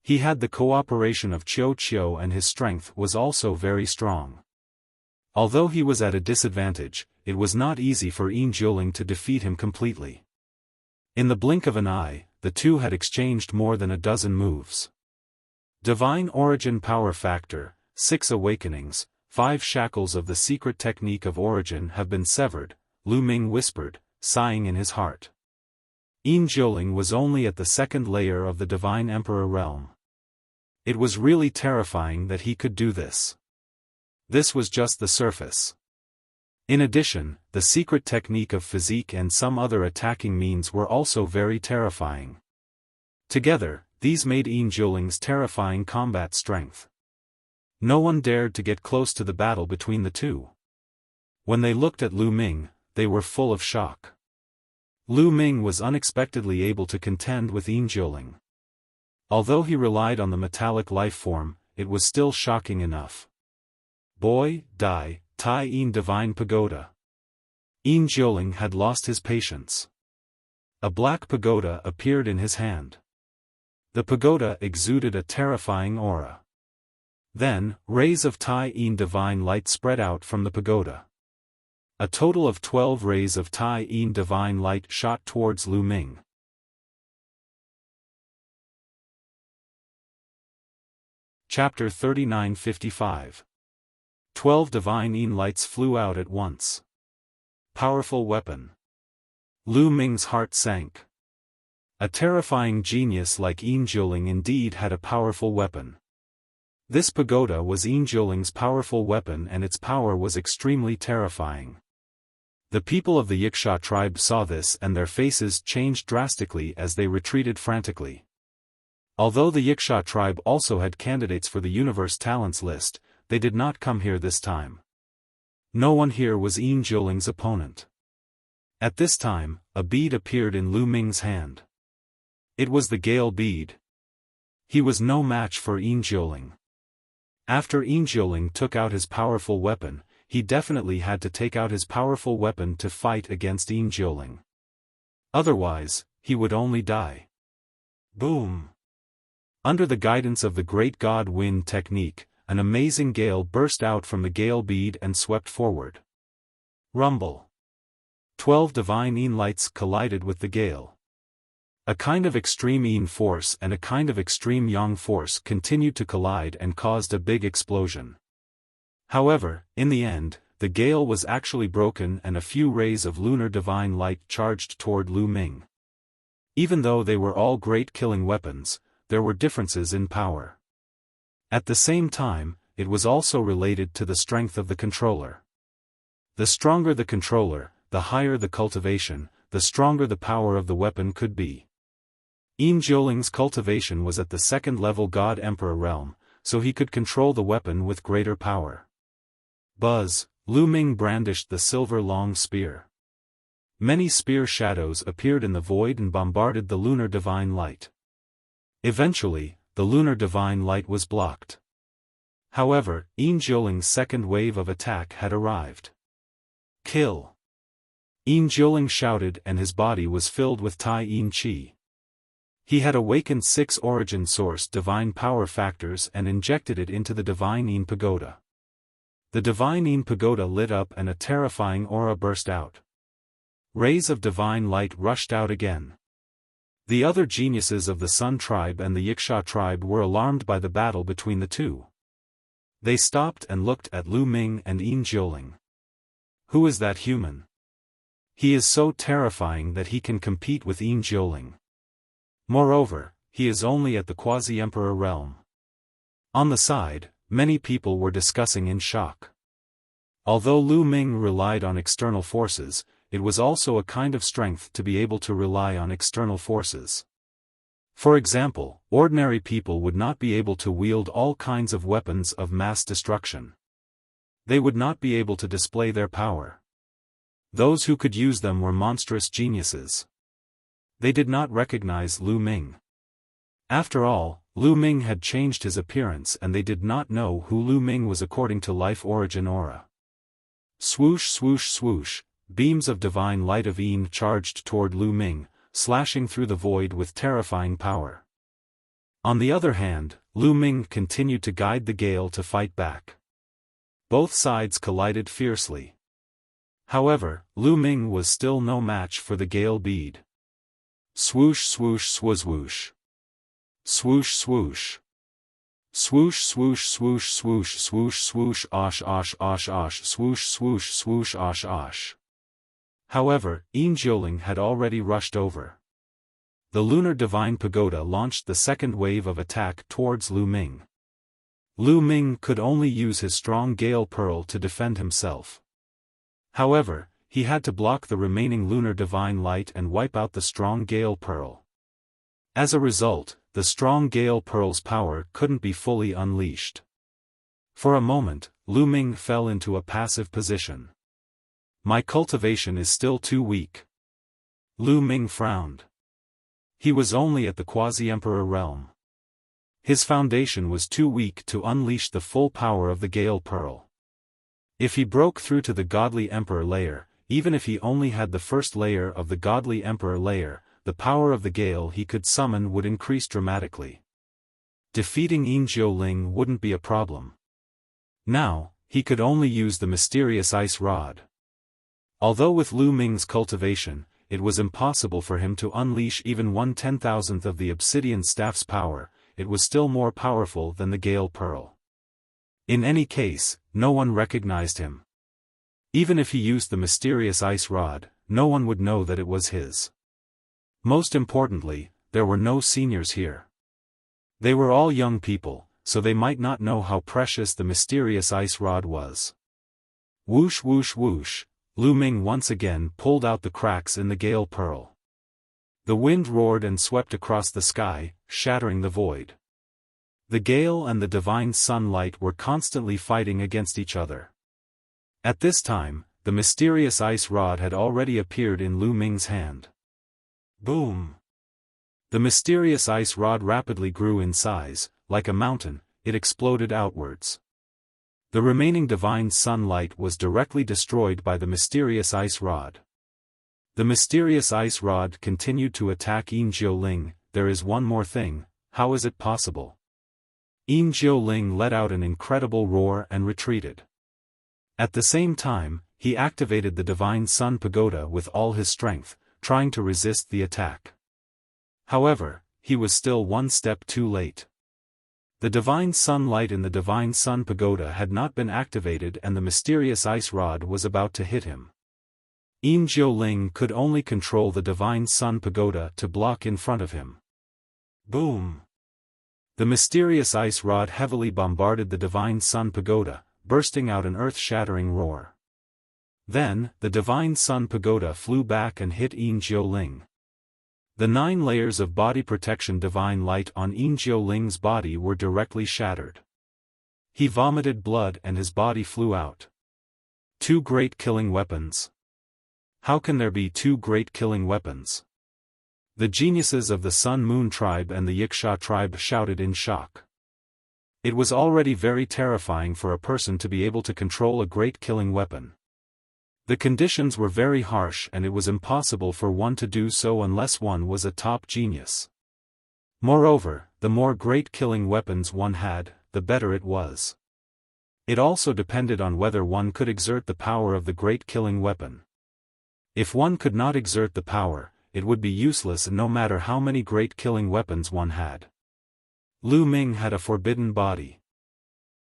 He had the cooperation of Qiu Qiu and his strength was also very strong. Although he was at a disadvantage, it was not easy for Yin Jiuling to defeat him completely. In the blink of an eye, the 2 had exchanged more than a dozen moves. Divine Origin Power Factor, 6 Awakenings, 5 shackles of the secret technique of origin have been severed, Lu Ming whispered, sighing in his heart. Yin Jiuling was only at the 2nd layer of the Divine Emperor realm. It was really terrifying that he could do this. This was just the surface. In addition, the secret technique of physique and some other attacking means were also very terrifying. Together, these made Yin Jiuling's terrifying combat strength. No one dared to get close to the battle between the 2. When they looked at Lu Ming, they were full of shock. Lu Ming was unexpectedly able to contend with Yin Jiuling. Although he relied on the metallic life form, it was still shocking enough. Boy, die, Tai Yin Divine Pagoda. Yin Jiuling had lost his patience. A black pagoda appeared in his hand. The pagoda exuded a terrifying aura. Then, rays of Tai Yin Divine Light spread out from the pagoda. A total of 12 rays of Tai Yin Divine Light shot towards Lu Ming. Chapter 3955. 12 Divine Yin Lights flew out at once. Powerful weapon. Lu Ming's heart sank. A terrifying genius like Yin Jiuling indeed had a powerful weapon. This pagoda was Yin Jiuling's powerful weapon and its power was extremely terrifying. The people of the Wuxia tribe saw this and their faces changed drastically as they retreated frantically. Although the Wuxia tribe also had candidates for the Universe Talents list, they did not come here this time. No one here was Yin Jiuling's opponent. At this time, a bead appeared in Lu Ming's hand. It was the Gale bead. He was no match for Yin Jiuling. After Yin Jiuling took out his powerful weapon, he definitely had to take out his powerful weapon to fight against Yin Jiuling. Otherwise, he would only die. Boom! Under the guidance of the great god wind technique, an amazing gale burst out from the Gale bead and swept forward. Rumble! 12 divine Yin lights collided with the gale. A kind of extreme Yin force and a kind of extreme Yang force continued to collide and caused a big explosion. However, in the end, the gale was actually broken and a few rays of lunar divine light charged toward Lu Ming. Even though they were all great killing weapons, there were differences in power. At the same time, it was also related to the strength of the controller. The stronger the controller, the higher the cultivation, the stronger the power of the weapon could be. Yin Jiuling's cultivation was at the second-level God-Emperor realm, so he could control the weapon with greater power. Buzz, Lu Ming brandished the silver long spear. Many spear shadows appeared in the void and bombarded the lunar divine light. Eventually, the lunar divine light was blocked. However, Yin Jiuling's second wave of attack had arrived. Kill! Yin Jiuling shouted and his body was filled with Tai Yin Qi. He had awakened 6 origin source divine power factors and injected it into the divine Yin pagoda. The divine Yin pagoda lit up and a terrifying aura burst out. Rays of divine light rushed out again. The other geniuses of the Sun tribe and the Wuxia tribe were alarmed by the battle between the two. They stopped and looked at Lu Ming and Yin Jiuling. Who is that human? He is so terrifying that he can compete with Yin Jiuling. Moreover, he is only at the quasi-emperor realm. On the side, many people were discussing in shock. Although Lu Ming relied on external forces, it was also a kind of strength to be able to rely on external forces. For example, ordinary people would not be able to wield all kinds of weapons of mass destruction. They would not be able to display their power. Those who could use them were monstrous geniuses. They did not recognize Lu Ming. After all, Lu Ming had changed his appearance and they did not know who Lu Ming was according to life origin aura. Swoosh swoosh swoosh, beams of divine light of Yin charged toward Lu Ming, slashing through the void with terrifying power. On the other hand, Lu Ming continued to guide the gale to fight back. Both sides collided fiercely. However, Lu Ming was still no match for the Gale bead. Swoosh swoosh swoosh. Swoosh swoosh. Swoosh swoosh swoosh swoosh swoosh swoosh osh osh osh osh swoosh swoosh swoosh osh osh. However, Yin Jiuling had already rushed over. The lunar divine pagoda launched the second wave of attack towards Lu Ming. Lu Ming could only use his strong Gale Pearl to defend himself. However, he had to block the remaining lunar divine light and wipe out the strong Gale Pearl. As a result, the strong Gale Pearl's power couldn't be fully unleashed. For a moment, Lu Ming fell into a passive position. My cultivation is still too weak. Lu Ming frowned. He was only at the quasi-emperor realm. His foundation was too weak to unleash the full power of the Gale Pearl. If he broke through to the godly emperor layer, even if he only had the first layer of the godly emperor layer, the power of the Gale he could summon would increase dramatically. Defeating Yin Jiuling wouldn't be a problem. Now, he could only use the mysterious ice rod. Although with Lu Ming's cultivation, it was impossible for him to unleash even 1/10,000th of the obsidian staff's power, it was still more powerful than the Gale Pearl. In any case, no one recognized him. Even if he used the mysterious ice rod, no one would know that it was his. Most importantly, there were no seniors here. They were all young people, so they might not know how precious the mysterious ice rod was. Whoosh whoosh whoosh, Lu Ming once again pulled out the cracks in the Gale Pearl. The wind roared and swept across the sky, shattering the void. The gale and the divine sunlight were constantly fighting against each other. At this time, the mysterious ice rod had already appeared in Lu Ming's hand. Boom! The mysterious ice rod rapidly grew in size. Like a mountain, it exploded outwards. The remaining divine sunlight was directly destroyed by the mysterious ice rod. The mysterious ice rod continued to attack Yin Jiuling. There is one more thing, how is it possible? Yin Jiuling let out an incredible roar and retreated. At the same time, he activated the divine sun pagoda with all his strength, trying to resist the attack. However, he was still one step too late. The divine sunlight in the divine sun pagoda had not been activated and the mysterious ice rod was about to hit him. Yin Jiuling could only control the divine sun pagoda to block in front of him. Boom! The mysterious ice rod heavily bombarded the divine sun pagoda, bursting out an earth-shattering roar. Then, the divine sun pagoda flew back and hit Yin Jiuling. The 9 layers of body protection divine light on Yin Jiuling's body were directly shattered. He vomited blood and his body flew out. 2 great killing weapons. How can there be 2 great killing weapons? The geniuses of the Sun Moon tribe and the Wuxia tribe shouted in shock. It was already very terrifying for a person to be able to control a great killing weapon. The conditions were very harsh and it was impossible for one to do so unless one was a top genius. Moreover, the more great killing weapons one had, the better it was. It also depended on whether one could exert the power of the great killing weapon. If one could not exert the power, it would be useless no matter how many great killing weapons one had. Lu Ming had a forbidden body.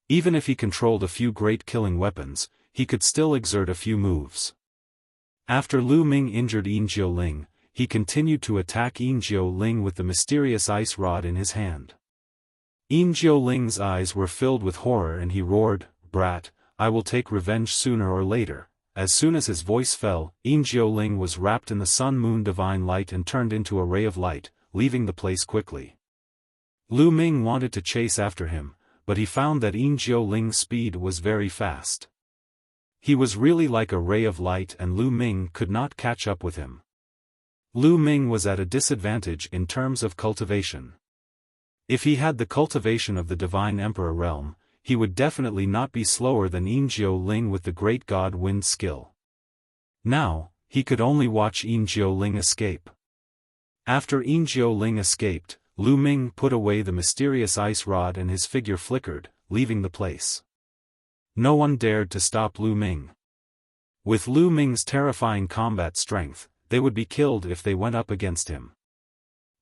Even if he controlled a few great killing weapons, he could still exert a few moves. After Lu Ming injured Yin Jiuling, he continued to attack Yin Jiuling with the mysterious ice rod in his hand. Yin Jiuling's eyes were filled with horror and he roared, "Brat, I will take revenge sooner or later." As soon as his voice fell, Yin Jiuling was wrapped in the sun moon divine light and turned into a ray of light, leaving the place quickly. Lu Ming wanted to chase after him, but he found that Yin Jiuling's speed was very fast. He was really like a ray of light and Lu Ming could not catch up with him. Lu Ming was at a disadvantage in terms of cultivation. If he had the cultivation of the Divine Emperor realm, he would definitely not be slower than Yin Jiuling with the Great God Wind skill. Now, he could only watch Yin Jiuling escape. After Yin Jiuling escaped, Lu Ming put away the mysterious ice rod and his figure flickered, leaving the place. No one dared to stop Lu Ming. With Lu Ming's terrifying combat strength, they would be killed if they went up against him.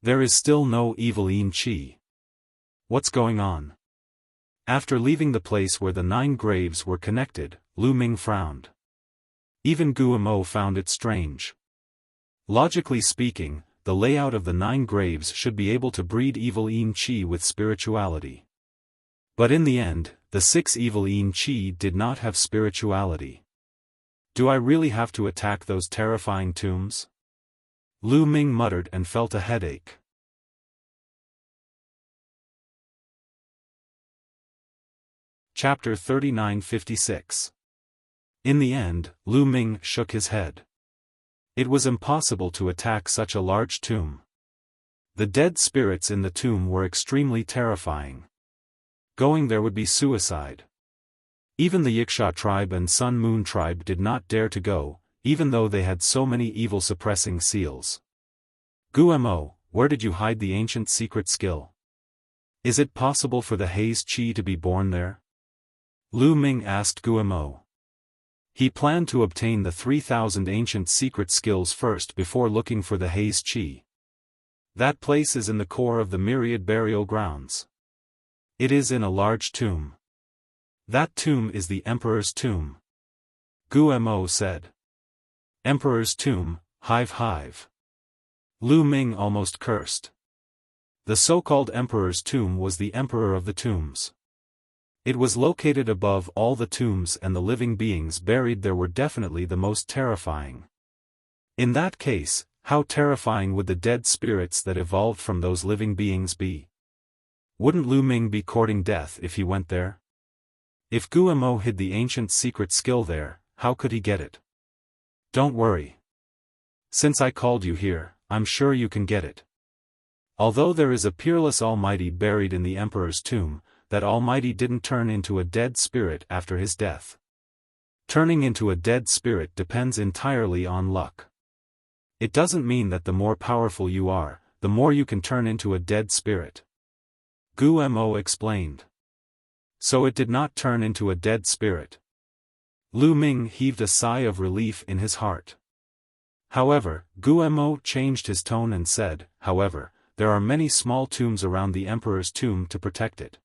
There is still no evil Yin Qi. What's going on? After leaving the place where the 9 graves were connected, Lu Ming frowned. Even Guamo found it strange. Logically speaking, the layout of the 9 graves should be able to breed evil Yin Qi with spirituality. But in the end, the 6 evil Yin Qi did not have spirituality. Do I really have to attack those terrifying tombs? Lu Ming muttered and felt a headache. Chapter 3956. In the end, Lu Ming shook his head. It was impossible to attack such a large tomb. The dead spirits in the tomb were extremely terrifying. Going there would be suicide. Even the Wuxia tribe and Sun Moon tribe did not dare to go, even though they had so many evil suppressing seals. Guamo, where did you hide the ancient secret skill? Is it possible for the Haze Qi to be born there? Lu Ming asked Guamo. He planned to obtain the 3,000 ancient secret skills first before looking for the Haze Qi. That place is in the core of the myriad burial grounds. It is in a large tomb. That tomb is the Emperor's tomb. Guamo said. Emperor's tomb, hive. Lu Ming almost cursed. The so-called Emperor's tomb was the Emperor of the tombs. It was located above all the tombs and the living beings buried there were definitely the most terrifying. In that case, how terrifying would the dead spirits that evolved from those living beings be? Wouldn't Lu Ming be courting death if he went there? If Guamo hid the ancient secret skill there, how could he get it? Don't worry. Since I called you here, I'm sure you can get it. Although there is a peerless Almighty buried in the Emperor's tomb, that Almighty didn't turn into a dead spirit after his death. Turning into a dead spirit depends entirely on luck. It doesn't mean that the more powerful you are, the more you can turn into a dead spirit. Gu Mo explained. So it did not turn into a dead spirit. Lu Ming heaved a sigh of relief in his heart. However, Gu Mo changed his tone and said, however, there are many small tombs around the Emperor's tomb to protect it.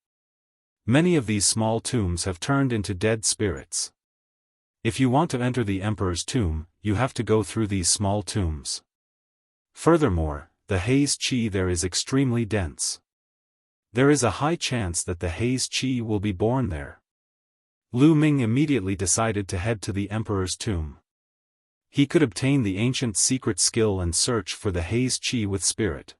Many of these small tombs have turned into dead spirits. If you want to enter the Emperor's tomb, you have to go through these small tombs. Furthermore, the haze qi there is extremely dense. There is a high chance that the haze qi will be born there. Lu Ming immediately decided to head to the Emperor's tomb. He could obtain the ancient secret skill and search for the haze qi with spirit.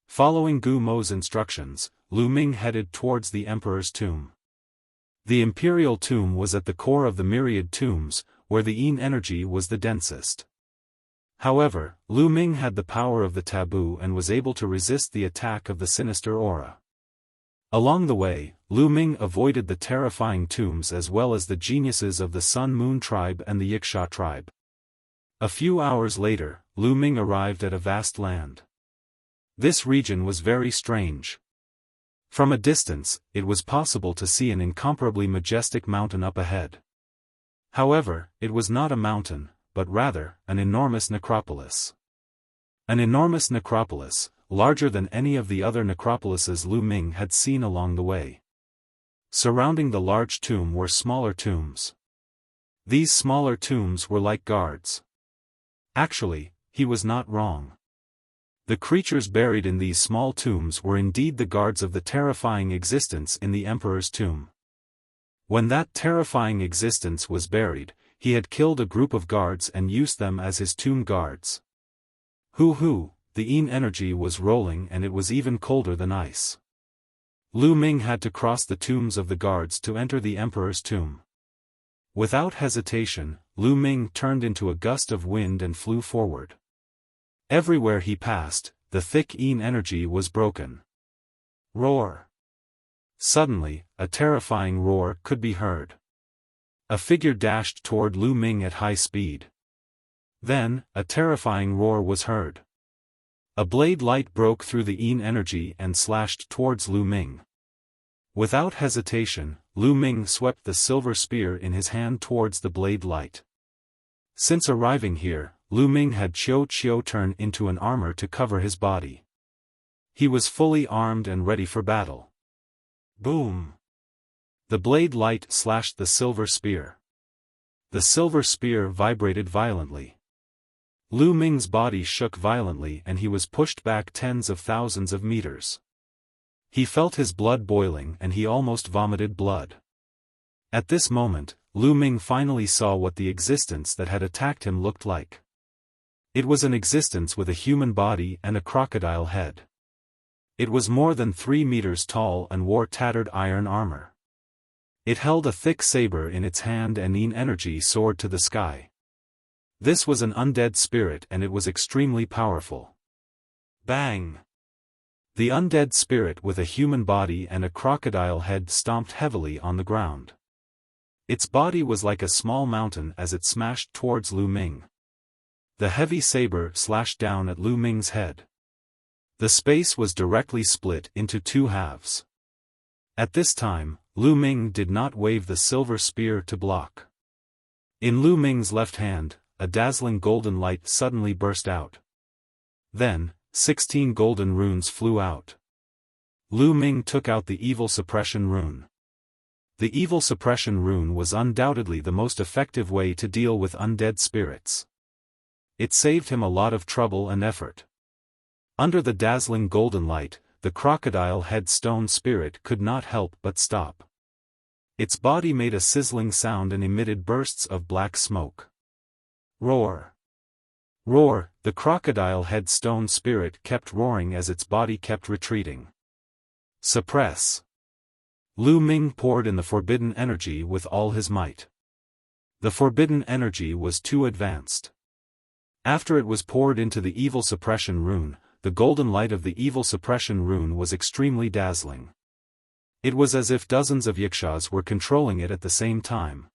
Following Gu Mo's instructions, Lu Ming headed towards the Emperor's tomb. The imperial tomb was at the core of the myriad tombs, where the yin energy was the densest. However, Lu Ming had the power of the taboo and was able to resist the attack of the sinister aura. Along the way, Lu Ming avoided the terrifying tombs as well as the geniuses of the Sun Moon tribe and the Wuxia tribe. A few hours later, Lu Ming arrived at a vast land. This region was very strange. From a distance, it was possible to see an incomparably majestic mountain up ahead. However, it was not a mountain, but rather, an enormous necropolis. An enormous necropolis, larger than any of the other necropolises Lu Ming had seen along the way. Surrounding the large tomb were smaller tombs. These smaller tombs were like guards. Actually, he was not wrong. The creatures buried in these small tombs were indeed the guards of the terrifying existence in the Emperor's tomb. When that terrifying existence was buried, he had killed a group of guards and used them as his tomb guards. Hoo, the yin energy was rolling and it was even colder than ice. Lu Ming had to cross the tombs of the guards to enter the Emperor's tomb. Without hesitation, Lu Ming turned into a gust of wind and flew forward. Everywhere he passed, the thick yin energy was broken. Roar! Suddenly, a terrifying roar could be heard. A figure dashed toward Lu Ming at high speed. Then, a terrifying roar was heard. A blade light broke through the yin energy and slashed towards Lu Ming. Without hesitation, Lu Ming swept the silver spear in his hand towards the blade light. Since arriving here, Lu Ming had Qiu turn into an armor to cover his body. He was fully armed and ready for battle. Boom! The blade light slashed the silver spear. The silver spear vibrated violently. Lu Ming's body shook violently and he was pushed back tens of thousands of meters. He felt his blood boiling and he almost vomited blood. At this moment, Lu Ming finally saw what the existence that had attacked him looked like. It was an existence with a human body and a crocodile head. It was more than 3 meters tall and wore tattered iron armor. It held a thick saber in its hand and yin energy soared to the sky. This was an undead spirit and it was extremely powerful. Bang! The undead spirit with a human body and a crocodile head stomped heavily on the ground. Its body was like a small mountain as it smashed towards Lu Ming. The heavy saber slashed down at Lu Ming's head. The space was directly split into 2 halves. At this time, Lu Ming did not wave the silver spear to block. In Lu Ming's left hand, a dazzling golden light suddenly burst out. Then, 16 golden runes flew out. Lu Ming took out the evil suppression rune. The evil suppression rune was undoubtedly the most effective way to deal with undead spirits. It saved him a lot of trouble and effort. Under the dazzling golden light, the crocodile head stone spirit could not help but stop. Its body made a sizzling sound and emitted bursts of black smoke. Roar! Roar! The crocodile head stone spirit kept roaring as its body kept retreating. Suppress! Lu Ming poured in the forbidden energy with all his might. The forbidden energy was too advanced. After it was poured into the evil suppression rune, the golden light of the evil suppression rune was extremely dazzling. It was as if dozens of Yiksha's were controlling it at the same time.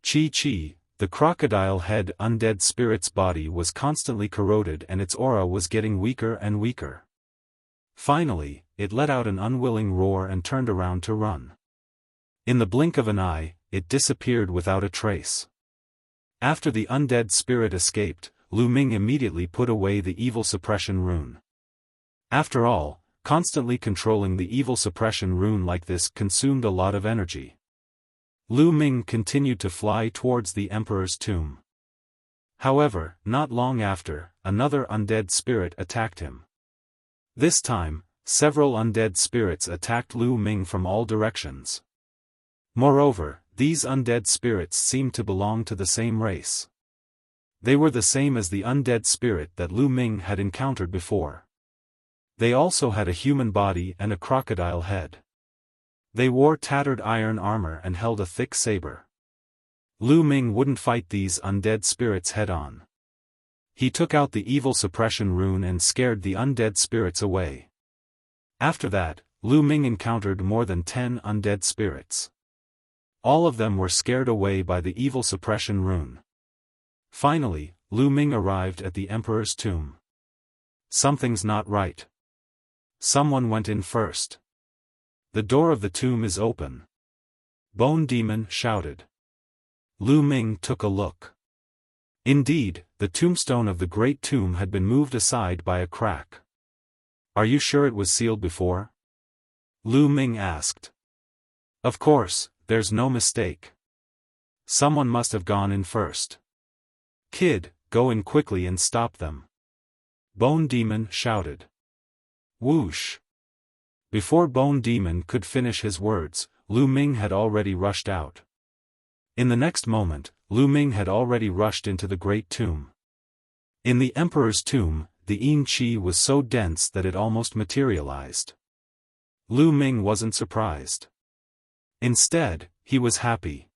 Chi, the crocodile head undead spirit's body was constantly corroded and its aura was getting weaker and weaker. Finally, it let out an unwilling roar and turned around to run. In the blink of an eye, it disappeared without a trace. After the undead spirit escaped, Lu Ming immediately put away the evil suppression rune. After all, constantly controlling the evil suppression rune like this consumed a lot of energy. Lu Ming continued to fly towards the emperor's tomb. However, not long after, another undead spirit attacked him. This time, several undead spirits attacked Lu Ming from all directions. Moreover, these undead spirits seemed to belong to the same race. They were the same as the undead spirit that Lu Ming had encountered before. They also had a human body and a crocodile head. They wore tattered iron armor and held a thick saber. Lu Ming wouldn't fight these undead spirits head-on. He took out the evil suppression rune and scared the undead spirits away. After that, Lu Ming encountered more than 10 undead spirits. All of them were scared away by the evil suppression rune. Finally, Lu Ming arrived at the emperor's tomb. Something's not right. Someone went in first. The door of the tomb is open. Bone Demon shouted. Lu Ming took a look. Indeed, the tombstone of the great tomb had been moved aside by a crack. Are you sure it was sealed before? Lu Ming asked. Of course, there's no mistake. Someone must have gone in first. Kid, go in quickly and stop them. Bone Demon shouted. Whoosh. Before Bone Demon could finish his words, Lu Ming had already rushed out. In the next moment, Lu Ming had already rushed into the great tomb. In the emperor's tomb, the Yin Qi was so dense that it almost materialized. Lu Ming wasn't surprised. Instead, he was happy.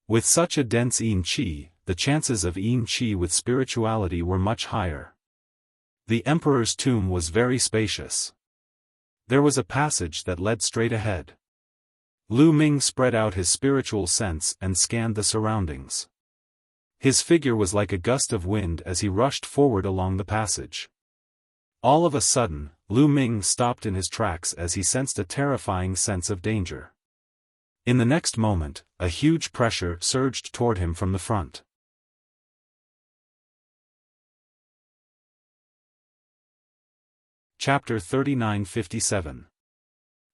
With such a dense Yin Qi, the chances of Yin Qi with spirituality were much higher. The emperor's tomb was very spacious. There was a passage that led straight ahead. Lu Ming spread out his spiritual sense and scanned the surroundings. His figure was like a gust of wind as he rushed forward along the passage. All of a sudden, Lu Ming stopped in his tracks as he sensed a terrifying sense of danger. In the next moment, a huge pressure surged toward him from the front. Chapter 3957.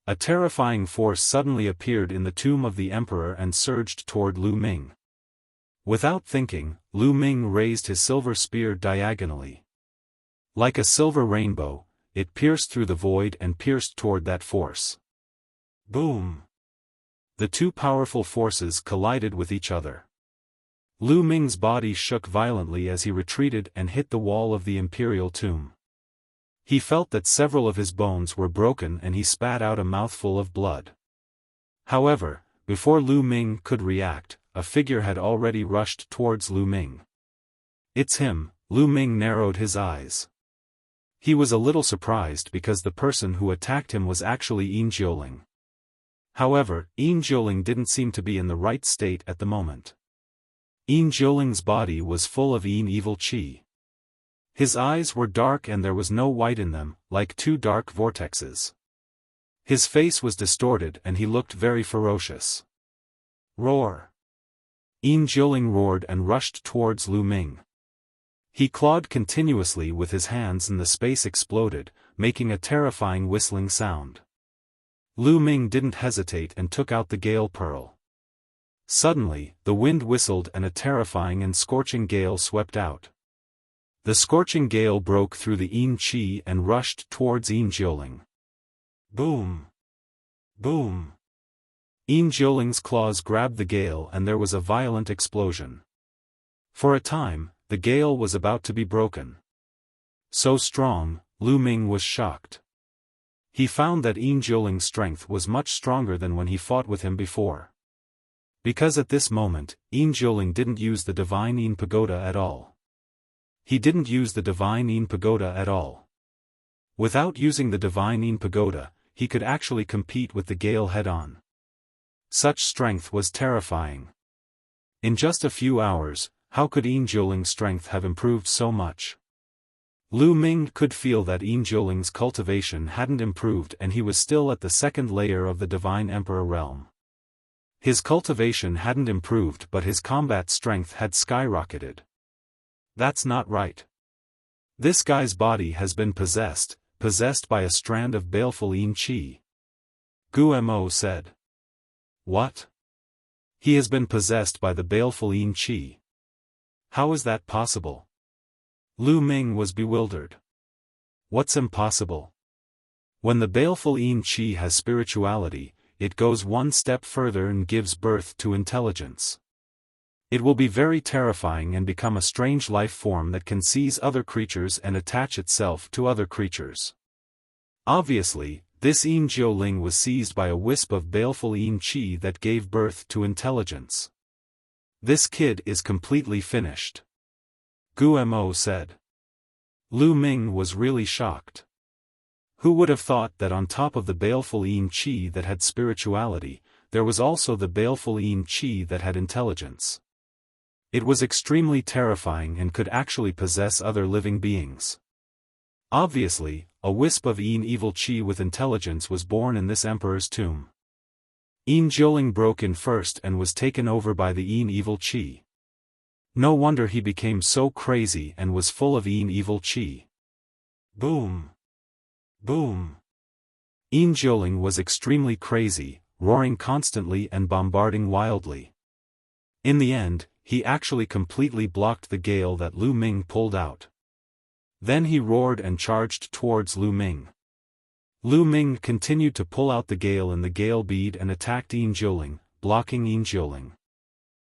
A terrifying force suddenly appeared in the tomb of the emperor and surged toward Lu Ming. Without thinking, Lu Ming raised his silver spear diagonally. Like a silver rainbow, it pierced through the void and pierced toward that force. Boom! The two powerful forces collided with each other. Lu Ming's body shook violently as he retreated and hit the wall of the imperial tomb. He felt that several of his bones were broken and he spat out a mouthful of blood. However, before Lu Ming could react, a figure had already rushed towards Lu Ming. It's him. Lu Ming narrowed his eyes. He was a little surprised because the person who attacked him was actually Yin Jiuling. However, Yin Jiuling didn't seem to be in the right state at the moment. Yin Jiuling's body was full of Yin evil qi. His eyes were dark and there was no white in them, like two dark vortexes. His face was distorted and he looked very ferocious. Roar! Yin Jiuling roared and rushed towards Lu Ming. He clawed continuously with his hands and the space exploded, making a terrifying whistling sound. Lu Ming didn't hesitate and took out the gale pearl. Suddenly, the wind whistled and a terrifying and scorching gale swept out. The scorching gale broke through the Yin Qi and rushed towards Yin Jiuling. Boom! Boom! Yin Jiuling's claws grabbed the gale and there was a violent explosion. For a time, the gale was about to be broken. So strong, Lu Ming was shocked. He found that Yin Jiuling's strength was much stronger than when he fought with him before. Because at this moment, Yin Jiuling didn't use the divine Yin Pagoda at all. He didn't use the divine Yin Pagoda at all. Without using the divine Yin Pagoda, he could actually compete with the Gale head-on. Such strength was terrifying. In just a few hours, how could Yin Jiuling's strength have improved so much? Lu Ming could feel that Yin Jiuling's cultivation hadn't improved and he was still at the second layer of the Divine Emperor realm. His cultivation hadn't improved but his combat strength had skyrocketed. That's not right. This guy's body has been possessed by a strand of baleful Yin Qi. Gu Mo said. What? He has been possessed by the baleful Yin Qi. How is that possible? Lu Ming was bewildered. What's impossible? When the baleful Yin Qi has spirituality, it goes one step further and gives birth to intelligence. It will be very terrifying and become a strange life form that can seize other creatures and attach itself to other creatures. Obviously, this Yin Jiuling was seized by a wisp of baleful Yin Qi that gave birth to intelligence. This kid is completely finished. Gu Mo said. Lu Ming was really shocked. Who would have thought that on top of the baleful Yin Qi that had spirituality, there was also the baleful Yin Qi that had intelligence? It was extremely terrifying and could actually possess other living beings. Obviously, a wisp of Yin evil Qi with intelligence was born in this emperor's tomb. Yin Jiuling broke in first and was taken over by the Yin evil Qi. No wonder he became so crazy and was full of Yin evil Qi. Boom! Boom! Yin Jiuling was extremely crazy, roaring constantly and bombarding wildly. In the end, he actually completely blocked the gale that Lu Ming pulled out. Then he roared and charged towards Lu Ming. Lu Ming continued to pull out the gale in the gale bead and attacked Yin Jiuling, blocking Yin Jiuling.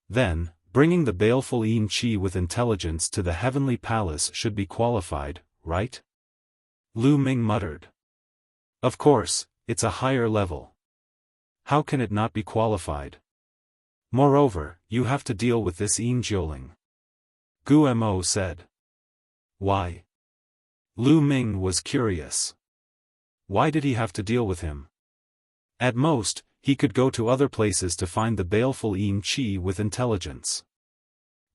Then, bringing the baleful Yin Qi with intelligence to the heavenly palace should be qualified, right? Lu Ming muttered. Of course, it's a higher level. How can it not be qualified? Moreover, you have to deal with this Yin Jiuling. Gu Mo said. Why? Lu Ming was curious. Why did he have to deal with him? At most, he could go to other places to find the baleful Yin Qi with intelligence.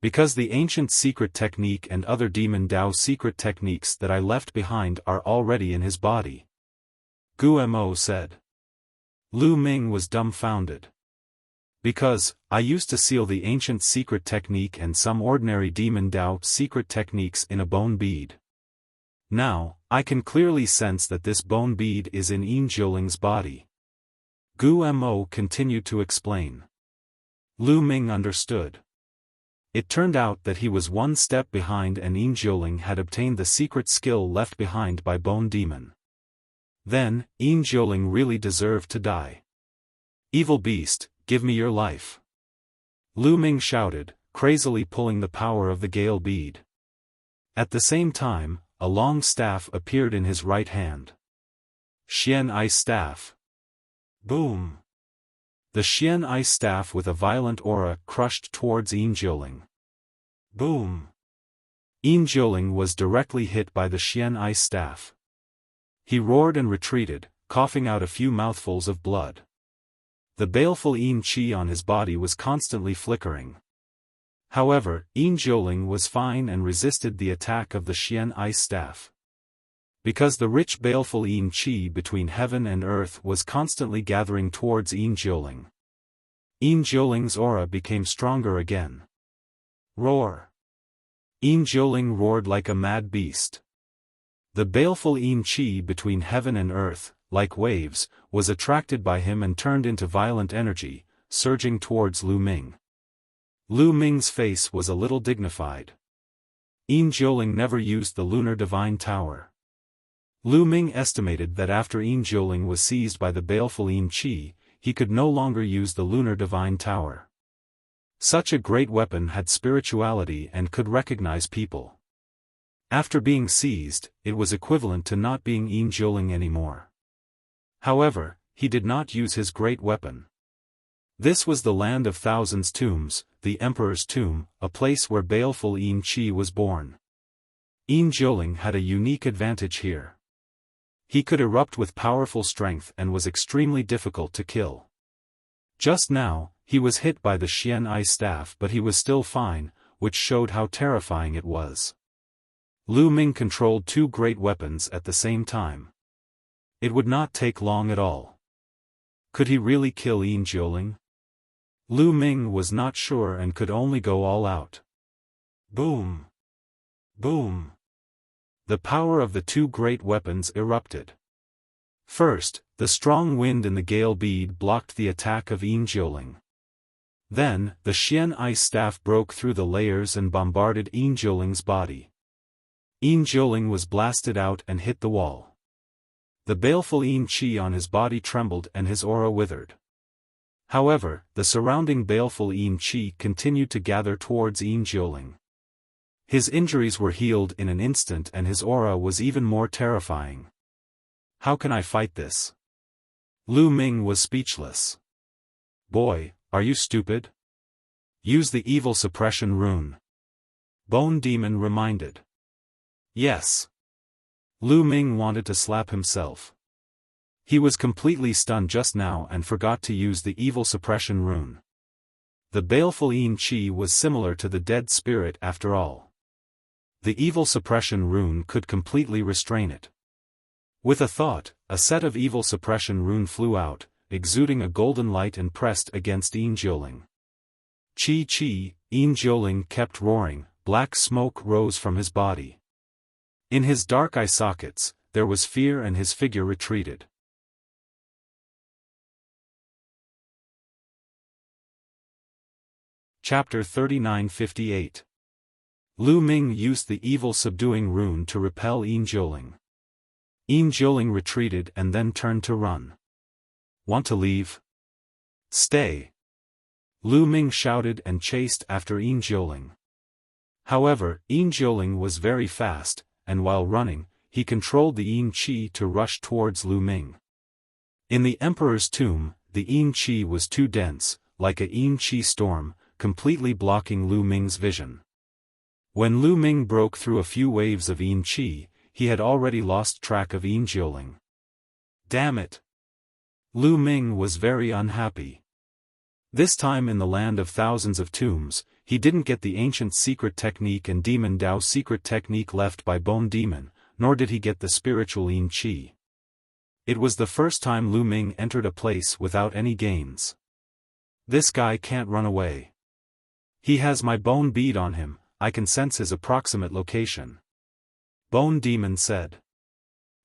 Because the ancient secret technique and other demon Dao secret techniques that I left behind are already in his body. Gu Mo said. Lu Ming was dumbfounded. Because, I used to seal the ancient secret technique and some ordinary demon Dao secret techniques in a bone bead. Now, I can clearly sense that this bone bead is in Yin Jiuling's body. Gu Mo continued to explain. Lu Ming understood. It turned out that he was one step behind and Yin Jiuling had obtained the secret skill left behind by Bone Demon. Then, Yin Jiuling really deserved to die. Evil beast, give me your life. Lu Ming shouted, crazily pulling the power of the gale bead. At the same time, a long staff appeared in his right hand. Xian Ice Staff. Boom! The Xian Ice Staff with a violent aura crushed towards Yin Jiuling. Boom! Yin Jiuling was directly hit by the Xian Ice Staff. He roared and retreated, coughing out a few mouthfuls of blood. The baleful Yin Qi on his body was constantly flickering. However, Yin Jiuling was fine and resisted the attack of the Xian Ice Staff. Because the rich baleful Yin Qi between heaven and earth was constantly gathering towards Yin Jiuling. Yin Jiuling's aura became stronger again. Roar! Yin Jiuling roared like a mad beast. The baleful Yin Qi between heaven and earth, like waves, was attracted by him and turned into violent energy, surging towards Lu Ming. Lu Ming's face was a little dignified. Yin Jiuling never used the Lunar Divine Tower. Lu Ming estimated that after Yin Jiuling was seized by the baleful Yin Qi, he could no longer use the Lunar Divine Tower. Such a great weapon had spirituality and could recognize people. After being seized, it was equivalent to not being Yin Jiuling anymore. However, he did not use his great weapon. This was the land of thousands tombs, the Emperor's tomb, a place where baleful Yin Qi was born. Yin Jiuling had a unique advantage here. He could erupt with powerful strength and was extremely difficult to kill. Just now, he was hit by the Xian Ice Staff, but he was still fine, which showed how terrifying it was. Lu Ming controlled two great weapons at the same time. It would not take long at all. Could he really kill Yin Jiuling? Lu Ming was not sure and could only go all out. Boom! Boom! The power of the two great weapons erupted. First, the strong wind in the gale bead blocked the attack of Yin Jiuling. Then, the Xian Ice Staff broke through the layers and bombarded Yin Jiuling's body. Yin Jiuling was blasted out and hit the wall. The baleful Yin Qi on his body trembled and his aura withered. However, the surrounding baleful Yin Qi continued to gather towards Yin Jiuling. His injuries were healed in an instant and his aura was even more terrifying. How can I fight this? Lu Ming was speechless. Boy, are you stupid? Use the evil suppression rune. Bone Demon reminded. Yes. Lu Ming wanted to slap himself. He was completely stunned just now and forgot to use the evil suppression rune. The baleful Yin Qi was similar to the dead spirit after all. The evil suppression rune could completely restrain it. With a thought, a set of evil suppression rune flew out, exuding a golden light and pressed against Yin Jiuling. Chi Chi, Yin Jiuling kept roaring, black smoke rose from his body. In his dark eye sockets, there was fear and his figure retreated. Chapter 3958. Lu Ming used the evil subduing rune to repel Yin Jiuling. Yin Jiuling retreated and then turned to run. Want to leave? Stay! Lu Ming shouted and chased after Yin Jiuling. However, Yin Jiuling was very fast, and while running, he controlled the Yin Qi to rush towards Lu Ming. In the Emperor's tomb, the Yin Qi was too dense, like a Yin Qi storm, completely blocking Lu Ming's vision. When Lu Ming broke through a few waves of Yin Qi, he had already lost track of Yin Jiuling. Damn it! Lu Ming was very unhappy. This time in the land of thousands of tombs, he didn't get the ancient secret technique and demon Dao secret technique left by Bone Demon, nor did he get the spiritual Yin Qi. It was the first time Lu Ming entered a place without any gains. This guy can't run away. He has my bone bead on him, I can sense his approximate location. Bone Demon said.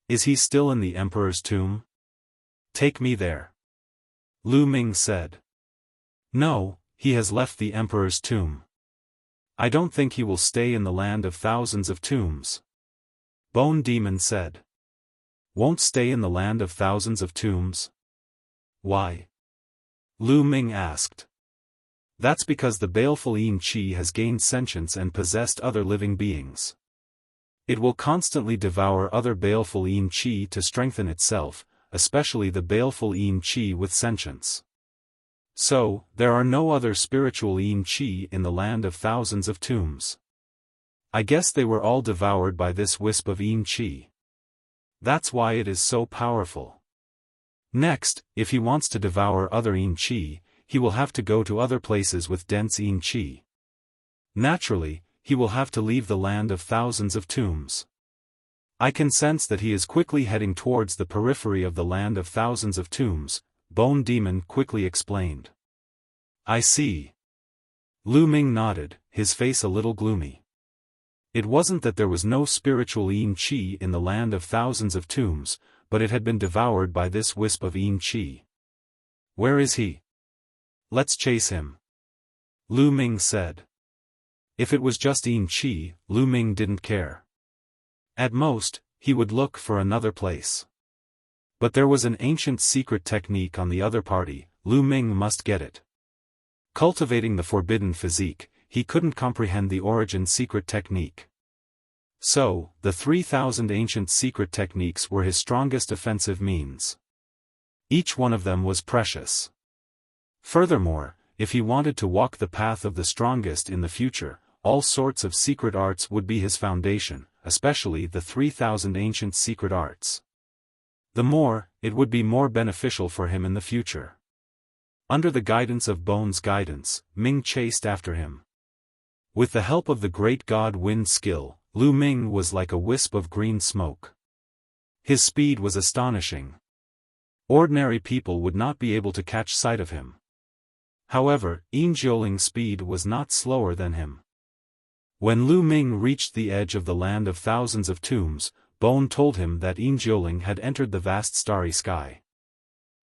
Is he still in the Emperor's tomb? Take me there. Lu Ming said. No, he has left the Emperor's tomb. I don't think he will stay in the land of thousands of tombs. Bone Demon said. Won't stay in the land of thousands of tombs? Why? Lu Ming asked. That's because the baleful Yin Qi has gained sentience and possessed other living beings. It will constantly devour other baleful Yin Qi to strengthen itself, especially the baleful Yin Qi with sentience. So, there are no other spiritual Yin Qi in the land of thousands of tombs. I guess they were all devoured by this wisp of Yin Qi. That's why it is so powerful. Next, if he wants to devour other Yin Qi, he will have to go to other places with dense Yin Qi. Naturally, he will have to leave the land of thousands of tombs. I can sense that he is quickly heading towards the periphery of the land of thousands of tombs, Bone Demon quickly explained. I see. Lu Ming nodded, his face a little gloomy. It wasn't that there was no spiritual Yin Qi in the land of thousands of tombs, but it had been devoured by this wisp of Yin Qi. Where is he? Let's chase him. Lu Ming said. If it was just Yin Qi, Lu Ming didn't care. At most, he would look for another place. But there was an ancient secret technique on the other party, Lu Ming must get it. Cultivating the forbidden physique, he couldn't comprehend the origin secret technique. So, the 3,000 ancient secret techniques were his strongest offensive means. Each one of them was precious. Furthermore, if he wanted to walk the path of the strongest in the future, all sorts of secret arts would be his foundation, especially the 3,000 ancient secret arts. The more, it would be more beneficial for him in the future. Under the guidance of Bone's guidance, Ming chased after him. With the help of the great god Wind skill, Lu Ming was like a wisp of green smoke. His speed was astonishing. Ordinary people would not be able to catch sight of him. However, Yin Jiuling's speed was not slower than him. When Lu Ming reached the edge of the land of thousands of tombs, Bone told him that Yin Jiuling had entered the vast starry sky.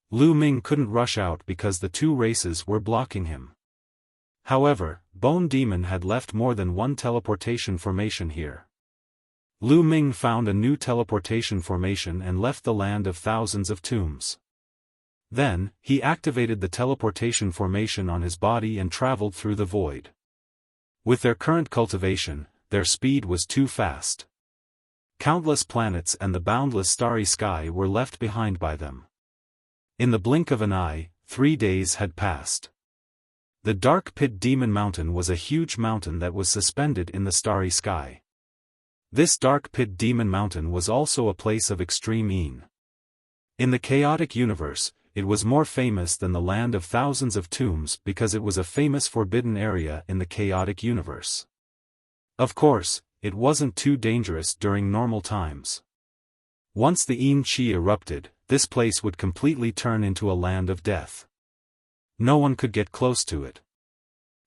Lu Ming couldn't rush out because the two races were blocking him. However, Bone Demon had left more than one teleportation formation here. Lu Ming found a new teleportation formation and left the land of thousands of tombs. Then, he activated the teleportation formation on his body and traveled through the void. With their current cultivation, their speed was too fast. Countless planets and the boundless starry sky were left behind by them. In the blink of an eye, 3 days had passed. The Dark Pit Demon Mountain was a huge mountain that was suspended in the starry sky. This Dark Pit Demon Mountain was also a place of extreme yin. In the chaotic universe, it was more famous than the land of thousands of tombs because it was a famous forbidden area in the chaotic universe. Of course, it wasn't too dangerous during normal times. Once the yin qi erupted, this place would completely turn into a land of death. No one could get close to it.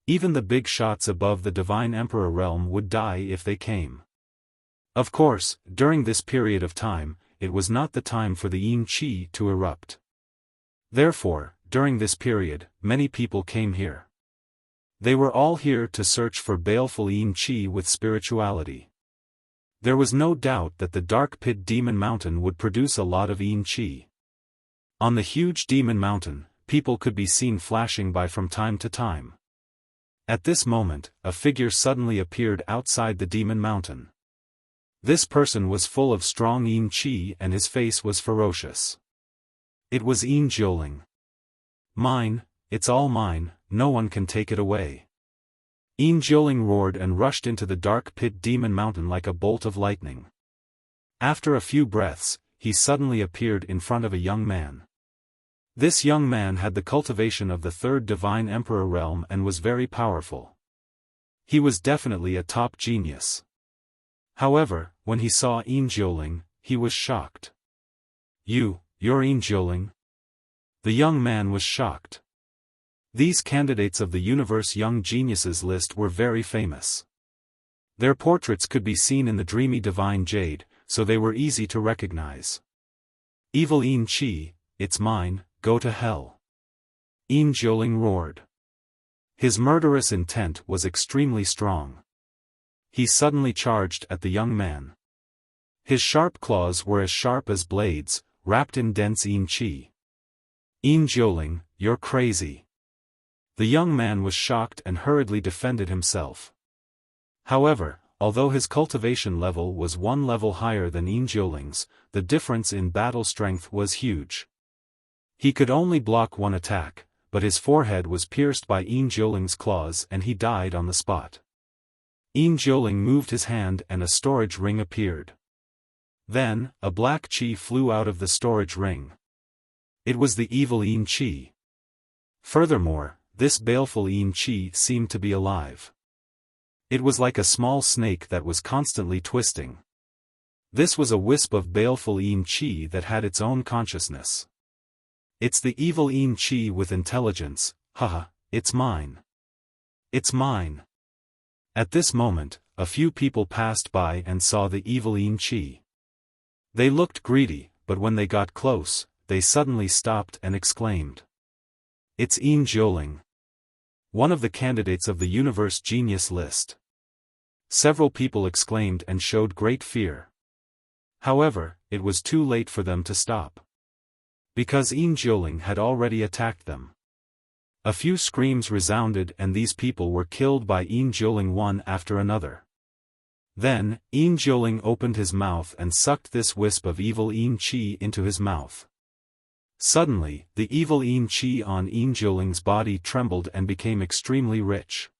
Even the big shots above the Divine Emperor realm would die if they came. Of course, during this period of time, it was not the time for the yin qi to erupt. Therefore, during this period, many people came here. They were all here to search for baleful yin qi with spirituality. There was no doubt that the Dark Pit Demon Mountain would produce a lot of yin qi. On the huge demon mountain, people could be seen flashing by from time to time. At this moment, a figure suddenly appeared outside the demon mountain. This person was full of strong yin qi and his face was ferocious. It was Yin Jiuling. Mine, it's all mine, no one can take it away. Yin Jiuling roared and rushed into the Dark Pit Demon Mountain like a bolt of lightning. After a few breaths, he suddenly appeared in front of a young man. This young man had the cultivation of the third Divine Emperor realm and was very powerful. He was definitely a top genius. However, when he saw Yin Jiuling, he was shocked. You're Yin Jiuling? The young man was shocked. These candidates of the universe young geniuses list were very famous. Their portraits could be seen in the dreamy divine jade, so they were easy to recognize. Evil Yin Qi, it's mine, go to hell. Yin Jiuling roared. His murderous intent was extremely strong. He suddenly charged at the young man. His sharp claws were as sharp as blades, wrapped in dense yin qi. Yin Jiuling, you're crazy. The young man was shocked and hurriedly defended himself. However, although his cultivation level was one level higher than Yin Jiuling's, the difference in battle strength was huge. He could only block one attack, but his forehead was pierced by Yin Jiuling's claws and he died on the spot. Yin Jiuling moved his hand and a storage ring appeared. Then, a black qi flew out of the storage ring. It was the evil yin qi. Furthermore, this baleful yin qi seemed to be alive. It was like a small snake that was constantly twisting. This was a wisp of baleful yin qi that had its own consciousness. It's the evil yin qi with intelligence, haha, it's mine. It's mine. At this moment, a few people passed by and saw the evil yin qi. They looked greedy, but when they got close, they suddenly stopped and exclaimed. It's Yin Jiuling. One of the candidates of the universe genius list. Several people exclaimed and showed great fear. However, it was too late for them to stop. Because Yin Jiuling had already attacked them. A few screams resounded and these people were killed by Yin Jiuling one after another. Then, Yin Jiuling opened his mouth and sucked this wisp of evil yin qi into his mouth. Suddenly, the evil Yin Qi on Yin Jiuling's body trembled and became extremely rich.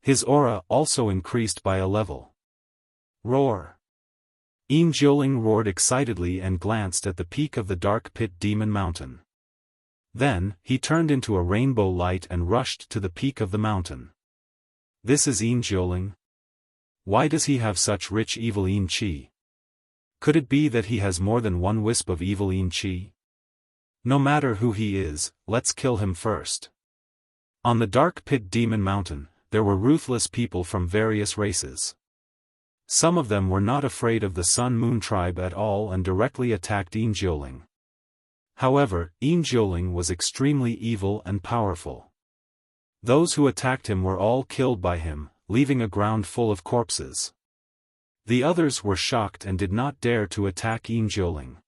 His aura also increased by a level. Roar! Yin Jiuling roared excitedly and glanced at the peak of the dark pit demon mountain. Then, he turned into a rainbow light and rushed to the peak of the mountain. This is Yin Jiuling? Why does he have such rich evil Yin Qi? Could it be that he has more than one wisp of evil Yin Qi? No matter who he is, let's kill him first. On the dark pit demon mountain, there were ruthless people from various races. Some of them were not afraid of the Sun-Moon tribe at all and directly attacked Yin Jiuling. However, Yin Jiuling was extremely evil and powerful. Those who attacked him were all killed by him, leaving a ground full of corpses. The others were shocked and did not dare to attack Yin Jiuling.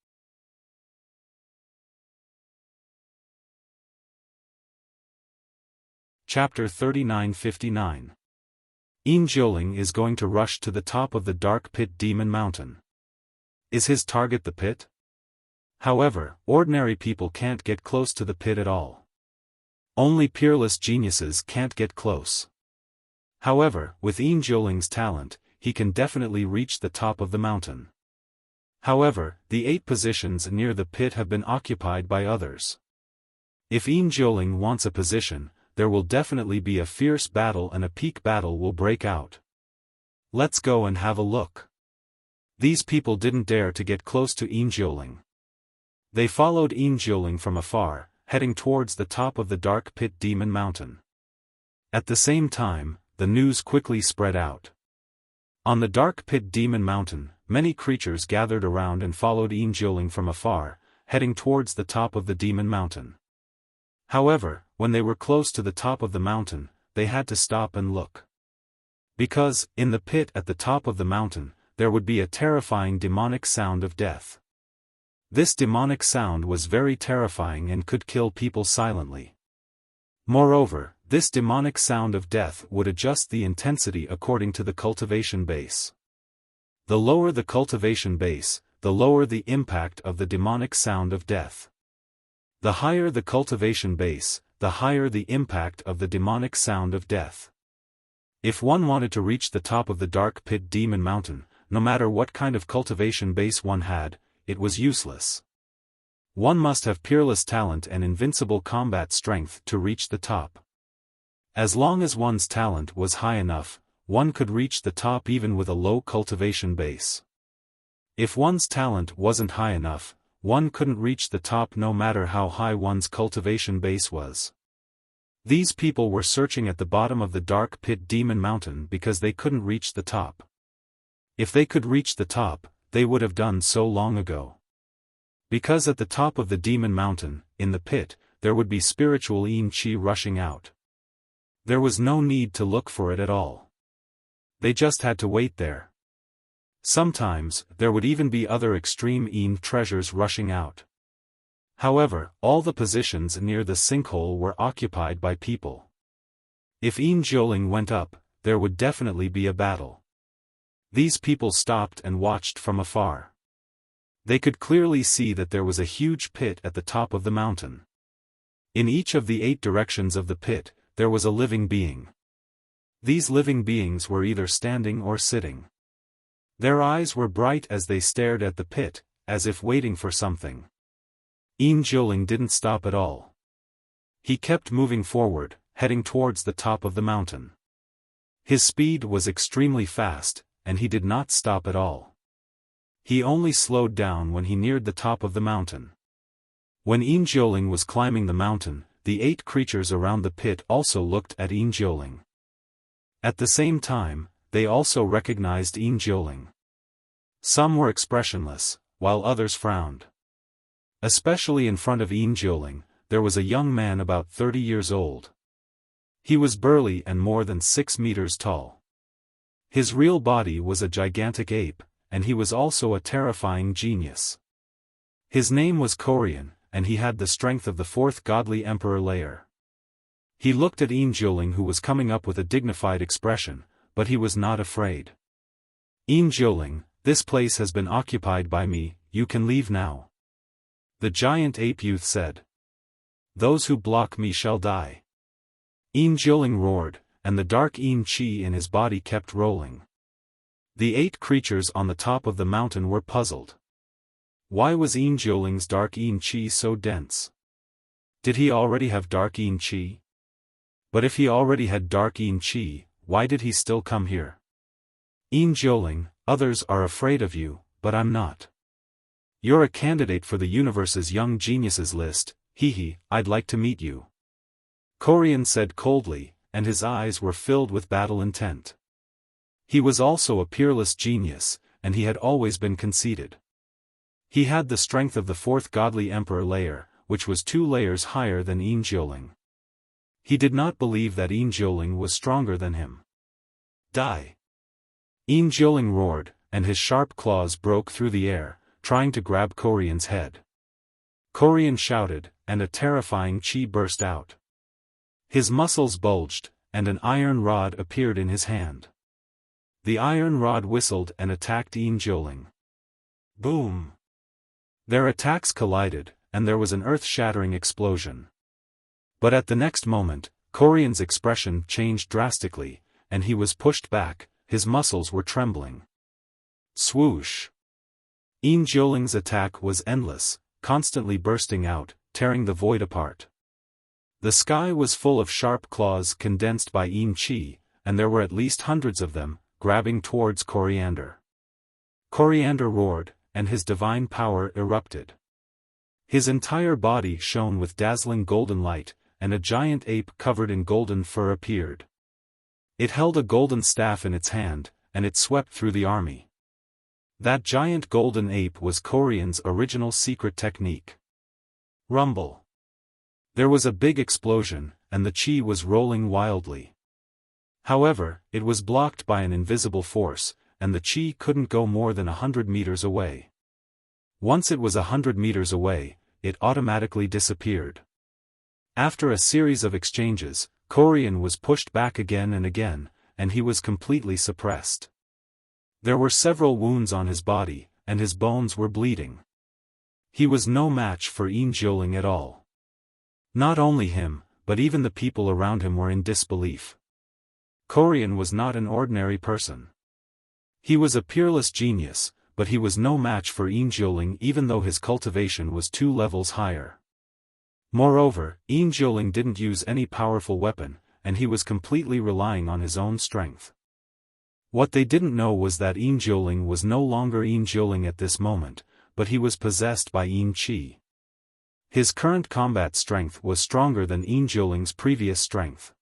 Chapter 3959. Yin Jiuling is going to rush to the top of the dark pit demon mountain. Is his target the pit? However, ordinary people can't get close to the pit at all. Only peerless geniuses can't get close. However, with Yin Jiuling's talent, he can definitely reach the top of the mountain. However, the 8 positions near the pit have been occupied by others. If Yin Jiuling wants a position, there will definitely be a fierce battle and a peak battle will break out. Let's go and have a look. These people didn't dare to get close to Yin Jiuling. They followed Yin Jiuling from afar, heading towards the top of the dark pit demon mountain. At the same time, the news quickly spread out. On the dark pit demon mountain, many creatures gathered around and followed Yin Jiuling from afar, heading towards the top of the demon mountain. However, when they were close to the top of the mountain, they had to stop and look. Because, in the pit at the top of the mountain, there would be a terrifying demonic sound of death. This demonic sound was very terrifying and could kill people silently. Moreover, this demonic sound of death would adjust the intensity according to the cultivation base. The lower the cultivation base, the lower the impact of the demonic sound of death. The higher the cultivation base, the higher the impact of the demonic sound of death. If one wanted to reach the top of the dark pit demon mountain, no matter what kind of cultivation base one had, it was useless. One must have peerless talent and invincible combat strength to reach the top. As long as one's talent was high enough, one could reach the top even with a low cultivation base. If one's talent wasn't high enough, one couldn't reach the top no matter how high one's cultivation base was. These people were searching at the bottom of the dark pit demon mountain because they couldn't reach the top. If they could reach the top, they would have done so long ago. Because at the top of the demon mountain, in the pit, there would be spiritual Yin Qi rushing out. There was no need to look for it at all. They just had to wait there. Sometimes, there would even be other extreme Yin treasures rushing out. However, all the positions near the sinkhole were occupied by people. If Yin Jiuling went up, there would definitely be a battle. These people stopped and watched from afar. They could clearly see that there was a huge pit at the top of the mountain. In each of the 8 directions of the pit, there was a living being. These living beings were either standing or sitting. Their eyes were bright as they stared at the pit, as if waiting for something. Yin Jiuling didn't stop at all. He kept moving forward, heading towards the top of the mountain. His speed was extremely fast, and he did not stop at all. He only slowed down when he neared the top of the mountain. When Yin Jiuling was climbing the mountain, the 8 creatures around the pit also looked at Yin Jiuling. At the same time, they also recognized Yin Jiuling. Some were expressionless, while others frowned. Especially in front of Yin Jiuling, there was a young man about 30 years old. He was burly and more than 6 meters tall. His real body was a gigantic ape, and he was also a terrifying genius. His name was Korean, and he had the strength of the 4th godly emperor layer. He looked at Yin Jiuling, who was coming up with a dignified expression, but he was not afraid. Yin Jiuling, this place has been occupied by me, you can leave now. The giant ape youth said. Those who block me shall die. Jilin roared, and the dark qi in his body kept rolling. The 8 creatures on the top of the mountain were puzzled. Why was Jilin's dark qi so dense? Did he already have dark qi? But if he already had dark qi, why did he still come here? Jilin, others are afraid of you, but I'm not. You're a candidate for the universe's young geniuses list, hee, I'd like to meet you. Korean said coldly, and his eyes were filled with battle intent. He was also a peerless genius, and he had always been conceited. He had the strength of the 4th godly emperor layer, which was 2 layers higher than Jilin. He did not believe that Jilin was stronger than him. Die! Jilin roared, and his sharp claws broke through the air, trying to grab Korean's head. Korean shouted, and a terrifying chi burst out. His muscles bulged, and an iron rod appeared in his hand. The iron rod whistled and attacked Jilin. Boom! Their attacks collided, and there was an earth-shattering explosion. But at the next moment, Korean's expression changed drastically, and he was pushed back, his muscles were trembling. Swoosh! Jilin's attack was endless, constantly bursting out, tearing the void apart. The sky was full of sharp claws condensed by qi, and there were at least hundreds of them, grabbing towards Coriander. Coriander roared, and his divine power erupted. His entire body shone with dazzling golden light, and a giant ape covered in golden fur appeared. It held a golden staff in its hand, and it swept through the army. That giant golden ape was Korean's original secret technique. Rumble. There was a big explosion, and the chi was rolling wildly. However, it was blocked by an invisible force, and the chi couldn't go more than 100 meters away. Once it was 100 meters away, it automatically disappeared. After a series of exchanges, Korean was pushed back again and again, and he was completely suppressed. There were several wounds on his body, and his bones were bleeding. He was no match for Jilin at all. Not only him, but even the people around him were in disbelief. Korean was not an ordinary person. He was a peerless genius, but he was no match for Jilin even though his cultivation was 2 levels higher. Moreover, Jilin didn't use any powerful weapon, and he was completely relying on his own strength. What they didn't know was that Jilin was no longer Jilin at this moment, but he was possessed by qi. His current combat strength was stronger than Jilin's previous strength.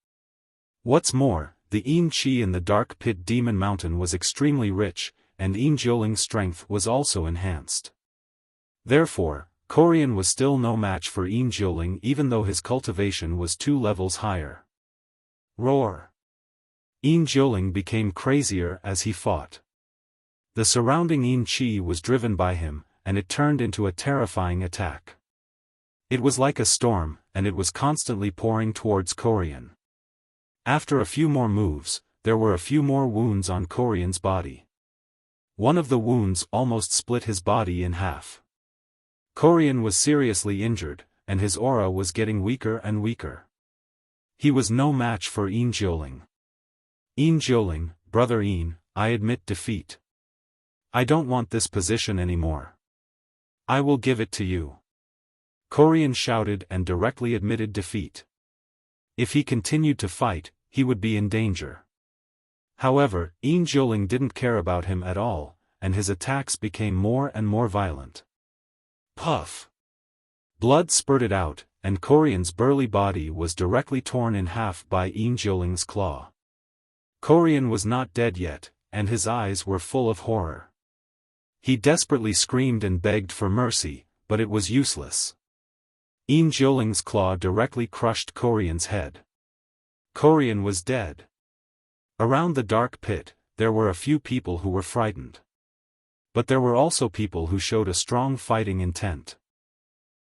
What's more, the qi in the Dark Pit Demon Mountain was extremely rich, and Jilin's strength was also enhanced. Therefore, Korean was still no match for Jilin even though his cultivation was 2 levels higher. Roar! Jilin became crazier as he fought. The surrounding qi was driven by him, and it turned into a terrifying attack. It was like a storm, and it was constantly pouring towards Korean. After a few more moves, there were a few more wounds on Korean's body. One of the wounds almost split his body in half. Korean was seriously injured, and his aura was getting weaker and weaker. He was no match for Jilin. Jilin, brother I admit defeat. I don't want this position anymore. I will give it to you. Korean shouted and directly admitted defeat. If he continued to fight, he would be in danger. However, Jilin didn't care about him at all, and his attacks became more and more violent. Puff! Blood spurted out, and Korean's burly body was directly torn in half by Jilin's claw. Korean was not dead yet, and his eyes were full of horror. He desperately screamed and begged for mercy, but it was useless. Jilin's claw directly crushed Korean's head. Korean was dead. Around the dark pit, there were a few people who were frightened. But there were also people who showed a strong fighting intent.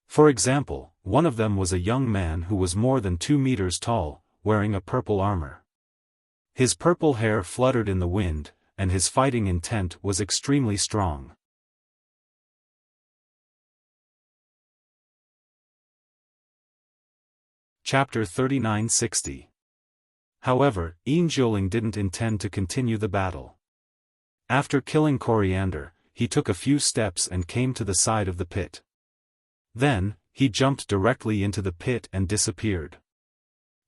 For example, one of them was a young man who was more than 2 meters tall, wearing a purple armor. His purple hair fluttered in the wind, and his fighting intent was extremely strong. Chapter 3960. However, Jiuling didn't intend to continue the battle. After killing Coriander, he took a few steps and came to the side of the pit. Then, he jumped directly into the pit and disappeared.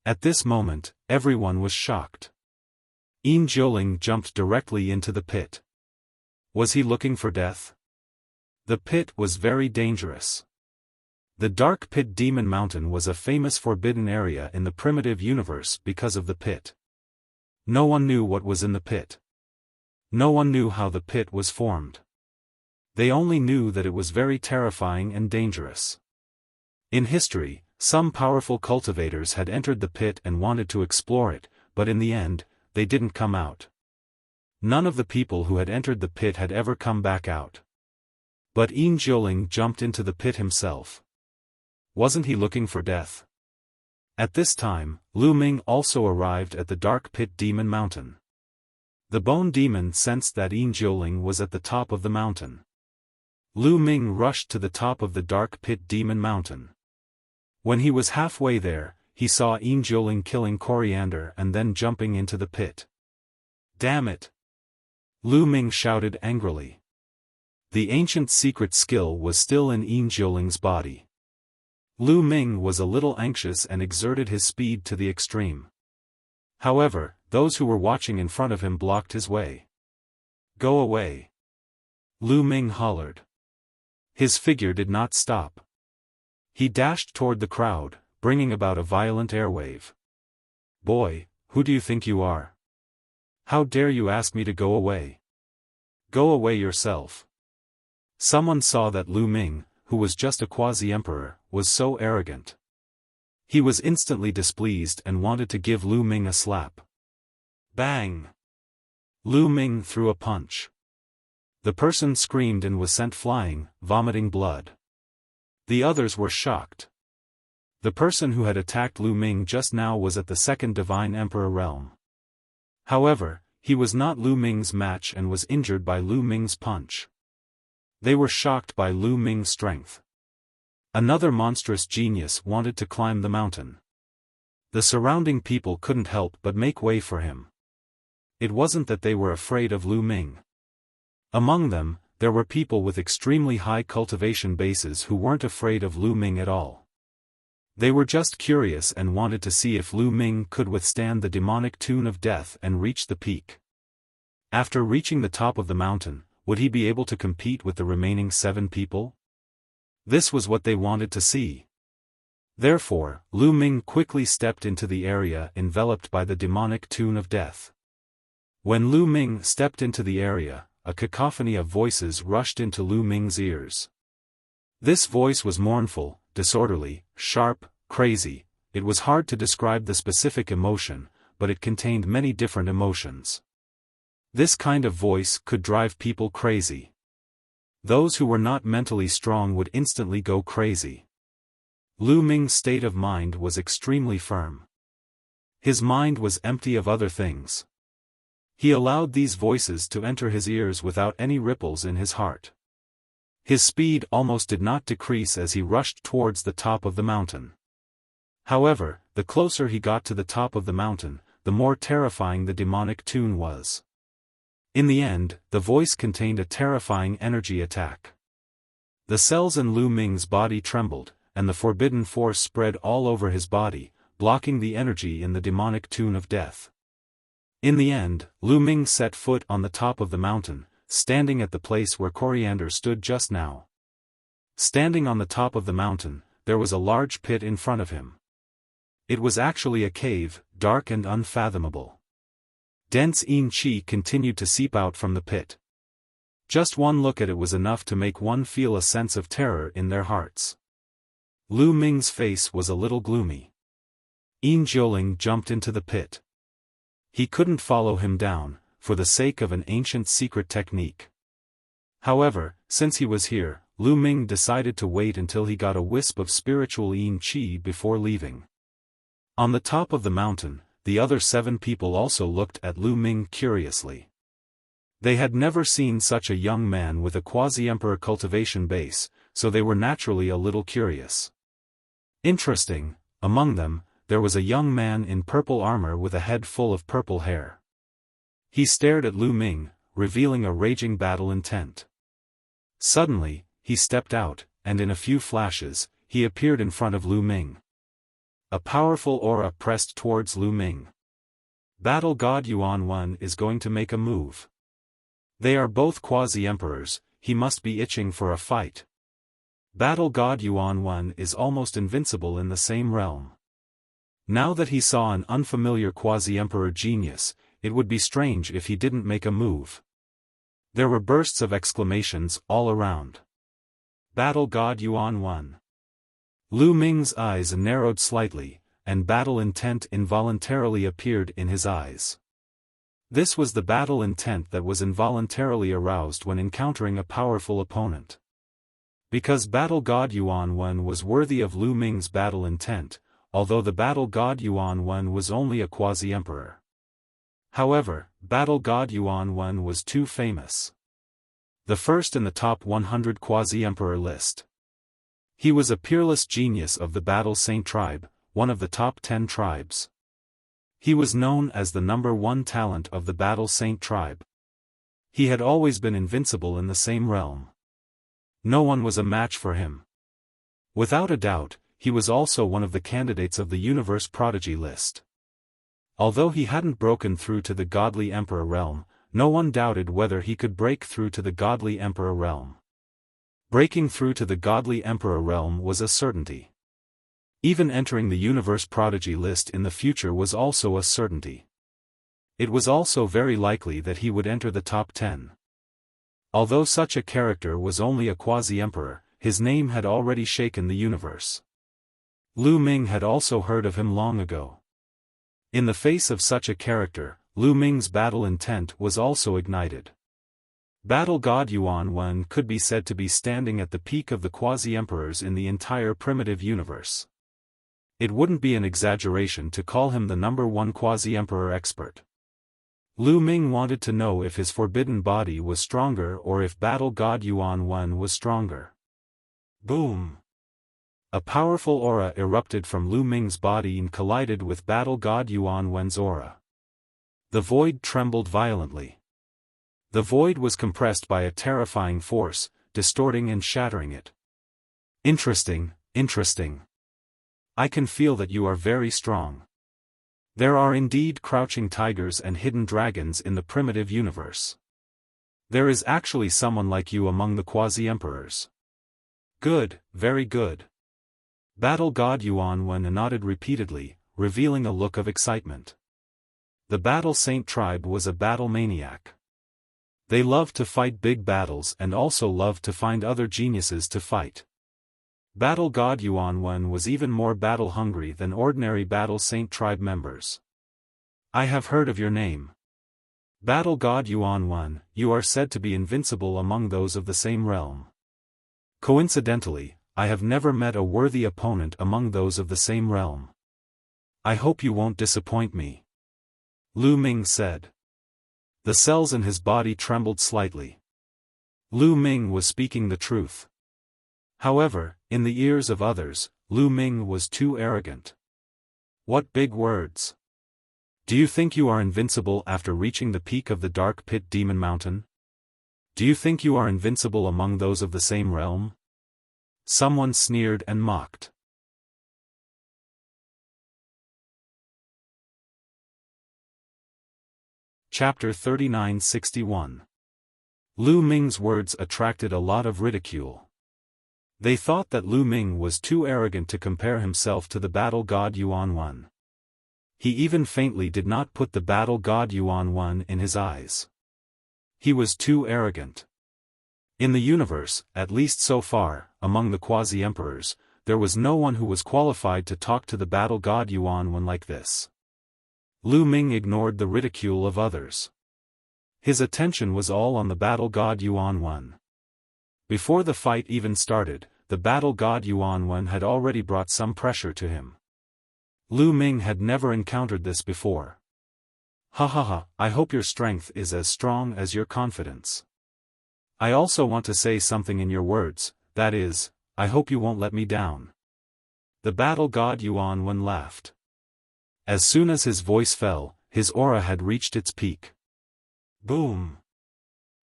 At this moment, everyone was shocked. Jiuling jumped directly into the pit. Was he looking for death? The pit was very dangerous. The Dark Pit Demon Mountain was a famous forbidden area in the primitive universe because of the pit. No one knew what was in the pit. No one knew how the pit was formed. They only knew that it was very terrifying and dangerous. In history, some powerful cultivators had entered the pit and wanted to explore it, but in the end, they didn't come out. None of the people who had entered the pit had ever come back out. But Jiuling jumped into the pit himself. Wasn't he looking for death? At this time, Lu Ming also arrived at the Dark Pit Demon Mountain. The Bone Demon sensed that Jiuling was at the top of the mountain. Lu Ming rushed to the top of the Dark Pit Demon Mountain. When he was halfway there, he saw Jiuling killing Coriander and then jumping into the pit. Damn it! Lu Ming shouted angrily. The ancient secret skill was still in Jiuling's body. Lu Ming was a little anxious and exerted his speed to the extreme. However, those who were watching in front of him blocked his way. Go away! Lu Ming hollered. His figure did not stop. He dashed toward the crowd, bringing about a violent airwave. Boy, who do you think you are? How dare you ask me to go away? Go away yourself. Someone saw that Lu Ming, who was just a quasi-emperor, was so arrogant. He was instantly displeased and wanted to give Lu Ming a slap. Bang! Lu Ming threw a punch. The person screamed and was sent flying, vomiting blood. The others were shocked. The person who had attacked Lu Ming just now was at the second Divine Emperor realm. However, he was not Lu Ming's match and was injured by Lu Ming's punch. They were shocked by Lu Ming's strength. Another monstrous genius wanted to climb the mountain. The surrounding people couldn't help but make way for him. It wasn't that they were afraid of Lu Ming. Among them, there were people with extremely high cultivation bases who weren't afraid of Lu Ming at all. They were just curious and wanted to see if Lu Ming could withstand the demonic tune of death and reach the peak. After reaching the top of the mountain, would he be able to compete with the remaining 7 people? This was what they wanted to see. Therefore, Lu Ming quickly stepped into the area enveloped by the demonic tune of death. When Lu Ming stepped into the area, a cacophony of voices rushed into Lu Ming's ears. This voice was mournful, disorderly, sharp, crazy. It was hard to describe the specific emotion, but it contained many different emotions. This kind of voice could drive people crazy. Those who were not mentally strong would instantly go crazy. Lu Ming's state of mind was extremely firm. His mind was empty of other things. He allowed these voices to enter his ears without any ripples in his heart. His speed almost did not decrease as he rushed towards the top of the mountain. However, the closer he got to the top of the mountain, the more terrifying the demonic tune was. In the end, the voice contained a terrifying energy attack. The cells in Lu Ming's body trembled, and the forbidden force spread all over his body, blocking the energy in the demonic tune of death. In the end, Lu Ming set foot on the top of the mountain, standing at the place where Coriander stood just now. Standing on the top of the mountain, there was a large pit in front of him. It was actually a cave, dark and unfathomable. Dense qi continued to seep out from the pit. Just one look at it was enough to make one feel a sense of terror in their hearts. Lu Ming's face was a little gloomy. Jiuling jumped into the pit. He couldn't follow him down, for the sake of an ancient secret technique. However, since he was here, Lu Ming decided to wait until he got a wisp of spiritual qi before leaving. On the top of the mountain, the other 7 people also looked at Lu Ming curiously. They had never seen such a young man with a quasi-emperor cultivation base, so they were naturally a little curious. Interesting, among them, there was a young man in purple armor with a head full of purple hair. He stared at Lu Ming, revealing a raging battle intent. Suddenly, he stepped out, and in a few flashes, he appeared in front of Lu Ming. A powerful aura pressed towards Lu Ming. Battle God Yuan is going to make a move. They are both quasi-emperors, he must be itching for a fight. Battle God Yuan is almost invincible in the same realm. Now that he saw an unfamiliar quasi-emperor genius, it would be strange if he didn't make a move. There were bursts of exclamations all around. Battle God Yuan. Lu Ming's eyes narrowed slightly, and battle intent involuntarily appeared in his eyes. This was the battle intent that was involuntarily aroused when encountering a powerful opponent. Because Battle God Yuan was worthy of Lu Ming's battle intent, although the Battle God Yuan was only a quasi-emperor. However, Battle God Yuan was too famous. The first in the top 100 quasi-emperor list. He was a peerless genius of the Battle Saint tribe, one of the top 10 tribes. He was known as the #1 talent of the Battle Saint tribe. He had always been invincible in the same realm. No one was a match for him. Without a doubt, he was also one of the candidates of the Universe Prodigy list. Although he hadn't broken through to the Godly Emperor realm, no one doubted whether he could break through to the Godly Emperor realm. Breaking through to the Godly Emperor realm was a certainty. Even entering the Universe Prodigy list in the future was also a certainty. It was also very likely that he would enter the top 10. Although such a character was only a quasi-emperor, his name had already shaken the universe. Lu Ming had also heard of him long ago. In the face of such a character, Lu Ming's battle intent was also ignited. Battle God Yuan could be said to be standing at the peak of the quasi-emperors in the entire primitive universe. It wouldn't be an exaggeration to call him the #1 quasi-emperor expert. Lu Ming wanted to know if his forbidden body was stronger or if Battle God Yuan was stronger. Boom! A powerful aura erupted from Lu Ming's body and collided with Battle God Yuan's aura. The void trembled violently. The void was compressed by a terrifying force, distorting and shattering it. Interesting. I can feel that you are very strong. There are indeed crouching tigers and hidden dragons in the primitive universe. There is actually someone like you among the quasi-emperors. Good, very good. Battle God Yuan nodded repeatedly, revealing a look of excitement. The Battle Saint tribe was a battle maniac. They loved to fight big battles and also loved to find other geniuses to fight. Battle God Yuan was even more battle-hungry than ordinary Battle Saint tribe members. I have heard of your name. Battle God Yuan, you are said to be invincible among those of the same realm. Coincidentally, I have never met a worthy opponent among those of the same realm. I hope you won't disappoint me. Lu Ming said. The cells in his body trembled slightly. Lu Ming was speaking the truth. However, in the ears of others, Lu Ming was too arrogant. What big words! Do you think you are invincible after reaching the peak of the Dark Pit Demon Mountain? Do you think you are invincible among those of the same realm? Someone sneered and mocked. Chapter 3961. Lu Ming's words attracted a lot of ridicule. They thought that Lu Ming was too arrogant to compare himself to the Battle God Yuan. He even faintly did not put the Battle God Yuan in his eyes. He was too arrogant. In the universe, at least so far, among the quasi-emperors, there was no one who was qualified to talk to the Battle God Yuan like this. Lu Ming ignored the ridicule of others. His attention was all on the Battle God Yuan. Before the fight even started, the Battle God Yuan had already brought some pressure to him. Lu Ming had never encountered this before. Ha, I hope your strength is as strong as your confidence. I also want to say something in your words, that is, I hope you won't let me down. The Battle God Yuan laughed. As soon as his voice fell, his aura had reached its peak. Boom!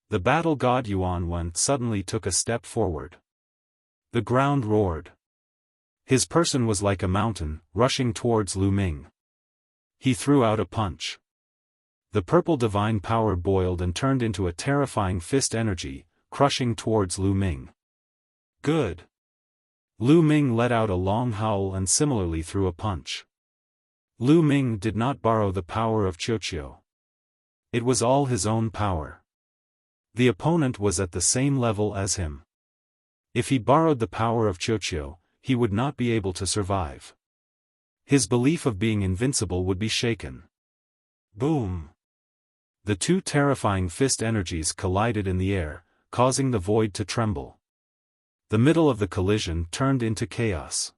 The battle god Yuan suddenly took a step forward. The ground roared. His person was like a mountain, rushing towards Lu Ming. He threw out a punch. The purple divine power boiled and turned into a terrifying fist energy, crushing towards Lu Ming. Good! Lu Ming let out a long howl and similarly threw a punch. Lu Ming did not borrow the power of Qiuqiu. It was all his own power. The opponent was at the same level as him. If he borrowed the power of Qiuqiu, he would not be able to survive. His belief of being invincible would be shaken. Boom! The two terrifying fist energies collided in the air, causing the void to tremble. The middle of the collision turned into chaos.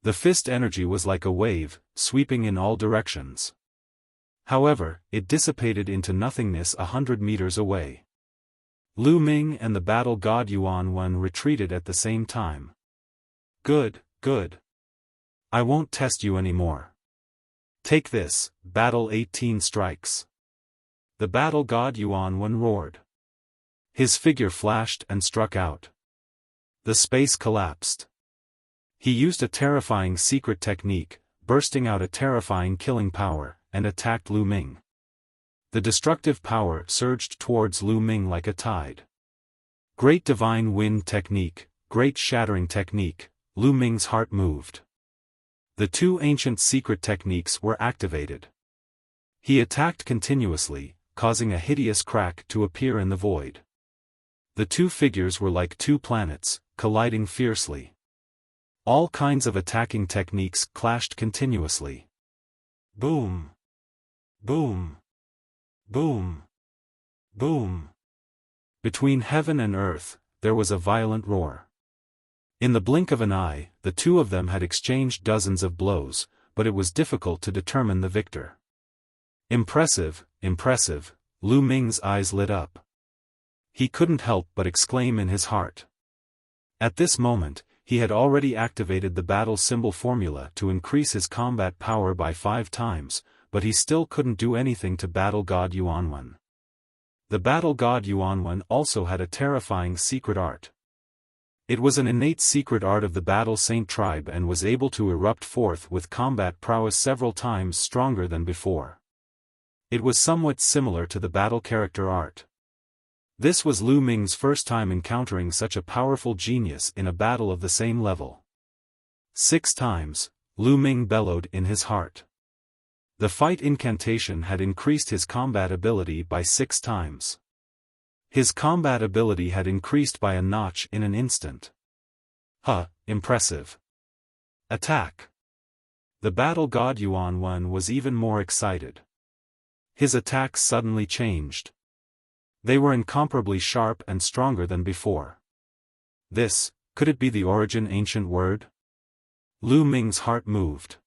The fist energy was like a wave, sweeping in all directions. However, it dissipated into nothingness 100 meters away. Lu Ming and the battle god Yuan retreated at the same time. Good, good. I won't test you anymore. Take this, battle 18 strikes. The battle god Yuan roared. His figure flashed and struck out. The space collapsed. He used a terrifying secret technique, bursting out a terrifying killing power, and attacked Lu Ming. The destructive power surged towards Lu Ming like a tide. Great divine wind technique, great shattering technique, Lu Ming's heart moved. The two ancient secret techniques were activated. He attacked continuously, causing a hideous crack to appear in the void. The two figures were like two planets, colliding fiercely. All kinds of attacking techniques clashed continuously. Boom! Boom! Boom! Boom! Between heaven and earth, there was a violent roar. In the blink of an eye, the two of them had exchanged dozens of blows, but it was difficult to determine the victor. Impressive, impressive, Lu Ming's eyes lit up. He couldn't help but exclaim in his heart. At this moment, he had already activated the battle symbol formula to increase his combat power by 5 times, but he still couldn't do anything to battle god Yuan. The battle god Yuan also had a terrifying secret art. It was an innate secret art of the battle saint tribe and was able to erupt forth with combat prowess several times stronger than before. It was somewhat similar to the battle character art. This was Lu Ming's first time encountering such a powerful genius in a battle of the same level. 6 times, Lu Ming bellowed in his heart. The fight incantation had increased his combat ability by 6 times. His combat ability had increased by a notch in an instant. Impressive. Attack. The battle god Yuan was even more excited. His attacks suddenly changed. They were incomparably sharp and stronger than before. Could it be the origin ancient word? Lu Ming's heart moved.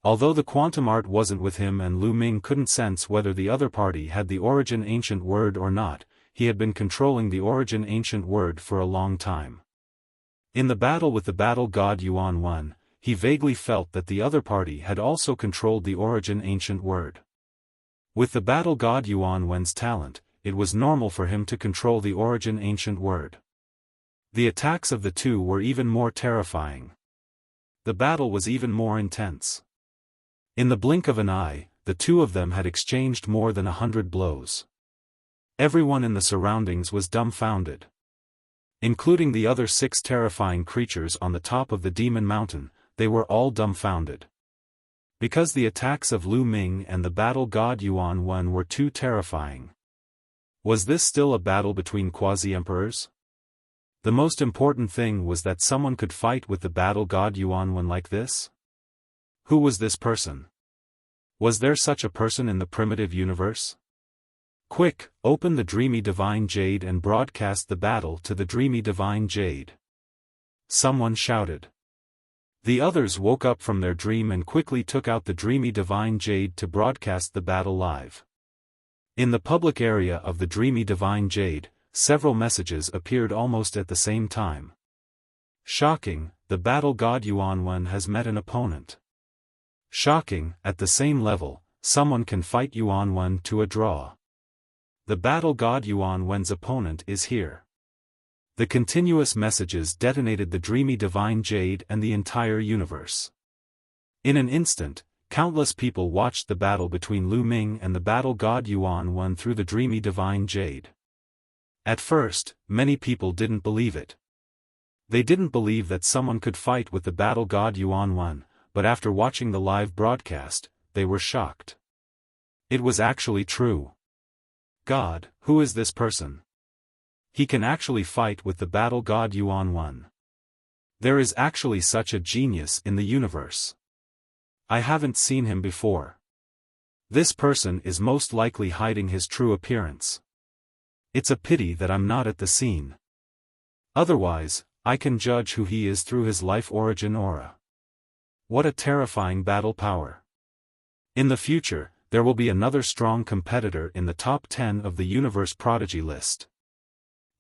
Although the quantum art wasn't with him and Lu Ming couldn't sense whether the other party had the origin ancient word or not, he had been controlling the origin ancient word for a long time. In the battle with the battle god Yuan, he vaguely felt that the other party had also controlled the origin ancient word. With the battle god Yuan's talent, it was normal for him to control the origin ancient word. The attacks of the two were even more terrifying. The battle was even more intense. In the blink of an eye, the two of them had exchanged more than 100 blows. Everyone in the surroundings was dumbfounded. Including the other 6 terrifying creatures on the top of the demon mountain, they were all dumbfounded. Because the attacks of Lu Ming and the battle god Yuan were too terrifying. Was this still a battle between quasi-emperors? The most important thing was that someone could fight with the battle god Yuan like this? Who was this person? Was there such a person in the primitive universe? Quick, open the Dreamy Divine Jade and broadcast the battle to the Dreamy Divine Jade. Someone shouted. The others woke up from their dream and quickly took out the Dreamy Divine Jade to broadcast the battle live. In the public area of the Dreamy Divine Jade, several messages appeared almost at the same time. Shocking, the battle god Yuan has met an opponent. Shocking, at the same level, someone can fight Yuan Wen to a draw. The battle god Yuan Wen's opponent is here. The continuous messages detonated the dreamy divine jade and the entire universe. In an instant, countless people watched the battle between Lu Ming and the battle god Yuan Wen through the dreamy divine jade. At first, many people didn't believe it. They didn't believe that someone could fight with the battle god Yuan Wen, but after watching the live broadcast, they were shocked. It was actually true. God, who is this person? He can actually fight with the battle god Yuan Wen. There is actually such a genius in the universe. I haven't seen him before. This person is most likely hiding his true appearance. It's a pity that I'm not at the scene. Otherwise, I can judge who he is through his life origin aura. What a terrifying battle power. In the future, there will be another strong competitor in the top 10 of the universe prodigy list.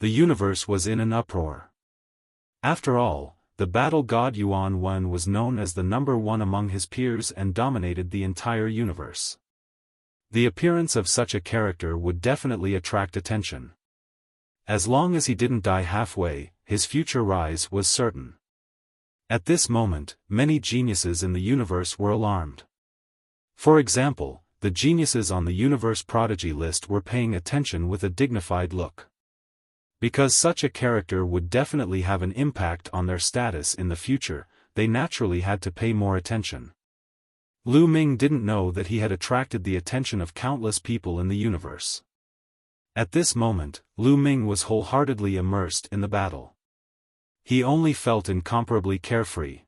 The universe was in an uproar. After all, the battle god Yuan Wen was known as the number one among his peers and dominated the entire universe. The appearance of such a character would definitely attract attention. As long as he didn't die halfway, his future rise was certain. At this moment, many geniuses in the universe were alarmed. For example, the geniuses on the universe prodigy list were paying attention with a dignified look. Because such a character would definitely have an impact on their status in the future, they naturally had to pay more attention. Lu Ming didn't know that he had attracted the attention of countless people in the universe. At this moment, Lu Ming was wholeheartedly immersed in the battle. He only felt incomparably carefree.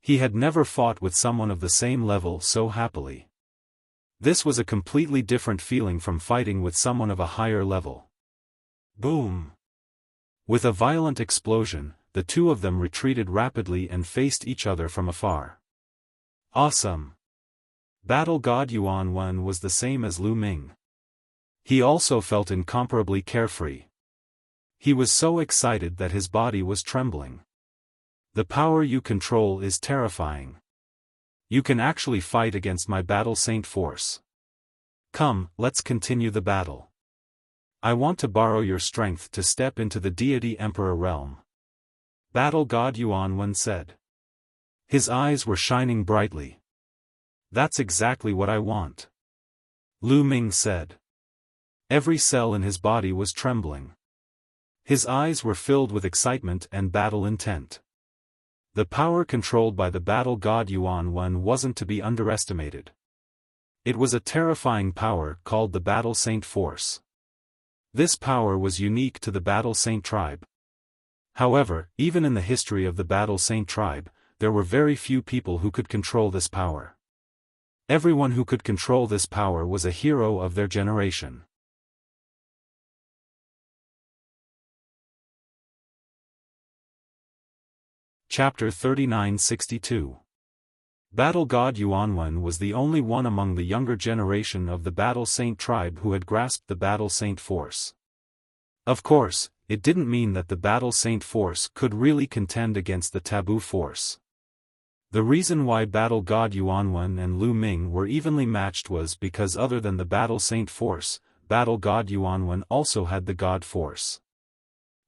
He had never fought with someone of the same level so happily. This was a completely different feeling from fighting with someone of a higher level. Boom! With a violent explosion, the two of them retreated rapidly and faced each other from afar. Awesome! Battle god Yuan Wen was the same as Lu Ming. He also felt incomparably carefree. He was so excited that his body was trembling. The power you control is terrifying. You can actually fight against my battle saint force. Come, let's continue the battle. I want to borrow your strength to step into the deity emperor realm. Battle god Yuan Wen said. His eyes were shining brightly. That's exactly what I want. Lu Ming said. Every cell in his body was trembling. His eyes were filled with excitement and battle intent. The power controlled by the battle god Yuan Wen wasn't to be underestimated. It was a terrifying power called the Battle Saint Force. This power was unique to the Battle Saint tribe. However, even in the history of the Battle Saint tribe, there were very few people who could control this power. Everyone who could control this power was a hero of their generation. Chapter 3962. Battle god Yuan Wen was the only one among the younger generation of the Battle Saint tribe who had grasped the Battle Saint force. Of course, it didn't mean that the Battle Saint force could really contend against the taboo force. The reason why Battle God Yuan Wen and Lu Ming were evenly matched was because other than the Battle Saint force, Battle God Yuan Wen also had the God force.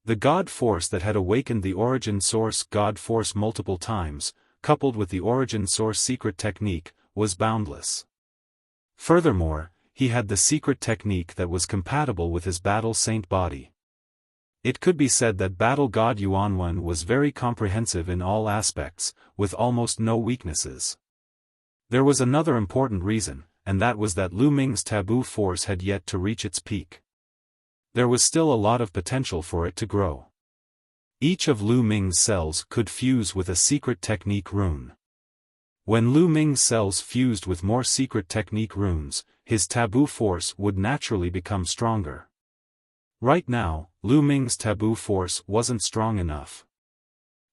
The God force that had awakened the Origin Source God force multiple times, coupled with the Origin Source secret technique, was boundless. Furthermore, he had the secret technique that was compatible with his Battle Saint body. It could be said that Battle God Yuan Wen was very comprehensive in all aspects, with almost no weaknesses. There was another important reason, and that was that Lu Ming's taboo force had yet to reach its peak. There was still a lot of potential for it to grow. Each of Lu Ming's cells could fuse with a secret technique rune. When Lu Ming's cells fused with more secret technique runes, his taboo force would naturally become stronger. Right now, Lu Ming's taboo force wasn't strong enough.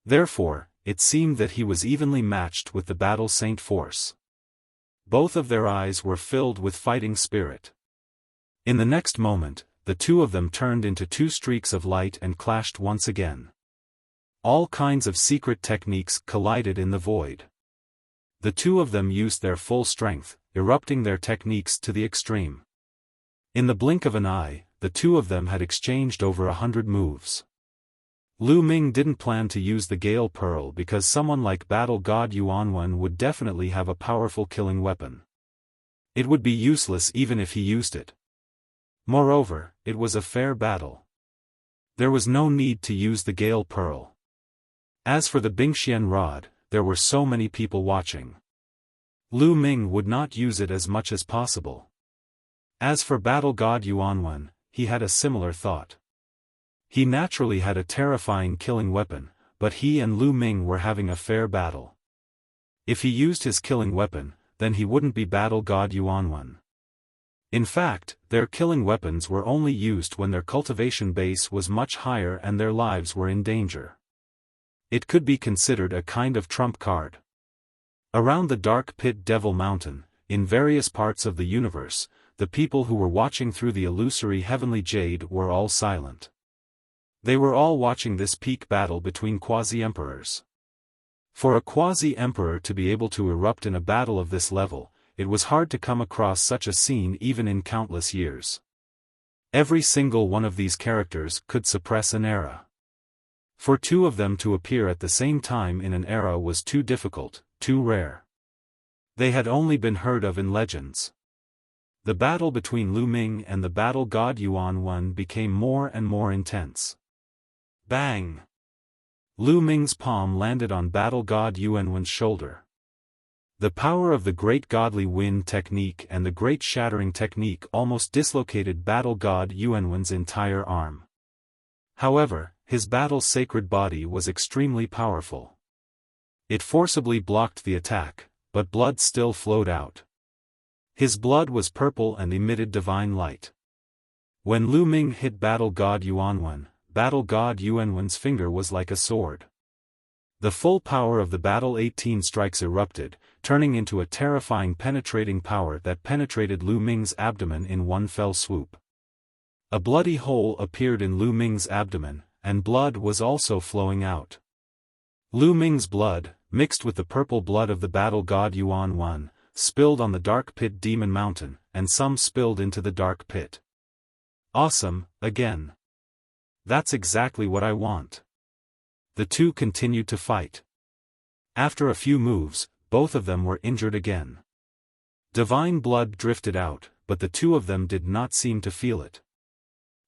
Therefore, it seemed that he was evenly matched with the Battle Saint force. Both of their eyes were filled with fighting spirit. In the next moment, the two of them turned into two streaks of light and clashed once again. All kinds of secret techniques collided in the void. The two of them used their full strength, erupting their techniques to the extreme. In the blink of an eye, the two of them had exchanged over 100 moves. Lu Ming didn't plan to use the Gale Pearl because someone like Battle God Yuanwen would definitely have a powerful killing weapon. It would be useless even if he used it. Moreover, it was a fair battle. There was no need to use the Gale Pearl. As for the Bingxian Rod, there were so many people watching. Lu Ming would not use it as much as possible. As for Battle God Yuanwen, he had a similar thought. He naturally had a terrifying killing weapon, but he and Lu Ming were having a fair battle. If he used his killing weapon, then he wouldn't be Battle God Yuanwen. In fact, their killing weapons were only used when their cultivation base was much higher and their lives were in danger. It could be considered a kind of trump card. Around the Dark Pit Devil Mountain, in various parts of the universe, the people who were watching through the illusory heavenly jade were all silent. They were all watching this peak battle between quasi-emperors. For a quasi-emperor to be able to erupt in a battle of this level, it was hard to come across such a scene even in countless years. Every single one of these characters could suppress an era. For two of them to appear at the same time in an era was too difficult, too rare. They had only been heard of in legends. The battle between Lu Ming and the Battle God Yuanwen became more and more intense. Bang! Lu Ming's palm landed on Battle God Yuanwen's shoulder. The power of the Great Godly Wind technique and the Great Shattering technique almost dislocated Battle God Yuanwen's entire arm. However, his battle's sacred body was extremely powerful. It forcibly blocked the attack, but blood still flowed out. His blood was purple and emitted divine light. When Lu Ming hit Battle God Yuanwen, Battle God Yuanwen's finger was like a sword. The full power of the Battle 18 strikes erupted, turning into a terrifying penetrating power that penetrated Lu Ming's abdomen in one fell swoop. A bloody hole appeared in Lu Ming's abdomen, and blood was also flowing out. Lu Ming's blood, mixed with the purple blood of the Battle God Yuanwen, spilled on the Dark Pit Demon Mountain, and some spilled into the Dark Pit. Awesome, again. That's exactly what I want. The two continued to fight. After a few moves, both of them were injured again. Divine blood drifted out, but the two of them did not seem to feel it.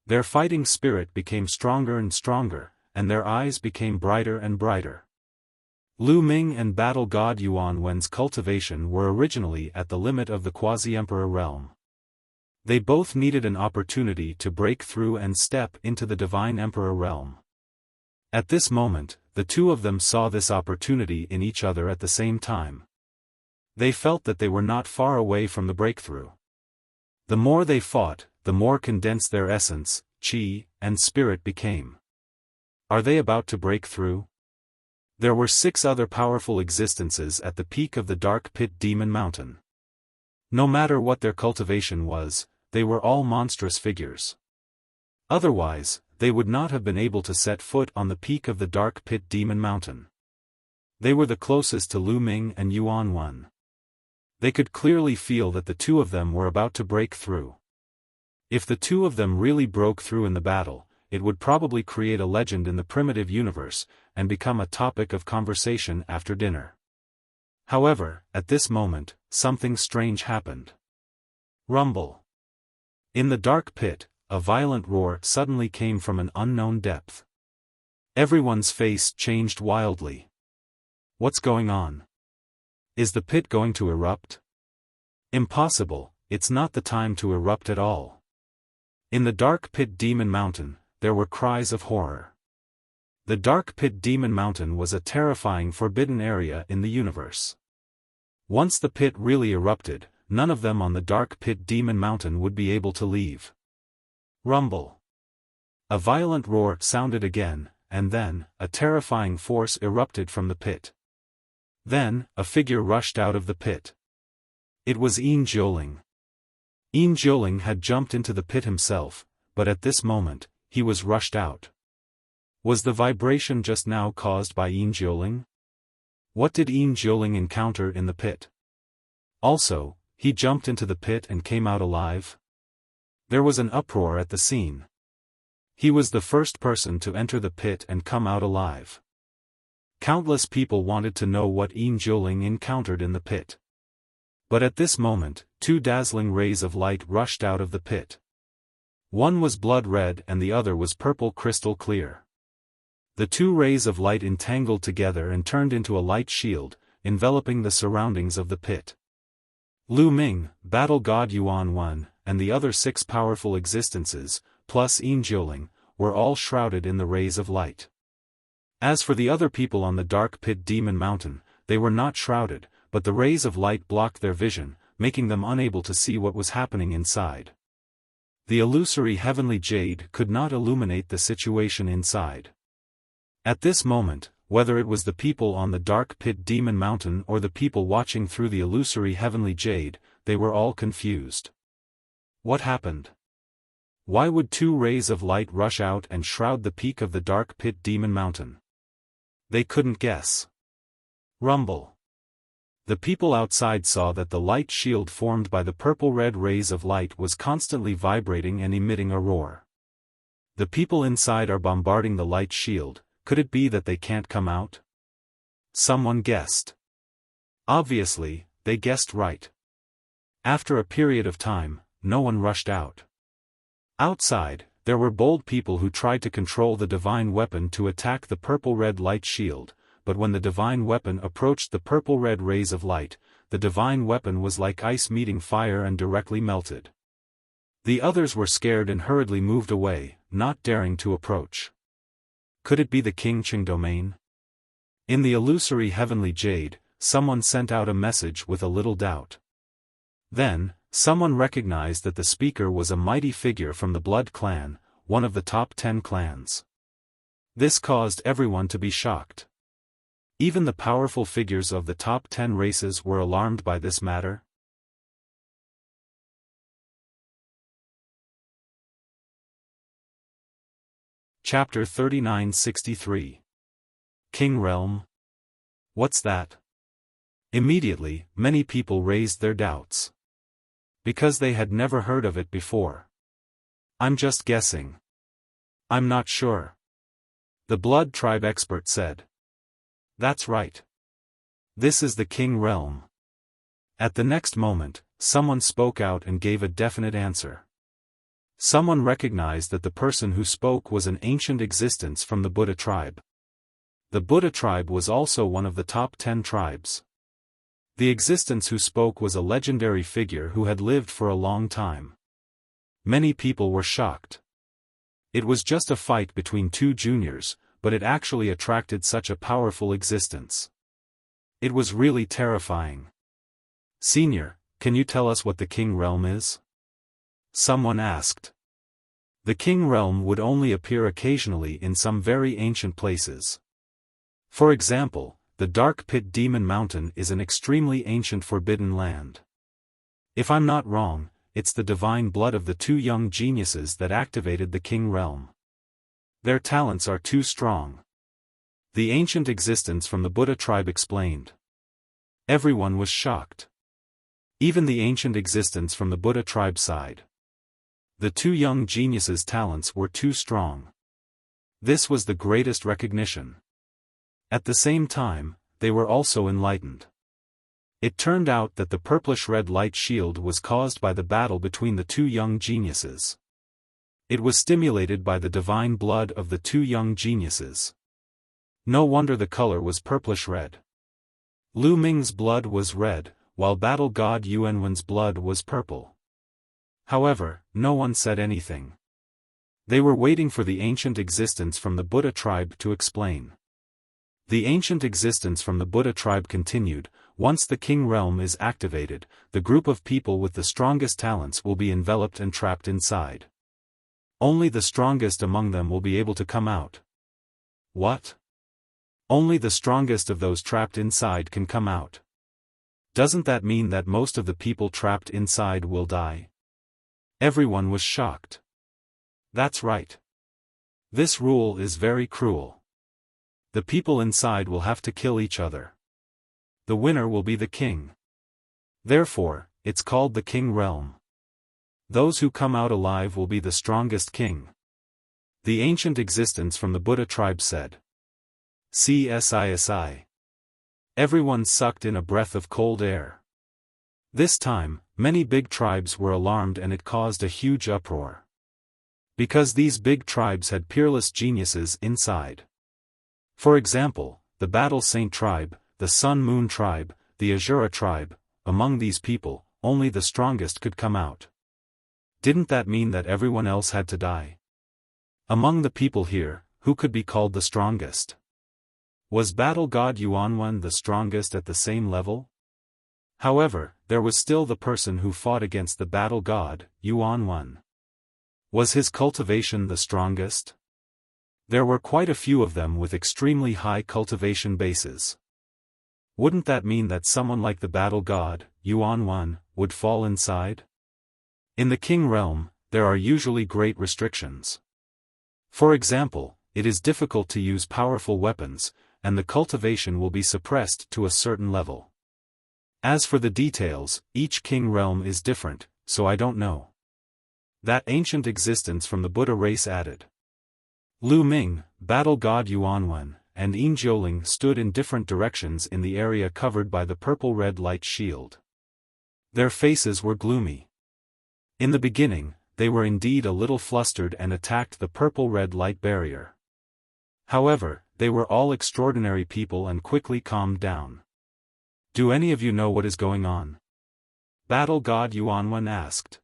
Their fighting spirit became stronger and stronger, and their eyes became brighter and brighter. Lu Ming and Battle God Yuanwen's cultivation were originally at the limit of the quasi-emperor realm. They both needed an opportunity to break through and step into the divine emperor realm. At this moment, the two of them saw this opportunity in each other at the same time. They felt that they were not far away from the breakthrough. The more they fought, the more condensed their essence, qi, and spirit became. Are they about to break through? There were 6 other powerful existences at the peak of the Dark Pit Demon Mountain. No matter what their cultivation was, they were all monstrous figures. Otherwise, they would not have been able to set foot on the peak of the Dark Pit Demon Mountain. They were the closest to Lu Ming and Yuanwen. They could clearly feel that the two of them were about to break through. If the two of them really broke through in the battle, it would probably create a legend in the primitive universe, and become a topic of conversation after dinner. However, at this moment, something strange happened. Rumble. In the dark pit, a violent roar suddenly came from an unknown depth. Everyone's face changed wildly. What's going on? Is the pit going to erupt? Impossible, it's not the time to erupt at all. In the Dark Pit Demon Mountain, there were cries of horror. The Dark Pit Demon Mountain was a terrifying forbidden area in the universe. Once the pit really erupted, none of them on the Dark Pit Demon Mountain would be able to leave. Rumble. A violent roar sounded again, and then, a terrifying force erupted from the pit. Then, a figure rushed out of the pit. It was Yin Zhouling. Yin Zhouling had jumped into the pit himself, but at this moment, he was rushed out. Was the vibration just now caused by Yin Zhouling? What did Yin Jiuling encounter in the pit? Also, he jumped into the pit and came out alive? There was an uproar at the scene. He was the first person to enter the pit and come out alive. Countless people wanted to know what Yin Jiuling encountered in the pit. But at this moment, two dazzling rays of light rushed out of the pit. One was blood red and the other was purple crystal clear. The two rays of light entangled together and turned into a light shield, enveloping the surroundings of the pit. Lu Ming, Battle God Yuan Wen, and the other 6 powerful existences, plus Yin Jiuling, were all shrouded in the rays of light. As for the other people on the dark pit Demon Mountain, they were not shrouded, but the rays of light blocked their vision, making them unable to see what was happening inside. The illusory heavenly jade could not illuminate the situation inside. At this moment, whether it was the people on the dark pit Demon Mountain or the people watching through the illusory heavenly jade, they were all confused. What happened? Why would 2 rays of light rush out and shroud the peak of the dark pit Demon Mountain? They couldn't guess. Rumble. The people outside saw that the light shield formed by the purple-red rays of light was constantly vibrating and emitting a roar. The people inside are bombarding the light shield. Could it be that they can't come out? Someone guessed. Obviously, they guessed right. After a period of time, no one rushed out. Outside, there were bold people who tried to control the divine weapon to attack the purple-red light shield, but when the divine weapon approached the purple-red rays of light, the divine weapon was like ice meeting fire and directly melted. The others were scared and hurriedly moved away, not daring to approach. Could it be the King Qing domain? In the illusory heavenly jade, someone sent out a message with a little doubt. Then, someone recognized that the speaker was a mighty figure from the Blood Clan, one of the top 10 clans. This caused everyone to be shocked. Even the powerful figures of the top 10 races were alarmed by this matter. Chapter 3963. King Realm? What's that? Immediately, many people raised their doubts. Because they had never heard of it before. I'm just guessing. I'm not sure. The Blood Tribe expert said. That's right. This is the King Realm. At the next moment, someone spoke out and gave a definite answer. Someone recognized that the person who spoke was an ancient existence from the Buddha tribe. The Buddha tribe was also one of the top 10 tribes. The existence who spoke was a legendary figure who had lived for a long time. Many people were shocked. It was just a fight between 2 juniors, but it actually attracted such a powerful existence. It was really terrifying. Senior, can you tell us what the King Realm is? Someone asked. The King Realm would only appear occasionally in some very ancient places. For example, the Dark Pit Demon Mountain is an extremely ancient forbidden land. If I'm not wrong, it's the divine blood of the 2 young geniuses that activated the King Realm. Their talents are too strong. The ancient existence from the Buddha tribe explained. Everyone was shocked. Even the ancient existence from the Buddha tribe sighed. The 2 young geniuses' talents were too strong. This was the greatest recognition. At the same time, they were also enlightened. It turned out that the purplish-red light shield was caused by the battle between the 2 young geniuses. It was stimulated by the divine blood of the 2 young geniuses. No wonder the color was purplish-red. Lu Ming's blood was red, while Battle God Yuanwen's blood was purple. However, no one said anything. They were waiting for the ancient existence from the Buddha tribe to explain. The ancient existence from the Buddha tribe continued. Once the King Realm is activated, the group of people with the strongest talents will be enveloped and trapped inside. Only the strongest among them will be able to come out. What? Only the strongest of those trapped inside can come out. Doesn't that mean that most of the people trapped inside will die? Everyone was shocked. That's right. This rule is very cruel. The people inside will have to kill each other. the winner will be the king. Therefore, it's called the king realm. Those who come out alive will be the strongest king. The ancient existence from the Buddha tribe said. CSISI. Everyone sucked in a breath of cold air. This time, many big tribes were alarmed and it caused a huge uproar. Because these big tribes had peerless geniuses inside. For example, the Battle Saint tribe, the Sun Moon tribe, the Azura tribe. Among these people, only the strongest could come out. Didn't that mean that everyone else had to die? Among the people here, who could be called the strongest? Was Battle God Yuanwen the strongest at the same level? However, there was still the person who fought against the Battle God, Yuanwen. Was his cultivation the strongest? There were quite a few of them with extremely high cultivation bases. Wouldn't that mean that someone like the Battle God, Yuanwen, would fall inside? In the king realm, there are usually great restrictions. For example, it is difficult to use powerful weapons, and the cultivation will be suppressed to a certain level. As for the details, each king realm is different, so I don't know. That ancient existence from the Buddha race added. Lu Ming, Battle God Yuanwen, and Yin Jiuling stood in different directions in the area covered by the purple-red light shield. Their faces were gloomy. In the beginning, they were indeed a little flustered and attacked the purple-red light barrier. However, they were all extraordinary people and quickly calmed down. Do any of you know what is going on? Battle God Yuanwen asked.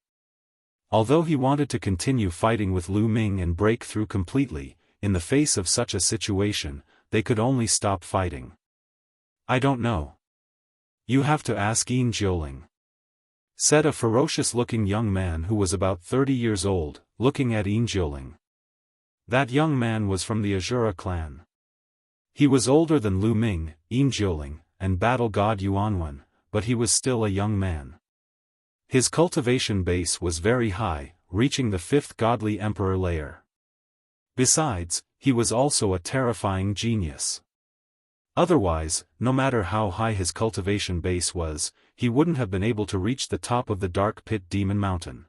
Although he wanted to continue fighting with Lu Ming and break through completely, in the face of such a situation, they could only stop fighting. I don't know. You have to ask Yin Jiuling. Said a ferocious-looking young man who was about 30 years old, looking at Yin Jiuling. That young man was from the Azura clan. He was older than Lu Ming, Yin Jiuling, and Battle God Yuanwen, but he was still a young man. His cultivation base was very high, reaching the 5th godly emperor layer. Besides, he was also a terrifying genius. Otherwise, no matter how high his cultivation base was, he wouldn't have been able to reach the top of the Dark Pit Demon Mountain.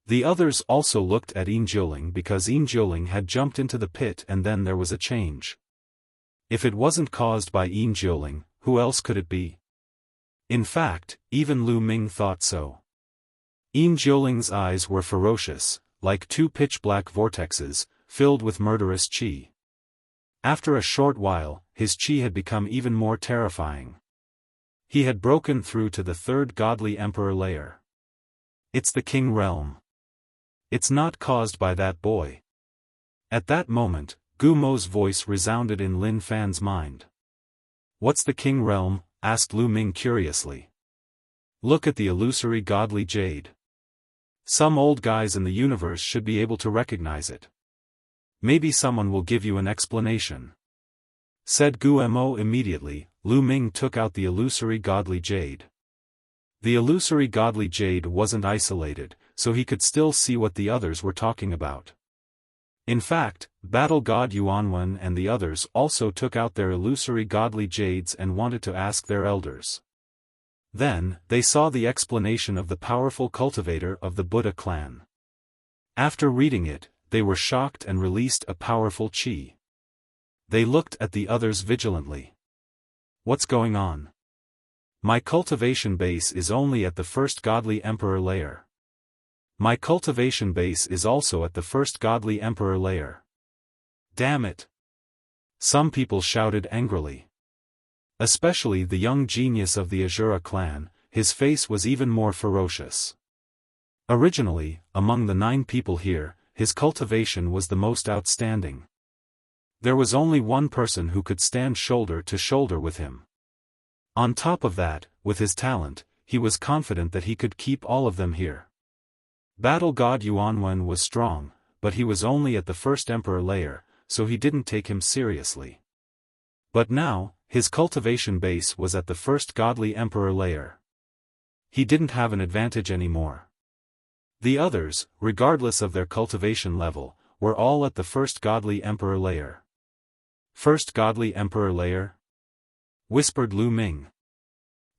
The others also looked at Yin Jiuling because Yin Jiuling had jumped into the pit and then there was a change. If it wasn't caused by Yin Jiuling, who else could it be? In fact, even Lu Ming thought so. Yin Jiuling's eyes were ferocious, like two pitch-black vortexes, filled with murderous qi. After a short while, his qi had become even more terrifying. He had broken through to the 3rd godly emperor layer. It's the king realm. It's not caused by that boy. At that moment, Gu Mo's voice resounded in Lin Fan's mind. What's the king realm? Asked Lu Ming curiously. Look at the illusory godly jade. Some old guys in the universe should be able to recognize it. Maybe someone will give you an explanation. Said Gu Mo immediately. Lu Ming took out the illusory godly jade. The illusory godly jade wasn't isolated, so he could still see what the others were talking about. In fact, Battle God Yuanwen and the others also took out their illusory godly jades and wanted to ask their elders. Then, they saw the explanation of the powerful cultivator of the Buddha clan. After reading it, they were shocked and released a powerful qi. They looked at the others vigilantly. What's going on? My cultivation base is only at the 1st godly emperor layer. My cultivation base is also at the 1st godly emperor layer. Damn it! Some people shouted angrily. Especially the young genius of the Azura clan, his face was even more ferocious. Originally, among the 9 people here, his cultivation was the most outstanding. There was only one person who could stand shoulder to shoulder with him. On top of that, with his talent, he was confident that he could keep all of them here. Battle God Yuanwen was strong, but he was only at the 1st emperor layer, so he didn't take him seriously. But now, his cultivation base was at the 1st godly emperor layer. He didn't have an advantage anymore. The others, regardless of their cultivation level, were all at the 1st godly emperor layer. 1st godly emperor layer? Whispered Lu Ming.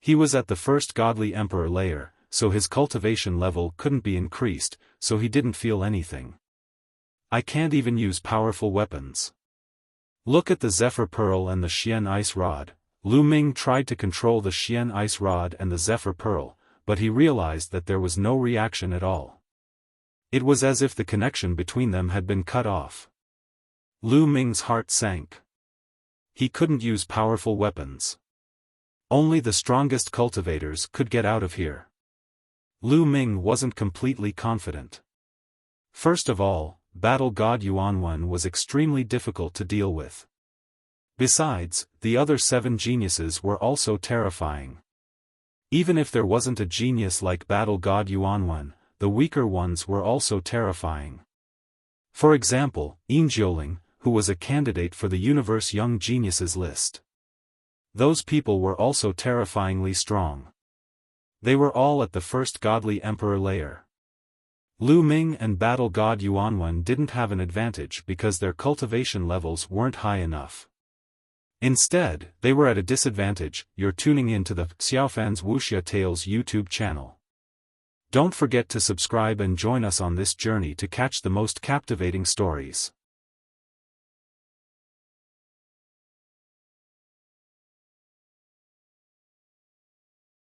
He was at the first godly emperor layer, so his cultivation level couldn't be increased, so he didn't feel anything. I can't even use powerful weapons. Look at the Zephyr Pearl and the Xian Ice Rod. Lu Ming tried to control the Xian Ice Rod and the Zephyr Pearl, but he realized that there was no reaction at all. It was as if the connection between them had been cut off. Lu Ming's heart sank. He couldn't use powerful weapons. Only the strongest cultivators could get out of here. Lu Ming wasn't completely confident. First of all, Battle God Yuanwen was extremely difficult to deal with. Besides, the other 7 geniuses were also terrifying. Even if there wasn't a genius like Battle God Yuanwen, the weaker ones were also terrifying. For example, Yinjiuling, who was a candidate for the Universe Young Geniuses list. Those people were also terrifyingly strong. They were all at the first godly emperor layer. Lu Ming and Battle God Yuanwen didn't have an advantage because their cultivation levels weren't high enough. Instead, they were at a disadvantage. You're tuning in to the Xiaofan's Wuxia Tales YouTube channel. Don't forget to subscribe and join us on this journey to catch the most captivating stories.